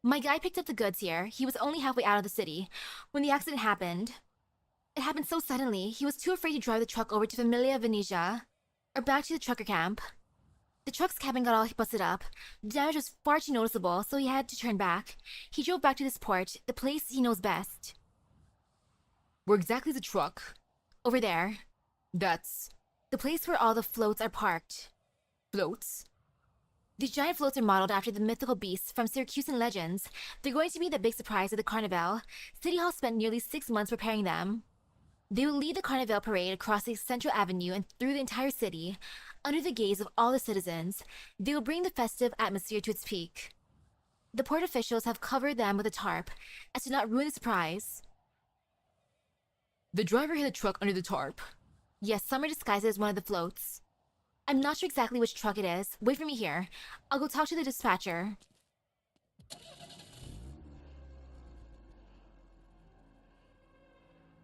S1: My guy picked up the goods here. He was only halfway out of the city when the accident happened. It happened so suddenly, he was too afraid to drive the truck over to Familia Venezia, or back to the trucker camp. The truck's cabin got all busted up. The damage was far too noticeable, so he had to turn back. He drove back to this port, the place he knows best.
S3: Where exactly is the truck?
S1: Over there.
S3: That's...
S1: The place where all the floats are parked.
S3: floats?
S1: These giant floats are modeled after the mythical beasts from Syracusan legends. They're going to be the big surprise of the Carnival. City Hall spent nearly 6 months preparing them. They will lead the Carnival parade across the central avenue and through the entire city. Under the gaze of all the citizens, they will bring the festive atmosphere to its peak. The port officials have covered them with a tarp, as to not ruin the surprise.
S3: The driver hid the truck under the tarp.
S1: Yes, some are disguised as one of the floats. I'm not sure exactly which truck it is. Wait for me here. I'll go talk to the dispatcher.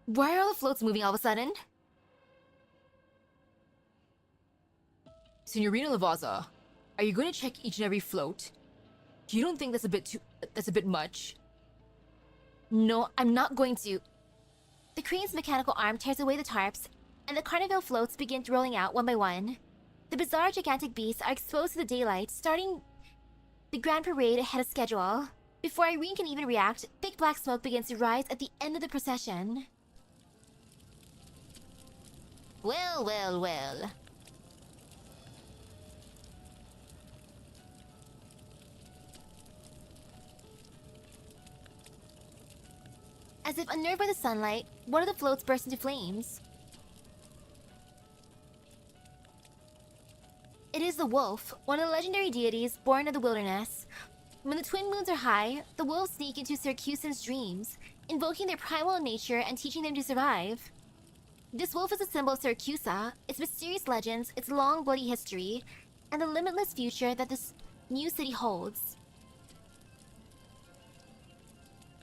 S1: Why are all the floats moving all of a sudden?
S3: Signorina Lavazza, are you going to check each and every float? You don't think that's a bit much?
S1: No, I'm not going to. The crane's mechanical arm tears away the tarps, and the Carnival floats begin rolling out one by one. The bizarre gigantic beasts are exposed to the daylight, starting the grand parade ahead of schedule. Before Irene can even react, thick black smoke begins to rise at the end of the procession. Well, well, well. As if unnerved by the sunlight, one of the floats bursts into flames. It is the wolf, one of the legendary deities born of the wilderness. When the twin moons are high, the wolves sneak into Syracusan's dreams, invoking their primal nature and teaching them to survive. This wolf is a symbol of Syracusa, its mysterious legends, its long bloody history, and the limitless future that this new city holds.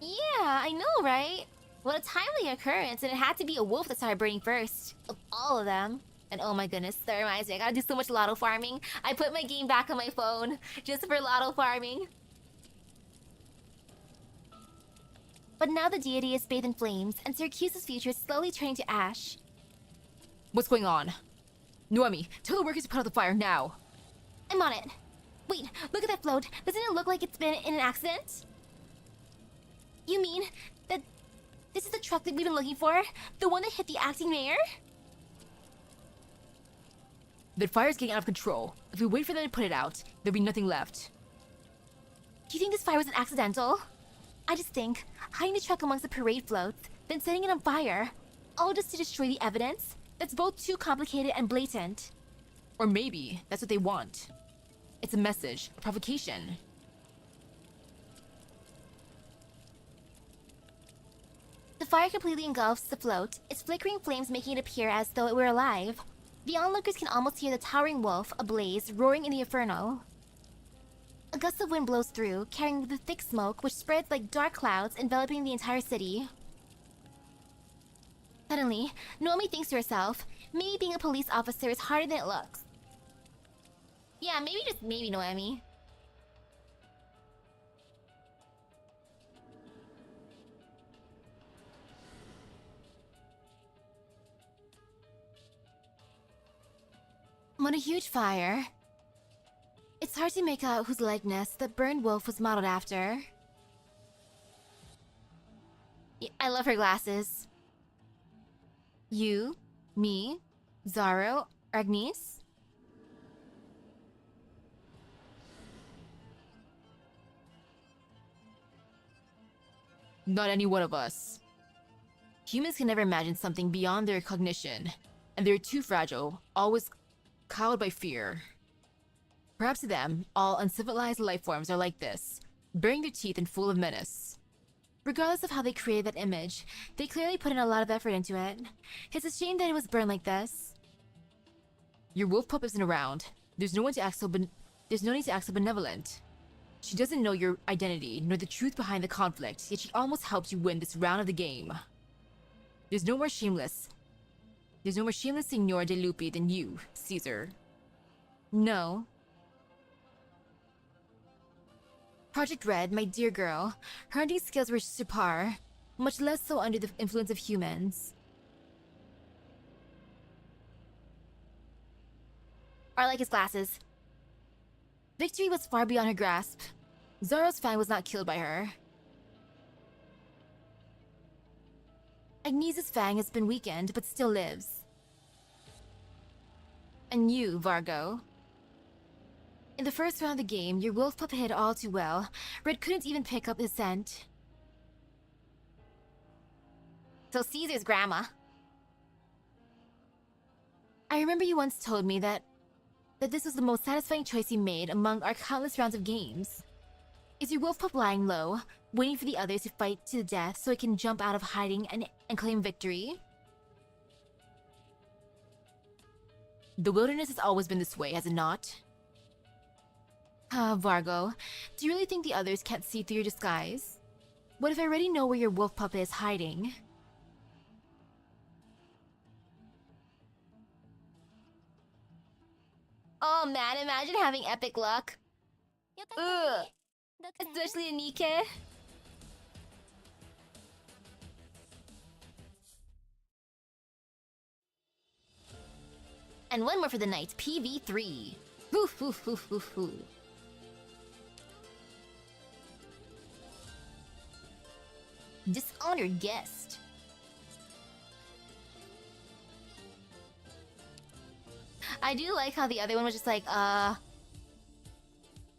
S1: Yeah, I know, right? What a timely occurrence, and it had to be a wolf that started burning first. Of all of them. And oh my goodness, that reminds me, I gotta do so much lotto farming. I put my game back on my phone, just for lotto farming. But now the deity is bathed in flames, and Syracusa's future is slowly turning to ash.
S3: What's going on? Noemi, tell the workers to put out the fire now.
S1: I'm on it. Wait, look at that float. Doesn't it look like it's been in an accident? You mean that this is the truck that we've been looking for? The one that hit the acting mayor?
S3: The fire's getting out of control. If we wait for them to put it out, there'll be nothing left.
S1: Do you think this fire was an accidental? I just think, hiding the truck amongst the parade floats, then setting it on fire, all just to destroy the evidence? That's both too complicated and blatant.
S3: Or maybe that's what they want. It's a message, a provocation.
S1: The fire completely engulfs the float, its flickering flames making it appear as though it were alive. The onlookers can almost hear the towering wolf, ablaze, roaring in the inferno. A gust of wind blows through, carrying the thick smoke, which spreads like dark clouds, enveloping the entire city. Suddenly, Noemi thinks to herself, maybe being a police officer is harder than it looks. Yeah, maybe just maybe, Noemi. What a huge fire. It's hard to make out whose likeness the burned wolf was modeled after. I love her glasses. You, me, Zaro, Arknights?
S3: Not any one of us. Humans can never imagine something beyond their cognition, and they're too fragile, always cowed by fear. Perhaps to them, all uncivilized life forms are like this, baring their teeth and full of menace. Regardless of how they created that image, they clearly put in a lot of effort into it. It's a shame that it was burned like this. Your wolf pup isn't around. There's no need to act so benevolent. She doesn't know your identity, nor the truth behind the conflict, yet she almost helped you win this round of the game. There's no more shameless Signor de Lupi than you, Caesar. No. Project Red, my dear girl, her hunting skills were subpar, much less so under the influence of humans.
S1: Or like his glasses.
S3: Victory was far beyond her grasp. Zoro's fang was not killed by her. Agnese's fang has been weakened, but still lives. And you, Vargo. In the first round of the game, your wolf pup hid all too well. Red couldn't even pick up his scent.
S1: So Caesar's grandma.
S3: I remember you once told me that this was the most satisfying choice you made among our countless rounds of games. Is your wolf pup lying low, waiting for the others to fight to the death so it can jump out of hiding and claim victory? The wilderness has always been this way, has it not? Ah, Vargo, do you really think the others can't see through your disguise? What if I already know where your wolf pup is hiding?
S1: Oh man, imagine having epic luck.
S2: よかったね
S1: Ugh.
S2: ドクター
S1: Especially in Nike. And one more for the night, PV3. Hoo hoo hoo hoo hoo. Dishonored guest. I do like how the other one was just like,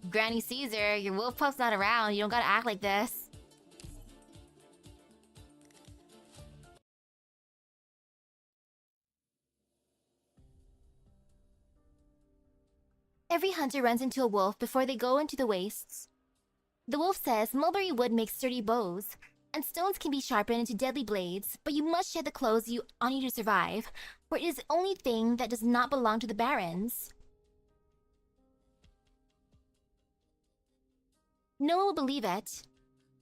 S1: Granny Caesar, your wolf pup's not around, you don't gotta act like this. Every hunter runs into a wolf before they go into the wastes. The wolf says mulberry wood makes sturdy bows, and stones can be sharpened into deadly blades, but you must shed the clothes on you to survive, for it is the only thing that does not belong to the barons. No one will believe it.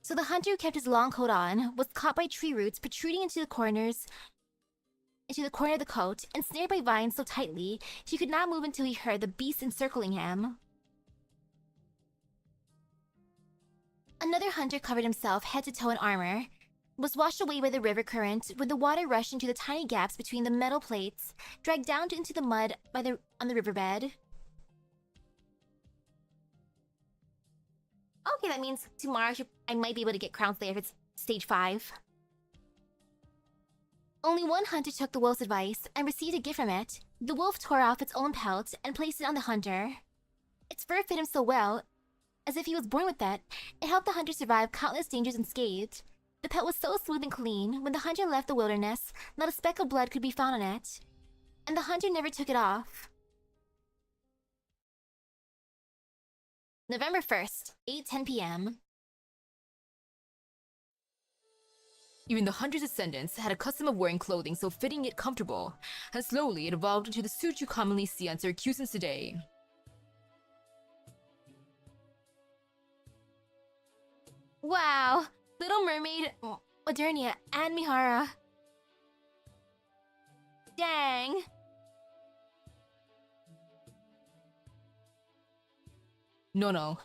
S1: So the hunter who kept his long coat on was caught by tree roots protruding into the corner of the coat, and snared by vines so tightly he could not move until he heard the beast encircling him. Another hunter covered himself head to toe in armor, was washed away by the river current when the water rushed into the tiny gaps between the metal plates, dragged down into the mud on the riverbed. Okay, that means tomorrow I might be able to get Crown Slayer if it's stage 5. Only one hunter took the wolf's advice and received a gift from it. The wolf tore off its own pelt and placed it on the hunter. Its fur fit him so well, as if he was born with it. It helped the hunter survive countless dangers unscathed. The pelt was so smooth and clean, when the hunter left the wilderness, not a speck of blood could be found on it. And the hunter never took it off. November 1st, 8:10 p.m.
S3: Even the hunter's descendants had a custom of wearing clothing so fitting yet comfortable, and slowly it evolved into the suit you commonly see on Syracusans today.
S1: Wow! Little Mermaid, Modernia, and Mihara. Dang!
S3: No.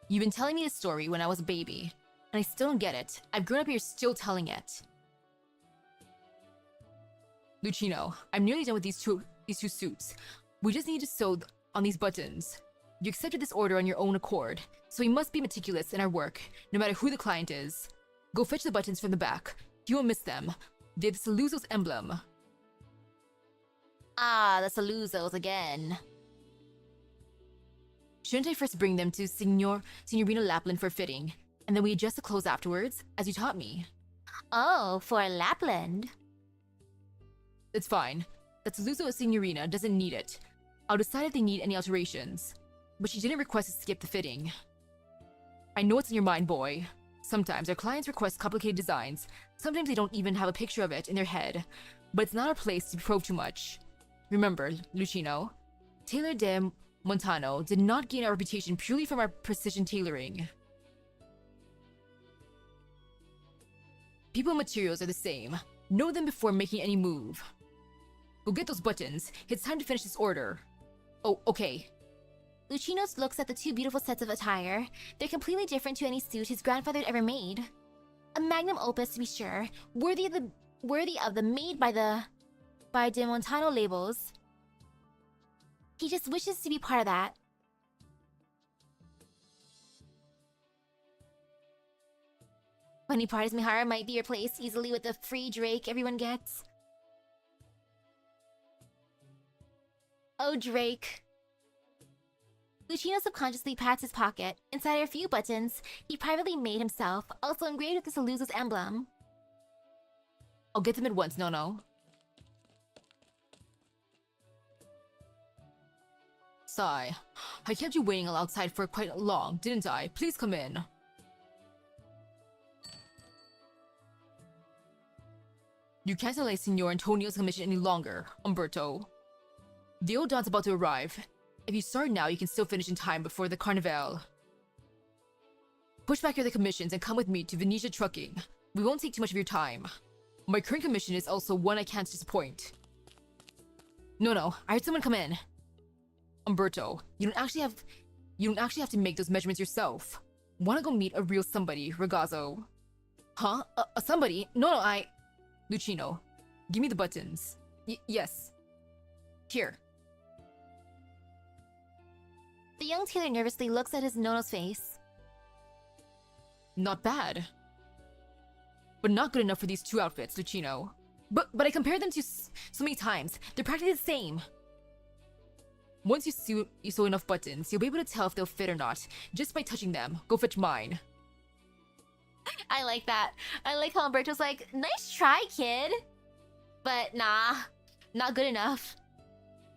S3: You've been telling me this story when I was a baby, and I still don't get it. I've grown up here still telling it. Lucino, I'm nearly done with these two suits. We just need to sew on these buttons. You accepted this order on your own accord, so we must be meticulous in our work, no matter who the client is. Go fetch the buttons from the back. You won't miss them. They're the Saluzzo's emblem.
S1: Ah, the Saluzos again.
S3: Shouldn't I first bring them to Signorina Lapland for fitting, and then we adjust the clothes afterwards, as you taught me?
S1: Oh, for Lapland.
S3: It's fine. The Saluzzo Signorina doesn't need it. I'll decide if they need any alterations. but she didn't request to skip the fitting. I know what's in your mind, boy. Sometimes our clients request complicated designs. Sometimes they don't even have a picture of it in their head. But it's not our place to probe too much. Remember, Lucino, Tailor de Montano did not gain our reputation purely from our precision tailoring. People and materials are the same. Know them before making any move. Go get those buttons. It's time to finish this order. Oh, okay.
S1: Lucino looks at the two beautiful sets of attire. They're completely different to any suit his grandfather had ever made. A magnum opus, to be sure, worthy of the made by De Montano labels. He just wishes to be part of that. Funny part is Mihara might be replaced easily with the free Drake everyone gets. Oh, Drake. Lucino subconsciously pats his pocket. Inside are a few buttons he privately made himself, also engraved with the Saluzzo's emblem.
S3: I'll get them at once, no. Sigh. I kept you waiting outside for quite long, didn't I? Please come in. You can't delay Signor Antonio's commission any longer, Umberto. The old Don's about to arrive. If you start now, you can still finish in time before the Carnival. Push back your other commissions and come with me to Venetia Trucking. We won't take too much of your time. My current commission is also one I can't disappoint. No, I heard someone come in. Umberto, you don't actually have to make those measurements yourself. Wanna go meet a real somebody, Ragazzo? Huh? A somebody? No, Lucino, give me the buttons. Yes. Here.
S1: The young tailor nervously looks at his Nono's face.
S3: Not bad. But not good enough for these two outfits, Lucino. But I compared them to so many times. They're practically the same. Once you sew enough buttons, you'll be able to tell if they'll fit or not, just by touching them. Go fetch mine.
S1: I like that. I like how Umberto's like, nice try, kid. But nah, not good enough.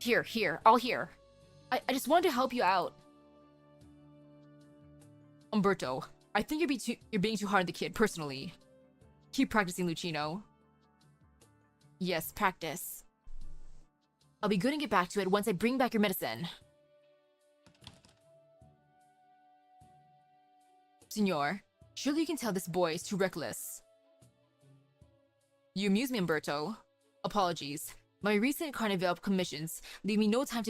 S3: Here, all here. I just wanted to help you out. Umberto, I think you're being too hard on the kid, personally. Keep practicing, Lucino. Yes, practice. I'll be good and get back to it once I bring back your medicine. Signor, surely you can tell this boy is too reckless. You amuse me, Umberto. Apologies. My recent Carnival commissions leave me no time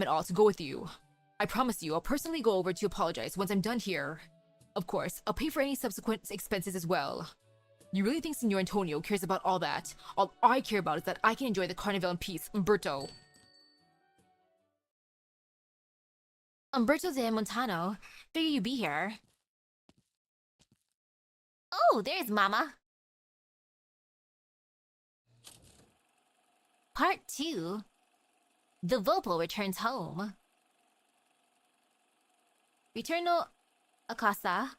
S3: at all to go with you. I promise you, I'll personally go over to apologize once I'm done here. Of course, I'll pay for any subsequent expenses as well. You really think Signor Antonio cares about all that? All I care about is that I can enjoy the Carnival in peace, Umberto.
S1: Umberto de Montano, figure you'd be here. Oh, there's Mama. Part 2. The Vopo returns home. Returno a casa.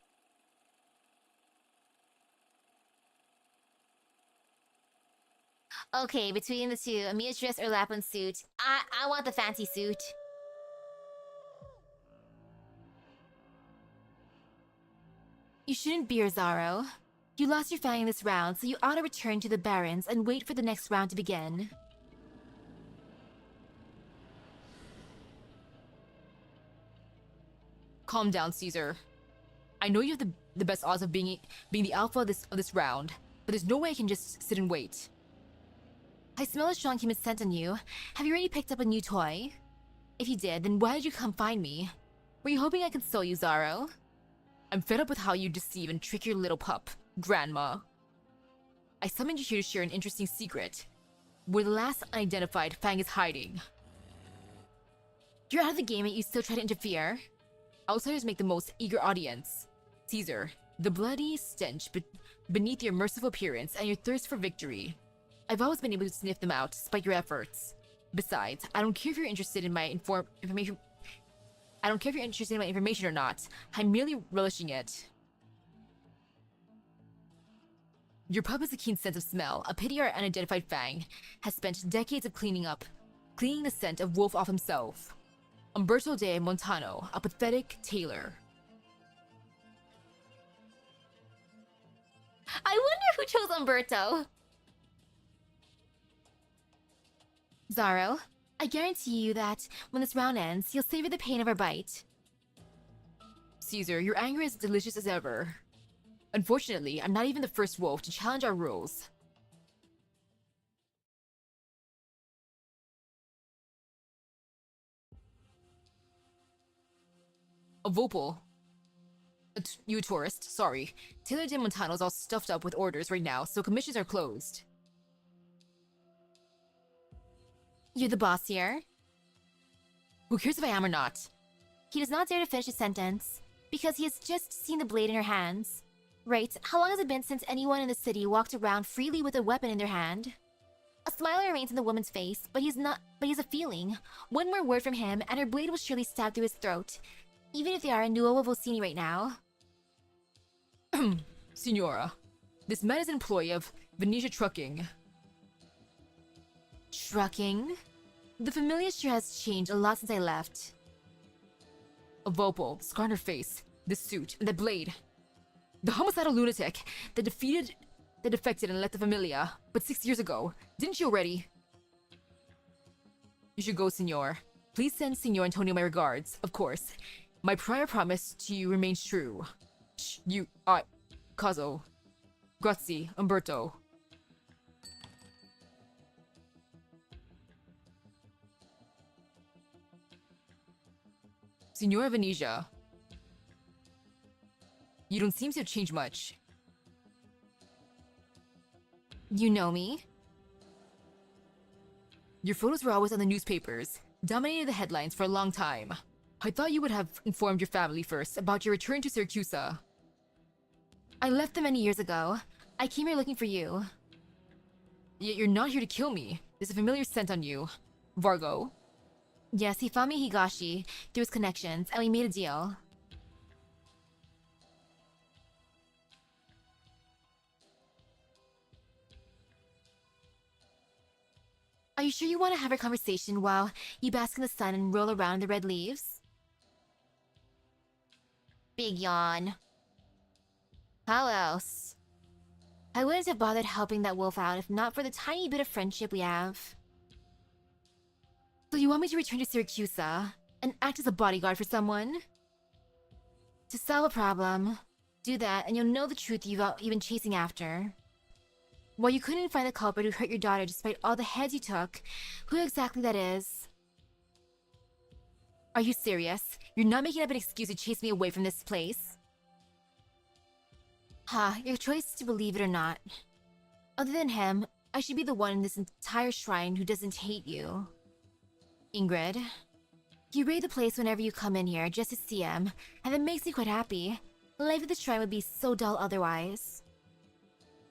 S1: Okay, between the two, Amia's dress or Lapland suit. I want the fancy suit. You shouldn't be, Zaro. You lost your fang this round, so you ought to return to the Barons and wait for the next round to begin.
S3: Calm down, Caesar. I know you have the best odds of being the alpha of this round, but there's no way I can just sit and wait.
S1: I smell a strong human scent on you. Have you already picked up a new toy? If you did, then why did you come find me? Were you hoping I could console you, Zaro?
S3: I'm fed up with how you deceive and trick your little pup, Grandma. I summoned you here to share an interesting secret, where the last unidentified Fang is hiding.
S1: You're out of the game and you still try to interfere?
S3: Outsiders make the most eager audience. Caesar, the bloody stench beneath your merciful appearance and your thirst for victory. I've always been able to sniff them out, despite your efforts. Besides, I don't care if you're interested in my information. I don't care if you're interested in my information or not. I'm merely relishing it. Your pup has a keen sense of smell. A pity our unidentified Fang has spent decades of cleaning the scent of wolf off himself. Umberto de Montano, a pathetic tailor.
S1: I wonder who chose Umberto. Zaro, I guarantee you that when this round ends, you'll savor the pain of our bite.
S3: Caesar, your anger is delicious as ever. Unfortunately, I'm not even the first wolf to challenge our rules. A Vopal. You a tourist? Sorry. Taylor de Montano's all stuffed up with orders right now, so commissions are closed.
S1: You're the boss here.
S3: Who cares if I am or not?
S1: He does not dare to finish his sentence, because he has just seen the blade in her hands. Right, how long has it been since anyone in the city walked around freely with a weapon in their hand? A smile remains on the woman's face, but he has a feeling. One more word from him, and her blade will surely stab through his throat. Even if they are in Nuovo Volsini right now.
S3: Signora, this man is an employee of Venetia Trucking.
S1: Trucking? The familiar sure has changed a lot since I left.
S3: A Vopal, scar on her face, this suit, and that blade. The homicidal lunatic that defected and left the Familia, but 6 years ago. Didn't you already? You should go, Signor. Please send Signor Antonio my regards, of course. My prior promise to you remains true. Caso. Grazie, Umberto. Signora Venetia. You don't seem to have changed much.
S1: You know me?
S3: Your photos were always on the newspapers, dominated the headlines for a long time. I thought you would have informed your family first about your return to Syracuse.
S1: I left them many years ago. I came here looking for you.
S3: Yet you're not here to kill me. There's a familiar scent on you. Vargo?
S1: Yes, he found me Higashi through his connections, and we made a deal. Are you sure you want to have a conversation while you bask in the sun and roll around in the red leaves? Big yawn. How else? I wouldn't have bothered helping that wolf out if not for the tiny bit of friendship we have. So you want me to return to Syracuse and act as a bodyguard for someone? To solve a problem, do that and you'll know the truth you've been chasing after. While you couldn't find the culprit who hurt your daughter despite all the heads you took, who exactly that is? Are you serious? You're not making up an excuse to chase me away from this place? Your choice is to believe it or not. Other than him, I should be the one in this entire shrine who doesn't hate you. Ingrid, you raid the place whenever you come in here just to see him, and that makes me quite happy. Life at the shrine would be so dull otherwise.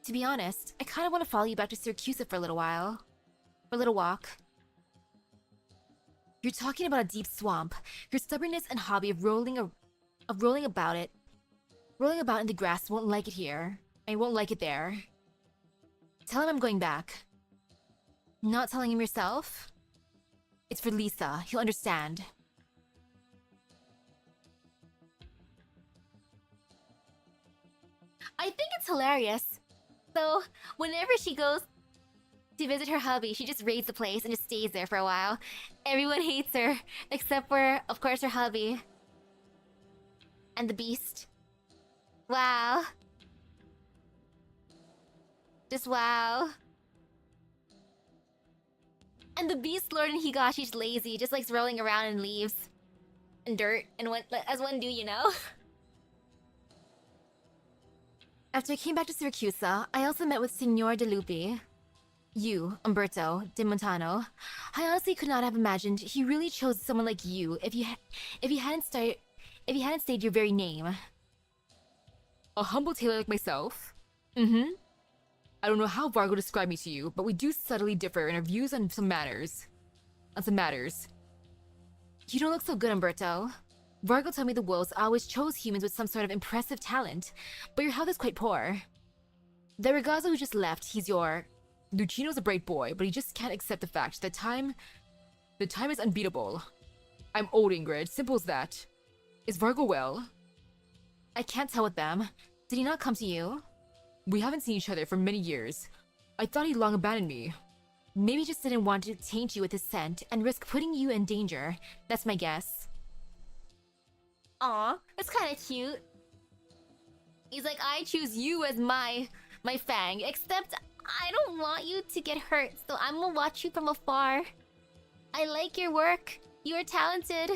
S1: To be honest, I kind of want to follow you back to Syracuse for a little while. For a little walk. You're talking about a deep swamp. Your stubbornness and hobby of rolling about in the grass won't like it here. I won't like it there. Tell him I'm going back. Not telling him yourself? It's for Lisa. He'll understand. I think it's hilarious. So, whenever she goes to visit her hubby, she just raids the place and just stays there for a while. Everyone hates her, except for, of course, her hubby. And the beast. Wow. Just wow. And the beast lord in Higashi's lazy, just likes rolling around in leaves. And dirt, and as one do, you know? After I came back to Syracuse, I also met with Signor De Lupi. You, Umberto de Montano. I honestly could not have imagined he really chose someone like you if he hadn't stated your very name.
S3: A humble tailor like myself?
S1: Mm-hmm.
S3: I don't know how Vargo described me to you, but we do subtly differ in our views on some matters.
S1: You don't look so good, Umberto. Vargo told me the wolves always chose humans with some sort of impressive talent, but your health is quite poor. The ragazzo who just left, he's your...
S3: Lucino's a bright boy, but he just can't accept the fact that the time is unbeatable. I'm old, Ingrid. Simple as that. Is Vargo well?
S1: I can't tell with them. Did he not come to you?
S3: We haven't seen each other for many years. I thought he'd long abandoned me.
S1: Maybe he just didn't want to taint you with his scent and risk putting you in danger. That's my guess. Aw, that's kind of cute. He's like, I choose you as my fang, except I don't want you to get hurt, so I'm gonna watch you from afar. I like your work. You are talented.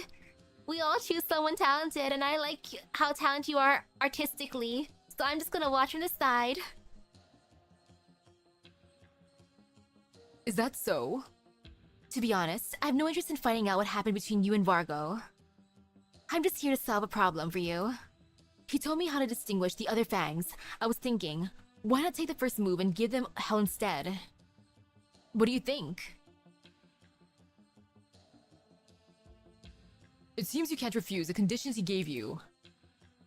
S1: We all choose someone talented, and I like how talented you are artistically. So I'm just gonna watch from the side.
S3: Is that so?
S1: To be honest, I have no interest in finding out what happened between you and Vargo. I'm just here to solve a problem for you. He told me how to distinguish the other fangs. I was thinking, why not take the first move and give them hell instead? What do you think?
S3: It seems you can't refuse the conditions he gave you.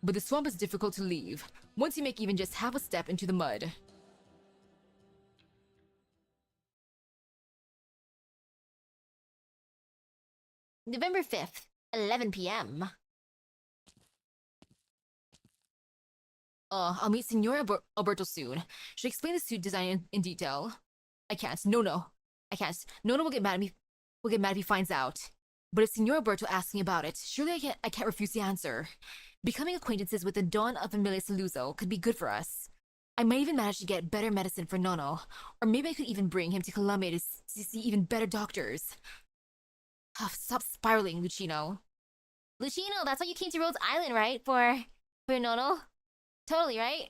S3: But the swamp is difficult to leave, once you make even just half a step into the mud.
S1: November 5th, 11 p.m.
S3: I'll meet Signora Alberto soon. Should I explain the suit design in detail? I can't. No. I can't. Nona will get mad at me. Will get mad if he finds out. But if Signor Alberto asks me about it, surely I can't refuse the answer. Becoming acquaintances with the Don of Familia Saluzzo could be good for us. I might even manage to get better medicine for Nono, or maybe I could even bring him to Colombia to see even better doctors. Stop spiraling, Lucino.
S1: Lucino, that's why you came to Rhodes Island, right? For Nono? Totally, right?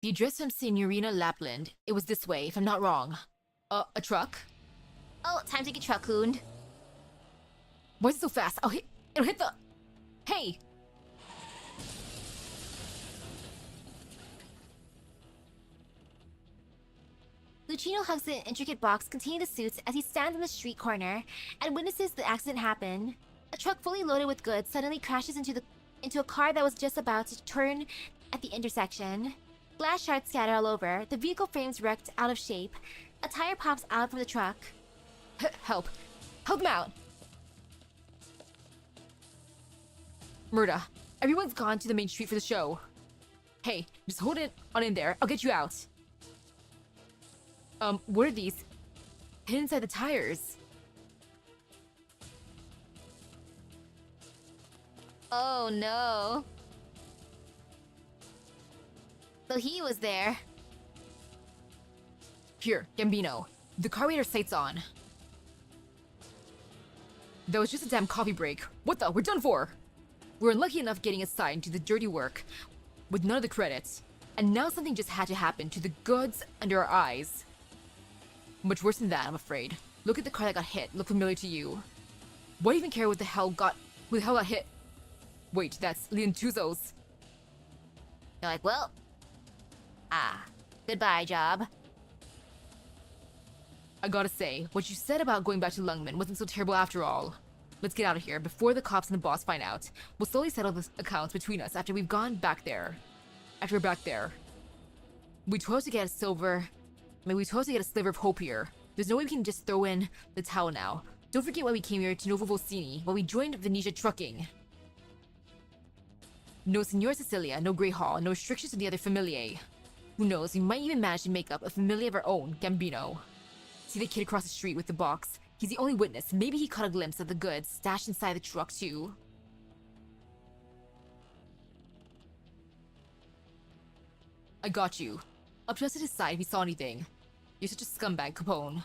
S3: The address from Signorina Lapland. It was this way, if I'm not wrong. A truck?
S1: Oh, time to get truck-hooned.
S3: Why is it so fast? It'll hit the... Hey!
S1: Lucino hugs the intricate box containing the suits as he stands in the street corner and witnesses the accident happen. A truck fully loaded with goods suddenly crashes into a car that was just about to turn at the intersection. Glass shards scatter all over, the vehicle frame's wrecked out of shape. A tire pops out from the truck.
S3: Help! Help him out! Murda, everyone's gone to the main street for the show. Hey, just hold it on in there. I'll get you out. What are these? Hidden inside the tires.
S1: Oh no. So he was there.
S3: Here, Gambino. The car we had our sights on. That was just a damn coffee break. What the? We're done for! We're unlucky enough getting assigned to the dirty work with none of the credits. And now something just had to happen to the goods under our eyes. Much worse than that, I'm afraid. Look at the car that got hit. Look familiar to you. Why even care what the hell got hit? Wait, that's Liantuzo's.
S1: You're like, well... goodbye, job.
S3: I gotta say, what you said about going back to Lungman wasn't so terrible after all. Let's get out of here before the cops and the boss find out. We'll slowly settle the accounts between us after we've gone back there. After we're back there. We toiled to get a sliver of hope here. There's no way we can just throw in the towel now. Don't forget why we came here to Novo Volsini, why we joined Venetia Trucking. No Signora Cecilia, no Grey Hall, no restrictions to the other familiae. Who knows, we might even manage to make up a familia of our own, Gambino. See the kid across the street with the box? He's the only witness. Maybe he caught a glimpse of the goods stashed inside the truck too. I got you. Up to us to decide if we saw anything. You're such a scumbag, Capone.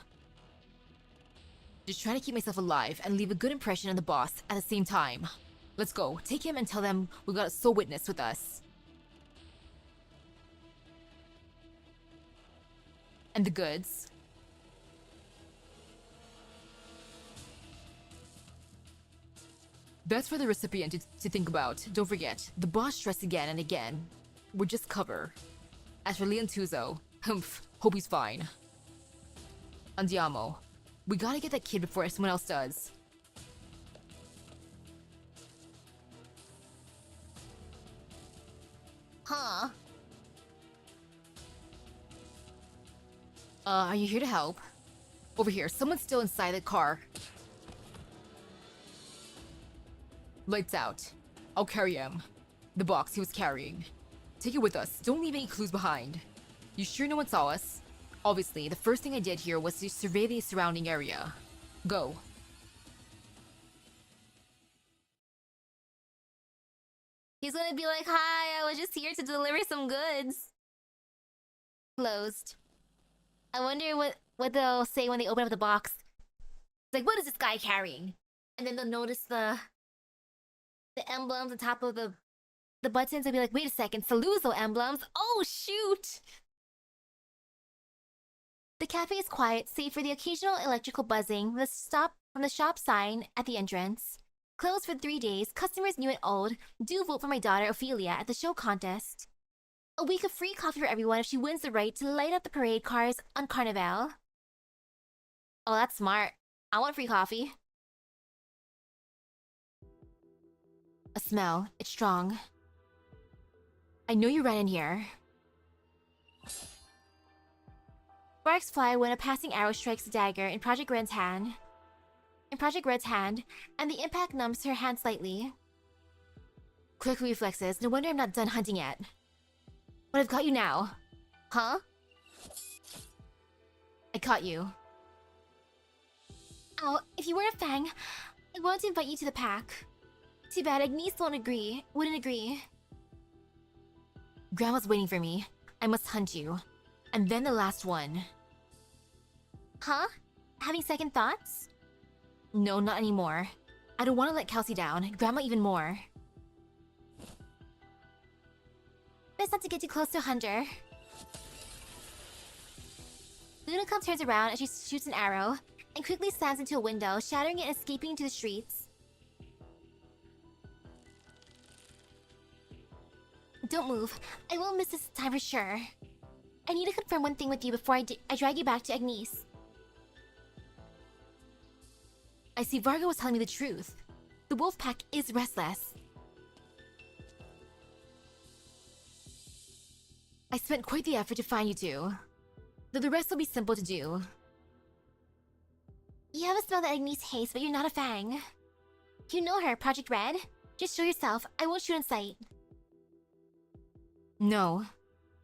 S3: Just trying to keep myself alive and leave a good impression on the boss at the same time. Let's go. Take him and tell them we got a sole witness with us. And the goods. That's for the recipient to think about. Don't forget, the boss stressed again and again. We're just cover. As for Liantuzo, hope he's fine. Andiamo. We gotta get that kid before someone else does.
S1: Huh?
S3: Are you here to help? Over here, someone's still inside the car. Lights out. I'll carry him. The box he was carrying. Take it with us. Don't leave any clues behind. You sure no one saw us? Obviously, the first thing I did here was to survey the surrounding area. Go.
S1: He's gonna be like, hi, I was just here to deliver some goods. Closed. I wonder what they'll say when they open up the box. It's like, what is this guy carrying? And then they'll notice the emblems on top of the buttons. They'll be like, wait a second, Saluzo emblems? Oh, shoot! The cafe is quiet, save for the occasional electrical buzzing from the shop sign at the entrance. Closed for 3 days, customers new and old do vote for my daughter Ophelia at the show contest. A week of free coffee for everyone if she wins the right to light up the parade cars on Carnival. Oh, that's smart. I want free coffee. A smell. It's strong. I know you ran in here. Sparks fly when a passing arrow strikes a dagger in Project Red's hand. And the impact numbs her hand slightly. Quick reflexes. No wonder I'm not done hunting yet. But I've got you now. Huh? I caught you. Oh, if you weren't a Fang, I wanted to invite you to the pack. Too bad Agnes wouldn't agree. Grandma's waiting for me. I must hunt you. And then the last one. Huh? Having second thoughts? No, not anymore. I don't want to let Kelsey down, Grandma even more. Best not to get too close to Hunter. Lunacom turns around as she shoots an arrow, and quickly slams into a window, shattering it and escaping into the streets. Don't move. I won't miss this time for sure. I need to confirm one thing with you before I drag you back to Agnes. I see Vargo was telling me the truth. The wolf pack is restless. I spent quite the effort to find you two, though the rest will be simple to do. You have a smell that Agnes hates, but you're not a Fang. You know her, Project Red. Just show yourself. I won't shoot on sight. No,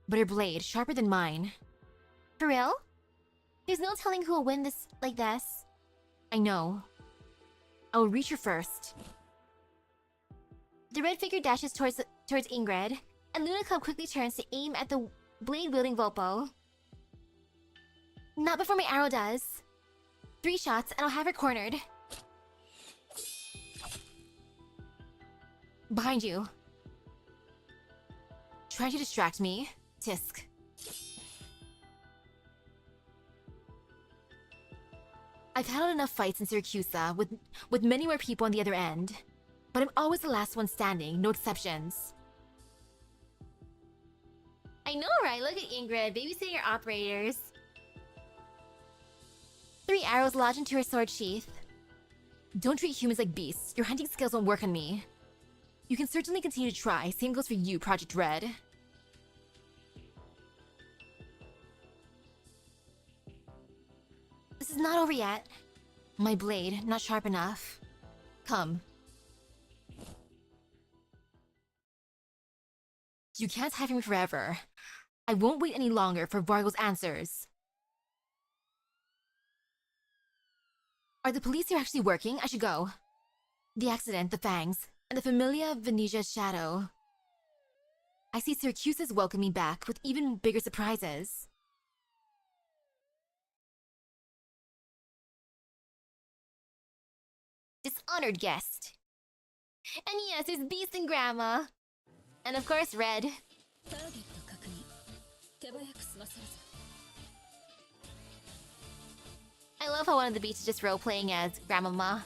S1: but her blade, sharper than mine. For real? There's no telling who will win this like this. I know. I will reach her first. The red figure dashes towards Ingrid, and Lunacom quickly turns to aim at the blade-wielding Volpo. Not before my arrow does. 3 shots, and I'll have her cornered. Behind you. Trying to distract me? Tisk. I've had enough fights in Syracusa with many more people on the other end. But I'm always the last one standing, no exceptions. I know, right? Look at Ingrid, babysitting your operators. 3 arrows lodge into her sword sheath. Don't treat humans like beasts. Your hunting skills won't work on me. You can certainly continue to try. Same goes for you, Project Red. This is not over yet. My blade, not sharp enough. Come. You can't hide from me forever. I won't wait any longer for Vargo's answers. Are the police here actually working? I should go. The accident, the fangs, and the Familia Venetia's shadow. I see Syracusa's welcome me back with even bigger surprises. Dishonored guest. And yes, there's Beast and Grandma. And of course, Red. I love how one of the beats is just role-playing as Grandmama.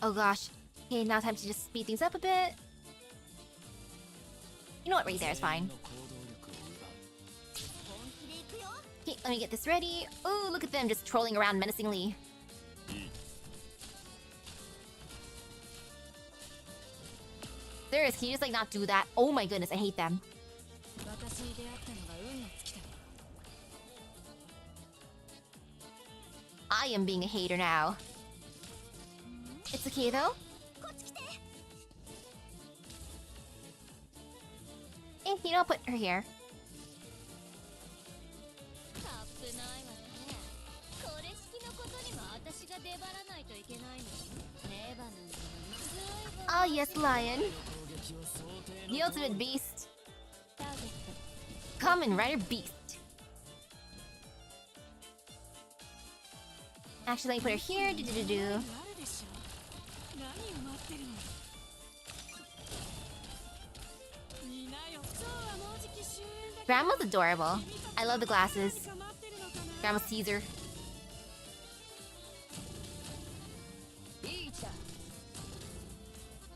S1: Oh gosh. Okay, now time to just speed things up a bit. You know what, right there is fine. Okay, let me get this ready. Oh, look at them just trolling around menacingly. Serious, can you just like not do that? Oh my goodness, I hate them. I am being a hater now. It's okay though? You know, put her here.
S2: カップないわね。これ式のことにも私が出張らないといけないの。ネバなんてずいぶん。
S1: Oh yes, lion. The ultimate beast.
S2: ターゲット。
S1: Kamen Rider Beast. Actually, let me put her here. Do do do do.
S5: あるでしょ。何を待ってるの。見なよ。今日はもうじき終演だけど。
S1: Grandma's adorable. I love the glasses. Grandma Caesar.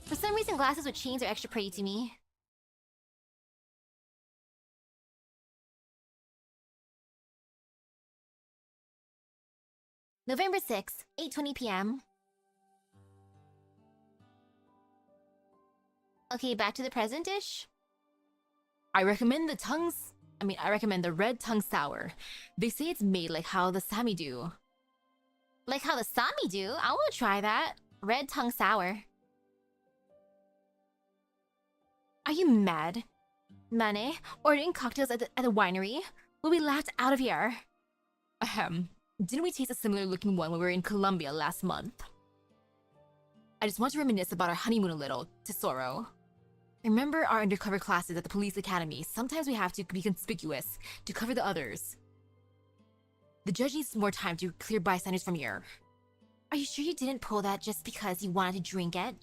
S1: For some reason, glasses with chains are extra pretty to me. November 6th, 8:20 p.m. Okay, back to the present dish.
S3: I recommend the red tongue sour. They say it's made like how the Sami do.
S1: Like how the Sami do? I want to try that. Red tongue sour.
S3: Are you mad?
S1: Mane, ordering cocktails at the winery? We'll be laughed out of here.
S3: Ahem. Didn't we taste a similar looking one when we were in Colombia last month? I just want to reminisce about our honeymoon a little, Tesoro. Remember our undercover classes at the police academy? Sometimes we have to be conspicuous to cover the others. The judge needs more time to clear bystanders from here.
S1: Are you sure you didn't pull that just because you wanted to drink it?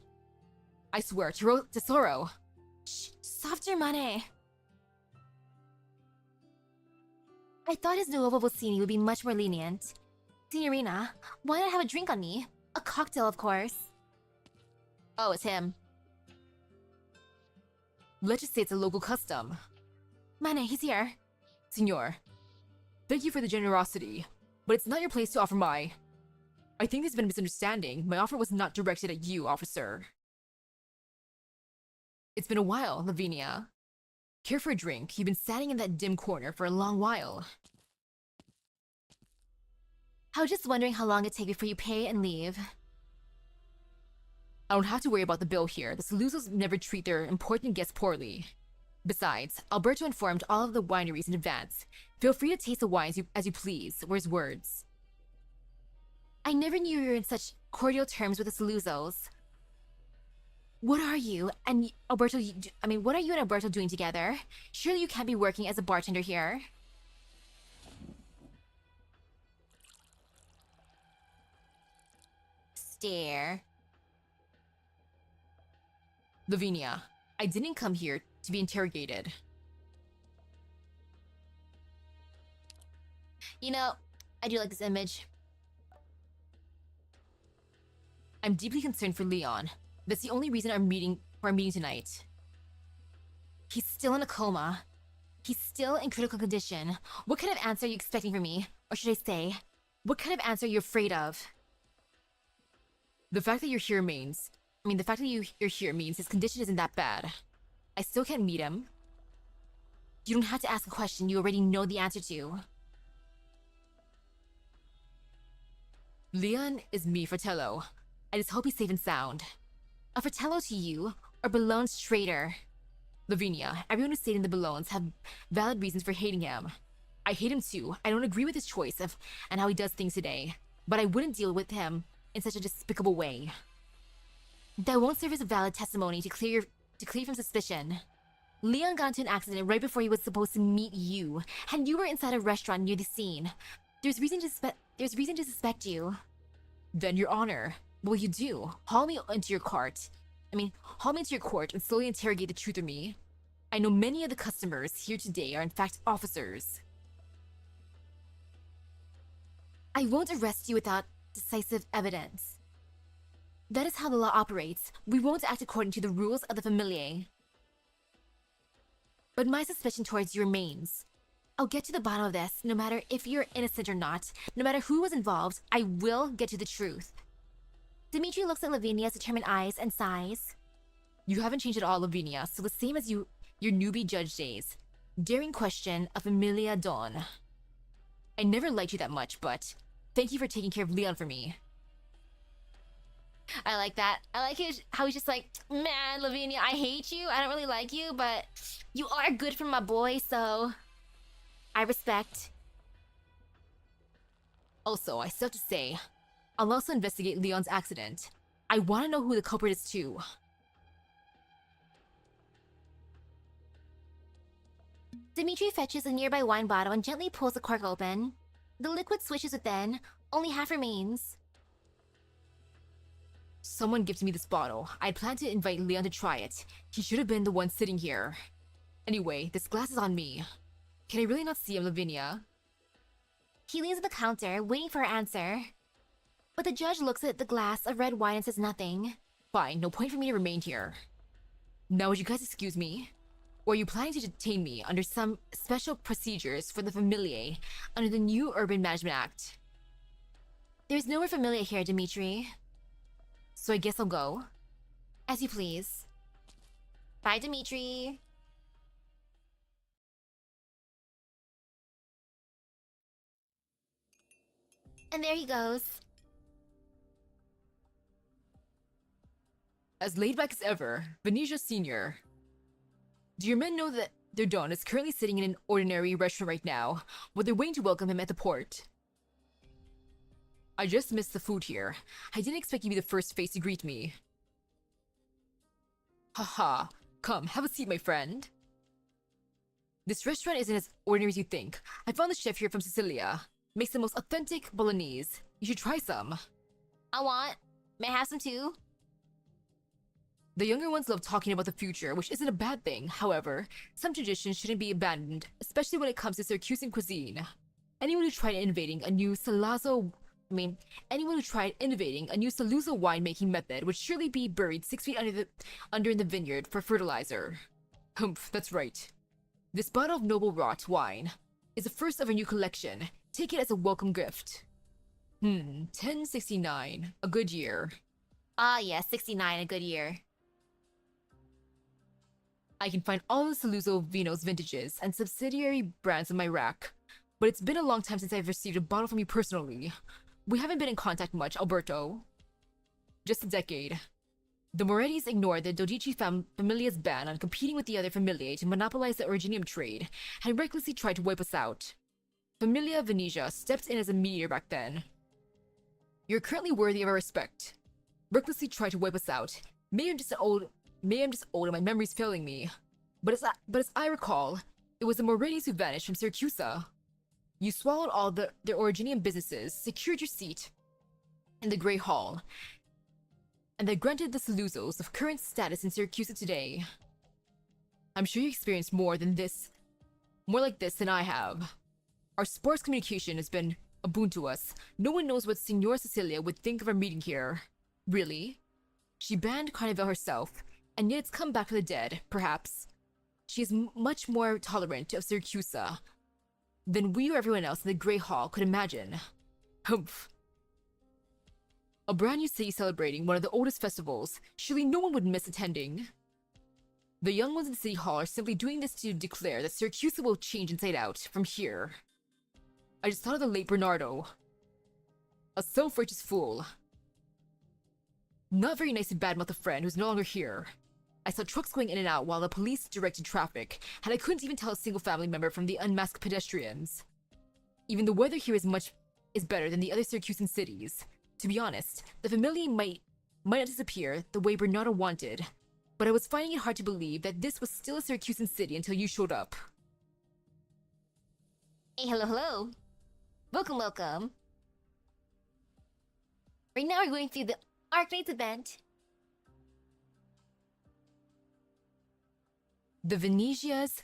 S3: I swear, Tesoro.
S1: Shh, softer, Mane. I thought his nuovo Vocini would be much more lenient. Signorina, why not have a drink on me? A cocktail, of course.
S3: Oh, it's him. Let's just say it's a local custom.
S1: Mane, he's here.
S3: Signor, thank you for the generosity, but it's not your place to offer my... I think there's been a misunderstanding. My offer was not directed at you, officer. It's been a while, Lavinia. Care for a drink? You've been standing in that dim corner for a long while.
S1: I was just wondering how long it'd take before you pay and leave.
S3: I don't have to worry about the bill here. The Saluzos never treat their important guests poorly. Besides, Alberto informed all of the wineries in advance. Feel free to taste the wines as you please, were his words.
S1: I never knew you were in such cordial terms with the Saluzos. What are you and Alberto, what are you and Alberto doing together? Surely you can't be working as a bartender here. Stare.
S3: Lavinia, I didn't come here to be interrogated.
S1: You know, I do like this image.
S3: I'm deeply concerned for Leon. That's the only reason I'm meeting tonight.
S1: He's still in a coma. He's still in critical condition. What kind of answer are you expecting from me? Or should I say, what kind of answer are you afraid of?
S3: The fact that you're here means his condition isn't that bad. I still can't meet him.
S1: You don't have to ask a question you already know the answer to.
S3: Leon is me, Fratello. I just hope he's safe and sound.
S1: A Fratello to you, or Ballone's traitor?
S3: Lavinia, everyone who stayed in the Ballones have valid reasons for hating him. I hate him too. I don't agree with his choice and how he does things today. But I wouldn't deal with him in such a despicable way.
S1: That won't serve as a valid testimony to clear from suspicion. Leon got into an accident right before he was supposed to meet you, and you were inside a restaurant near the scene. There's reason to suspect you.
S3: Then, Your Honor, what will you do? Haul me into your court and slowly interrogate the truth of me. I know many of the customers here today are in fact officers.
S1: I won't arrest you without decisive evidence. That is how the law operates. We won't act according to the rules of the familia. But my suspicion towards you remains. I'll get to the bottom of this, no matter if you're innocent or not. No matter who was involved, I will get to the truth. Dimitri looks at Lavinia's determined eyes and sighs.
S3: You haven't changed at all, Lavinia, so the same as your newbie judge days. Daring question of Emilia Dawn. I never liked you that much, but thank you for taking care of Leon for me. I like that. I like how he's just like, man, Lavinia, I hate you. I don't really like you, but you are good for my boy, so I respect. Also, I still have to say, I'll also investigate Leon's accident. I want to know who the culprit is too.
S1: Dimitri fetches a nearby wine bottle and gently pulls the cork open. The liquid swishes within. Only half remains.
S3: Someone gifted me this bottle. I'd planned to invite Leon to try it. He should have been the one sitting here. Anyway, this glass is on me. Can I really not see him, Lavinia?
S1: He leans at the counter, waiting for her answer. But the judge looks at the glass of red wine and says nothing.
S3: Fine, no point for me to remain here. Now would you guys excuse me? Or are you planning to detain me under some special procedures for the familiae under the new Urban Management Act?
S1: There's no more familia here, Dimitri.
S3: So I guess I'll go.
S1: As you please. Bye, Dimitri. And there he goes.
S3: As laid back as ever, Venetia Sr. Do your men know that their Don is currently sitting in an ordinary restaurant right now, while they're waiting to welcome him at the port? I just missed the food here. I didn't expect you to be the first face to greet me. Haha, come, have a seat, my friend. This restaurant isn't as ordinary as you think. I found the chef here from Sicilia. Makes the most authentic bolognese. You should try some.
S1: I want. May I have some too?
S3: The younger ones love talking about the future, which isn't a bad thing. However, some traditions shouldn't be abandoned, especially when it comes to Syracusan cuisine. Anyone who tried innovating a new Saluzzo winemaking method would surely be buried 6 feet under in the vineyard for fertilizer. Humph, that's right. This bottle of noble rot wine is the first of a new collection. Take it as a welcome gift. 1069, a good year.
S1: Ah, yes, 69, a good year.
S3: I can find all the Saluzzo Vino's vintages and subsidiary brands in my rack, but it's been a long time since I've received a bottle from you personally. We haven't been in contact much, Alberto. Just a decade. The Morettis ignored the Dodici Familia's ban on competing with the other familiae to monopolize the Originium trade, and recklessly tried to wipe us out. Familia Venetia stepped in as a mediator back then. You're currently worthy of our respect. Recklessly tried to wipe us out. Maybe I'm just old and my memory's failing me. But as I recall, it was the Morettis who vanished from Syracusa. You swallowed all their Originium businesses, secured your seat in the Grey Hall, and they granted the Saluzzos of current status in Syracusa today. I'm sure you experienced more like this than I have. Our sparse communication has been a boon to us. No one knows what Signora Cecilia would think of our meeting here. Really? She banned Carnival herself, and yet it's come back from the dead, perhaps. She is much more tolerant of Syracusa than we or everyone else in the Grey Hall could imagine. Humph. A brand new city celebrating one of the oldest festivals. Surely no one would miss attending. The young ones in City Hall are simply doing this to declare that Syracusa will change inside out from here. I just thought of the late Bernardo. A self-righteous fool. Not very nice to badmouth a friend who's no longer here. I saw trucks going in and out while the police directed traffic, and I couldn't even tell a single family member from the unmasked pedestrians. Even the weather here is better than the other Syracusan cities. To be honest, the familia might not disappear the way Bernardo wanted, but I was finding it hard to believe that this was still a Syracusan city until you showed up.
S1: Hey, hello. Welcome, welcome. Right now we're going through the Arknights event.
S3: The Venetias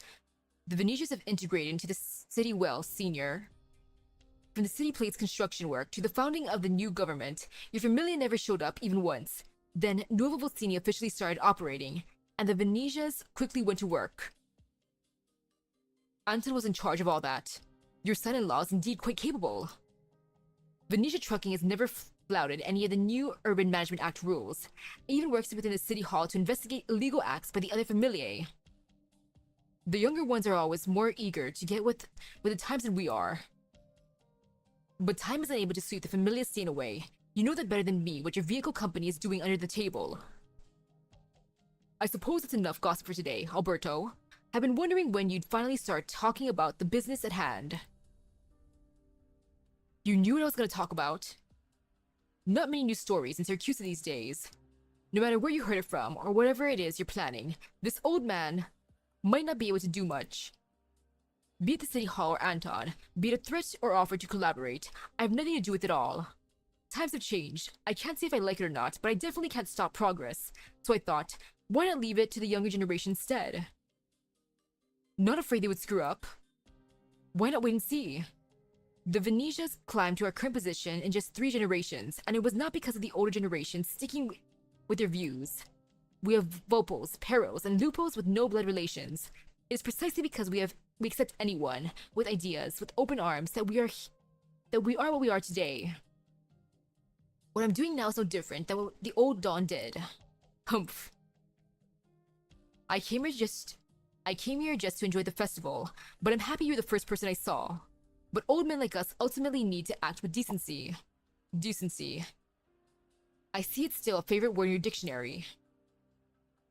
S3: have integrated into the city well, Senior. From the city plate's construction work to the founding of the new government, your familia never showed up even once. Then Nuovo Volsini officially started operating, and the Venetias quickly went to work. Anton was in charge of all that. Your son-in-law is indeed quite capable. Venetia Trucking has never flouted any of the new Urban Management Act rules. It even works within the city hall to investigate illegal acts by the other familiae. The younger ones are always more eager to get with the times than we are. But time isn't able to sweep the familiar stain away. You know that better than me what your vehicle company is doing under the table. I suppose it's enough gossip for today, Alberto. I've been wondering when you'd finally start talking about the business at hand. You knew what I was going to talk about. Not many new stories in Syracuse these days. No matter where you heard it from or whatever it is you're planning, this old man might not be able to do much. Be it the City Hall or Anton, be it a threat or offer to collaborate, I have nothing to do with it all. Times have changed. I can't say if I like it or not, but I definitely can't stop progress. So I thought, why not leave it to the younger generation instead? Not afraid they would screw up. Why not wait and see? The Venetias climbed to our current position in just 3 generations, and it was not because of the older generation sticking with their views. We have Vopals, Peros, and Lupos with no blood relations. It is precisely because we accept anyone with ideas, with open arms, that we are what we are today. What I'm doing now is no different than what the old Dawn did. Humph. I came here just to enjoy the festival, but I'm happy you're the first person I saw. But old men like us ultimately need to act with decency. Decency. I see it's still a favorite word in your dictionary.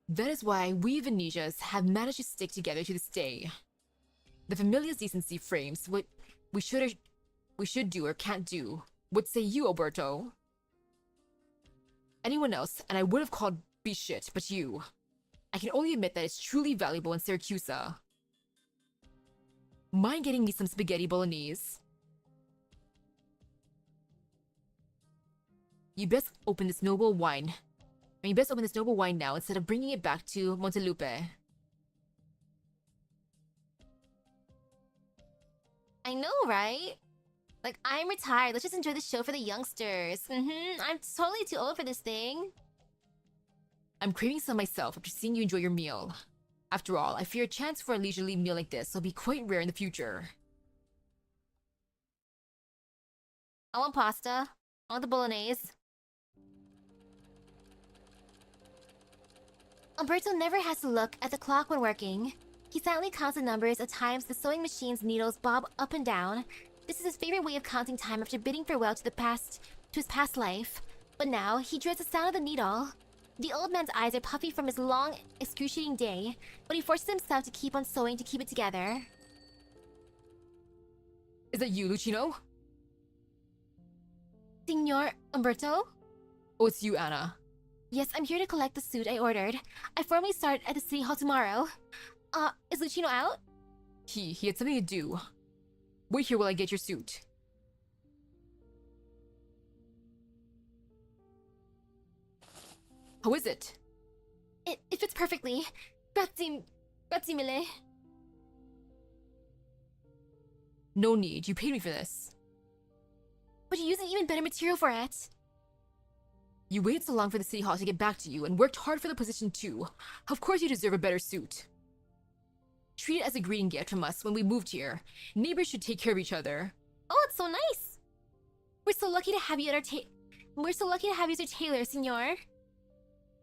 S3: That is why we Venetians have managed to stick together to this day. The familia's decency frames what we should do or can't do. What say you, Alberto? Anyone else, and I would have called B shit, but you. I can only admit that it's truly valuable in Syracuse. Mind getting me some spaghetti bolognese? You best open this noble wine now instead of bringing it back to Montelupe.
S1: I know, right? Like, I'm retired. Let's just enjoy the show for the youngsters. I'm totally too old for this thing.
S3: I'm craving some myself after seeing you enjoy your meal. After all, I fear a chance for a leisurely meal like this will be quite rare in the future.
S1: I want pasta. I want the bolognese. Alberto never has to look at the clock when working. He silently counts the numbers of times the sewing machine's needles bob up and down. This is his favorite way of counting time after bidding farewell to his past life. But now, he dreads the sound of the needle. The old man's eyes are puffy from his long, excruciating day, but he forces himself to keep on sewing to keep it together.
S3: Is that you, Lucino?
S1: Signor Umberto?
S3: Oh, it's you, Anna.
S1: Yes, I'm here to collect the suit I ordered. I formally start at the City Hall tomorrow. Is Lucino out?
S3: He had something to do. Wait here while I get your suit. How is it?
S1: It fits perfectly. Grazie mille.
S3: No need, you paid me for this.
S1: But you used an even better material for it.
S3: You waited so long for the City Hall to get back to you and worked hard for the position too. Of course you deserve a better suit. Treat it as a greeting gift from us when we moved here. Neighbors should take care of each other.
S1: Oh, it's so nice. We're so lucky to have you as our tailor, Signor.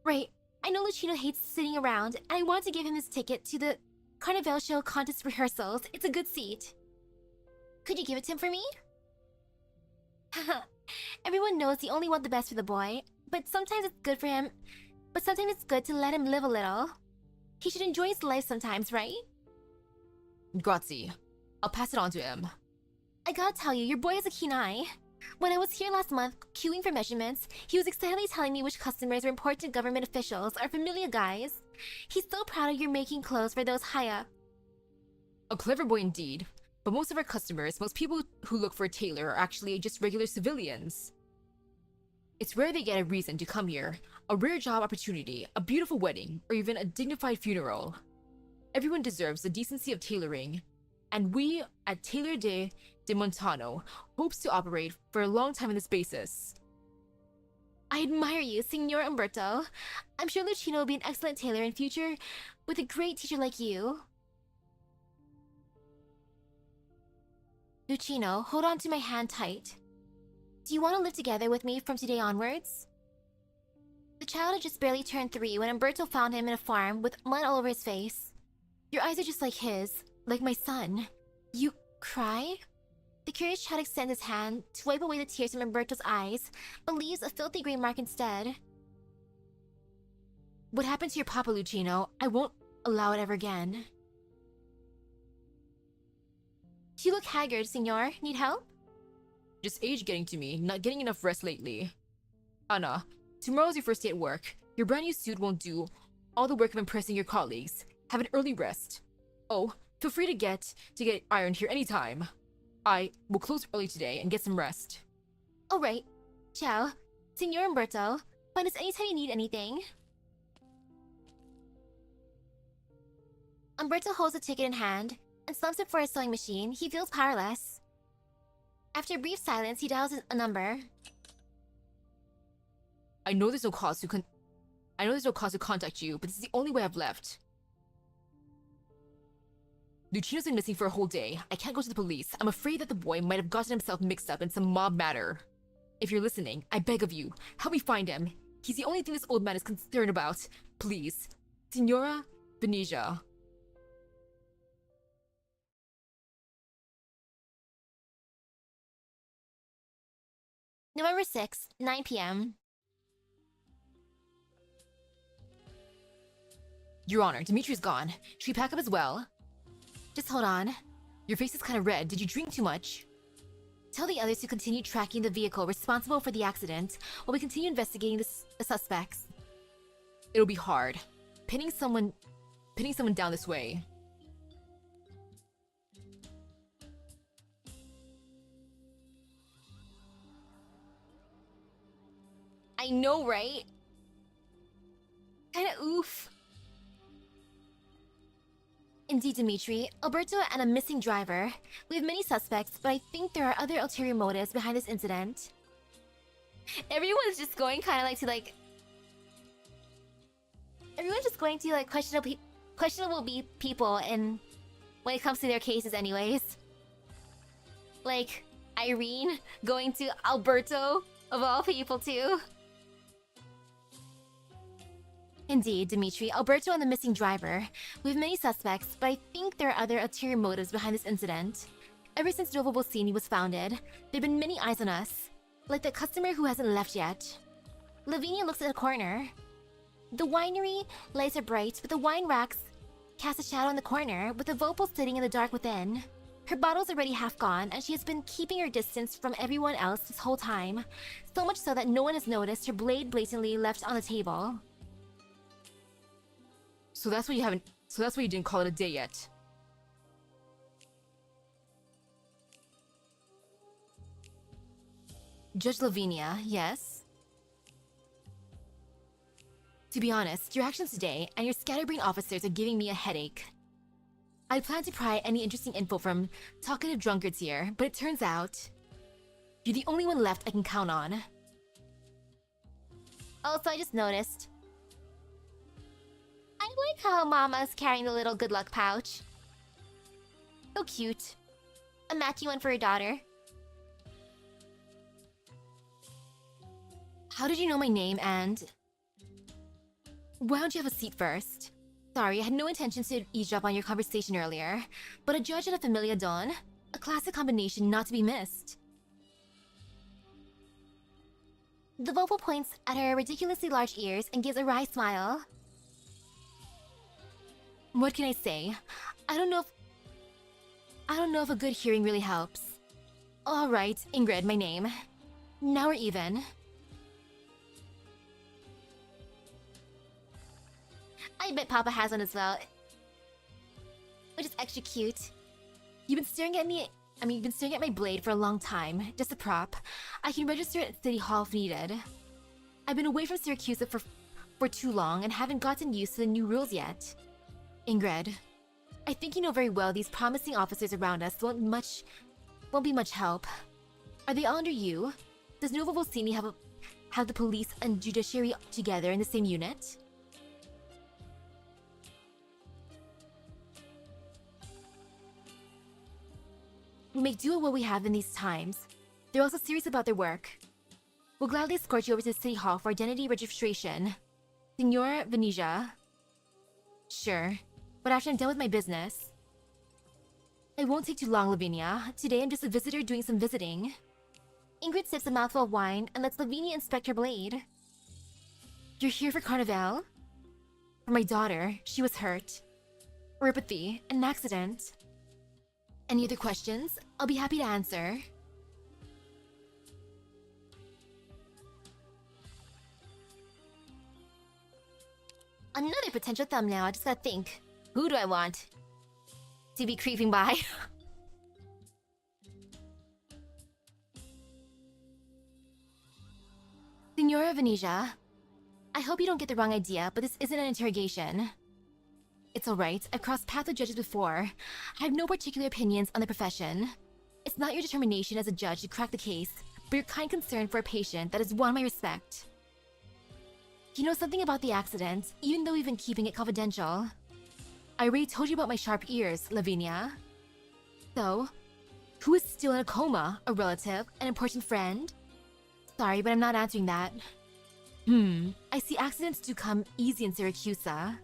S1: Right. I know Lucino hates sitting around, and I want to give him his ticket to the Carnival Show contest rehearsals. It's a good seat. Could you give it to him for me? Haha. Everyone knows you only want the best for the boy, but sometimes it's good for him. But sometimes it's good to let him live a little. He should enjoy his life sometimes, right?
S3: Grazie. I'll pass it on to him.
S1: I gotta tell you, your boy has a keen eye. When I was here last month, queuing for measurements, he was excitedly telling me which customers were important government officials or familiar guys. He's so proud of your making clothes for those high up.
S3: A clever boy indeed. But most of our customers, most people who look for a tailor are actually just regular civilians. It's rare they get a reason to come here, a rare job opportunity, a beautiful wedding, or even a dignified funeral. Everyone deserves the decency of tailoring, and we at Tailor de Montano hopes to operate for a long time on this basis.
S1: I admire you, Signor Umberto. I'm sure Lucino will be an excellent tailor in future with a great teacher like you. Lucino, hold on to my hand tight. Do you want to live together with me from today onwards? The child had just barely turned 3 when Umberto found him in a farm with mud all over his face. Your eyes are just like his, like my son. You cry? The The curious child extends his hand to wipe away the tears from Umberto's eyes, but leaves a filthy grey mark instead.
S3: What happened to your papa, Lucino? I won't allow it ever again.
S1: You look haggard, Signor. Need help?
S3: Just age getting to me, not getting enough rest lately. Anna, tomorrow's your first day at work. Your brand new suit won't do all the work of impressing your colleagues. Have an early rest. Oh, feel free to get ironed here anytime. I will close early today and get some rest.
S1: All right. Ciao. Signor Umberto, find us anytime you need anything. Umberto holds a ticket in hand and slumps it for his sewing machine. He feels powerless. After a brief silence, he dials a number.
S3: I know there's no cause to contact you, but this is the only way I've left. Lucino's been missing for a whole day. I can't go to the police. I'm afraid that the boy might have gotten himself mixed up in some mob matter. If you're listening, I beg of you, help me find him. He's the only thing this old man is concerned about. Please. Signora Venezia.
S1: November 6th, 9 p.m.
S3: Your Honor, Dimitri's gone. Should we pack up as well?
S1: Just hold on.
S3: Your face is kind of red. Did you drink too much?
S1: Tell the others to continue tracking the vehicle responsible for the accident while we continue investigating the suspects.
S3: It'll be hard. Pinning someone down this way.
S1: I know, right? Kinda oof. Indeed, Dimitri. Alberto and a missing driver. We have many suspects, but I think there are other ulterior motives behind this incident. Everyone's just going kind of like to like... Everyone's just going to like questionable people in when it comes to their cases anyways. Like, Irene going to Alberto, of all people too. Indeed, Dimitri, Alberto and the missing driver. We have many suspects, but I think there are other ulterior motives behind this incident. Ever since Novo Bolsini was founded, there have been many eyes on us. Like the customer who hasn't left yet. Lavinia looks at the corner. The winery lights are bright, but the wine racks cast a shadow in the corner, with the Vopal sitting in the dark within. Her bottle's already half gone, and she has been keeping her distance from everyone else this whole time. So much so that no one has noticed her blade blatantly left on the table.
S3: So that's why you didn't call it a day yet.
S1: Judge Lavinia, yes?
S3: To be honest, your actions today and your scatterbrain officers are giving me a headache. I planned to pry any interesting info from talkative drunkards here, but it turns out you're the only one left I can count on.
S1: Also, I just noticed. I like how Mama's carrying the little good luck pouch. So cute. A matchy one for her daughter.
S3: How did you know my name and... Why don't you have a seat first? Sorry, I had no intention to eavesdrop on your conversation earlier, but a judge and a familia don, a classic combination not to be missed.
S1: The Vopal points at her ridiculously large ears and gives a wry smile.
S3: What can I say? I don't know if a good hearing really helps. Alright, Ingrid, my name. Now we're even.
S1: I bet Papa has one as well. Which is extra cute.
S3: You've been staring at my blade for a long time. Just a prop. I can register it at City Hall if needed. I've been away from Syracuse for too long and haven't gotten used to the new rules yet. Ingrid, I think you know very well these promising officers around us won't be much help. Are they all under you? Does Novo Bolsini have the police and judiciary together in the same unit? We make do with what we have in these times. They're also serious about their work. We'll gladly escort you over to City Hall for identity registration. Signora Venezia. Sure, but after I'm done with my business. It won't take too long, Lavinia. Today I'm just a visitor doing some visiting.
S1: Ingrid sips a mouthful of wine and lets Lavinia inspect her blade.
S3: You're here for Carnival? For my daughter, she was hurt. Ripathy, an accident. Any other questions? I'll be happy to answer.
S1: Another potential thumbnail, I just gotta think. Who do I want to be creeping by?
S3: Signora Venetia, I hope you don't get the wrong idea, but this isn't an interrogation. It's alright, I've crossed paths with judges before. I have no particular opinions on the profession. It's not your determination as a judge to crack the case, but your kind concern for a patient that has won my respect. You know something about the accident, even though we've been keeping it confidential. I already told you about my sharp ears, Lavinia. So, who is still in a coma? A relative? An important friend? Sorry, but I'm not answering that. I see accidents do come easy in Syracusa.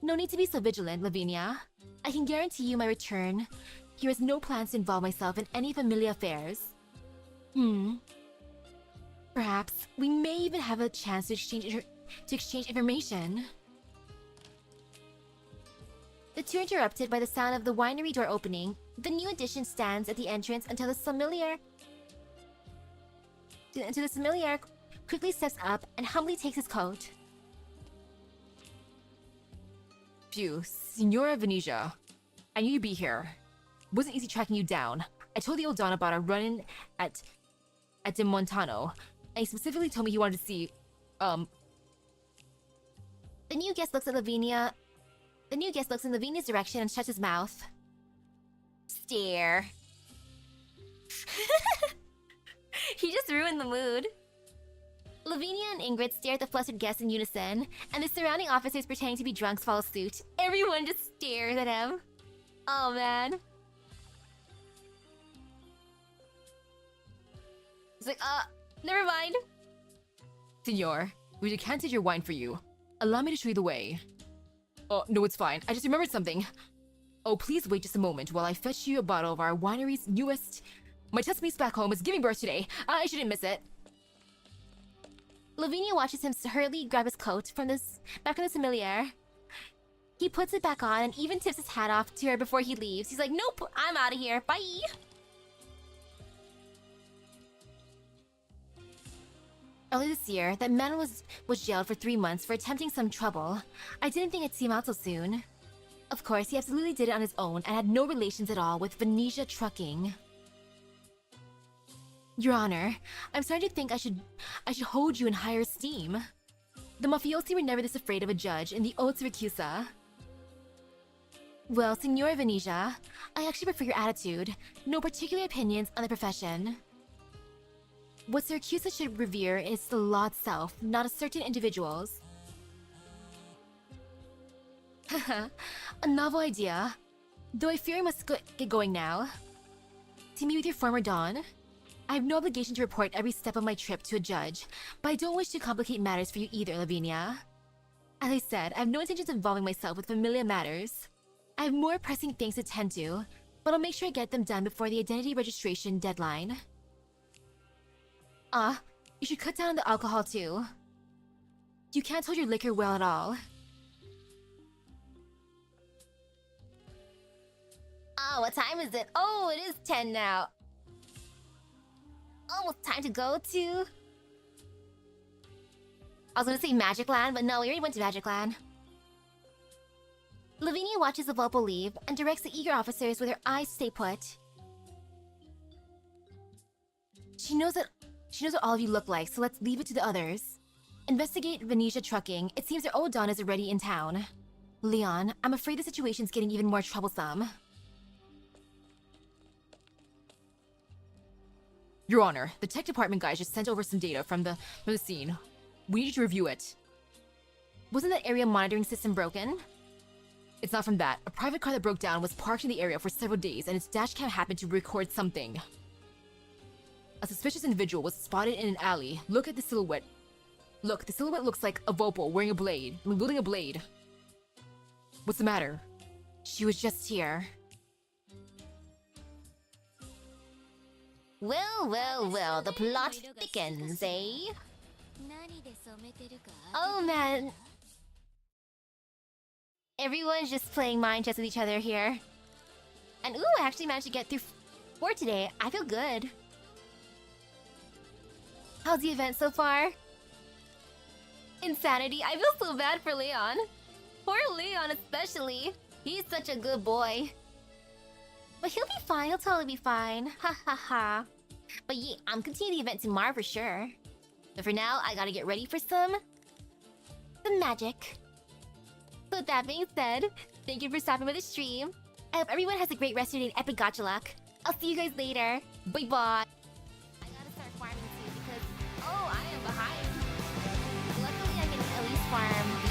S3: No need to be so vigilant, Lavinia. I can guarantee you my return. Here is no plans to involve myself in any familiar affairs. Perhaps we may even have a chance to exchange information.
S1: The two are interrupted by the sound of the winery door opening. The new addition stands at the entrance until the sommelier quickly steps up and humbly takes his coat.
S3: Phew, Signora Venetia. I knew you'd be here. Wasn't easy tracking you down. I told the old Don about our run-in at De Montano, and he specifically told me he wanted to see,
S1: The new guest looks in Lavinia's direction and shuts his mouth. Stare. He just ruined the mood. Lavinia and Ingrid stare at the flustered guests in unison, and the surrounding officers pretending to be drunks follow suit. Everyone just stares at him. Oh man. He's like, never mind.
S3: Signor, we decanted your wine for you. Allow me to show you the way. Oh, no, it's fine. I just remembered something. Oh, please wait just a moment while I fetch you a bottle of our winery's newest... My test niece back home is giving birth today. I shouldn't miss it.
S1: Lavinia watches him hurriedly grab his coat back from the sommelier. He puts it back on and even tips his hat off to her before he leaves. He's like, nope, I'm out of here. Bye. Early this year, that man was jailed for 3 months for attempting some trouble. I didn't think I'd see him out so soon. Of course, he absolutely did it on his own and had no relations at all with Venetia Trucking. Your Honor, I'm starting to think I should hold you in higher esteem. The mafiosi were never this afraid of a judge in the old Syracusa. Well, Signora Venetia, I actually prefer your attitude. No particular opinions on the profession. What Syracusa should revere is the law itself, not a certain individuals. Haha, a novel idea. Though I fear I must get going now. To meet with your former Don. I have no obligation to report every step of my trip to a judge, but I don't wish to complicate matters for you either, Lavinia. As I said, I have no intentions of involving myself with familiar matters. I have more pressing things to tend to, but I'll make sure I get them done before the identity registration deadline. You should cut down on the alcohol too. You can't hold your liquor well at all. Oh, what time is it? Oh, it is 10 now. Almost time to go to... I was gonna say Magic Land, but no, we already went to Magic Land. Lavinia watches the Volpo leave and directs the eager officers with her eyes stay put. She knows what all of you look like, so let's leave it to the others. Investigate Venetia Trucking. It seems their old Don is already in town. Leon, I'm afraid the situation's getting even more troublesome.
S3: Your Honor, the tech department guys just sent over some data from the scene. We need you to review it.
S1: Wasn't that area monitoring system broken?
S3: It's not from that. A private car that broke down was parked in the area for several days and its dashcam happened to record something. A suspicious individual was spotted in an alley. Look at the silhouette. Look, the silhouette looks like a Vopo wearing a blade. Wielding a blade. What's the matter?
S1: She was just here. Well, the plot thickens, eh?
S2: 何で染めてるか
S1: Oh man. Everyone's just playing mind chess with each other here. And ooh, I actually managed to get through 4 today. I feel good. How's the event so far? Insanity. I feel so bad for Leon. Poor Leon especially. He's such a good boy. But he'll be fine. He'll totally be fine. Ha ha ha. But yeah, I'm continuing the event tomorrow for sure. But for now, I gotta get ready for some magic. So with that being said, thank you for stopping by the stream. I hope everyone has a great rest of your day and epic gacha luck. I'll see you guys later. Bye bye. I gotta start farming too because, oh, I am behind. Luckily, I can at least farm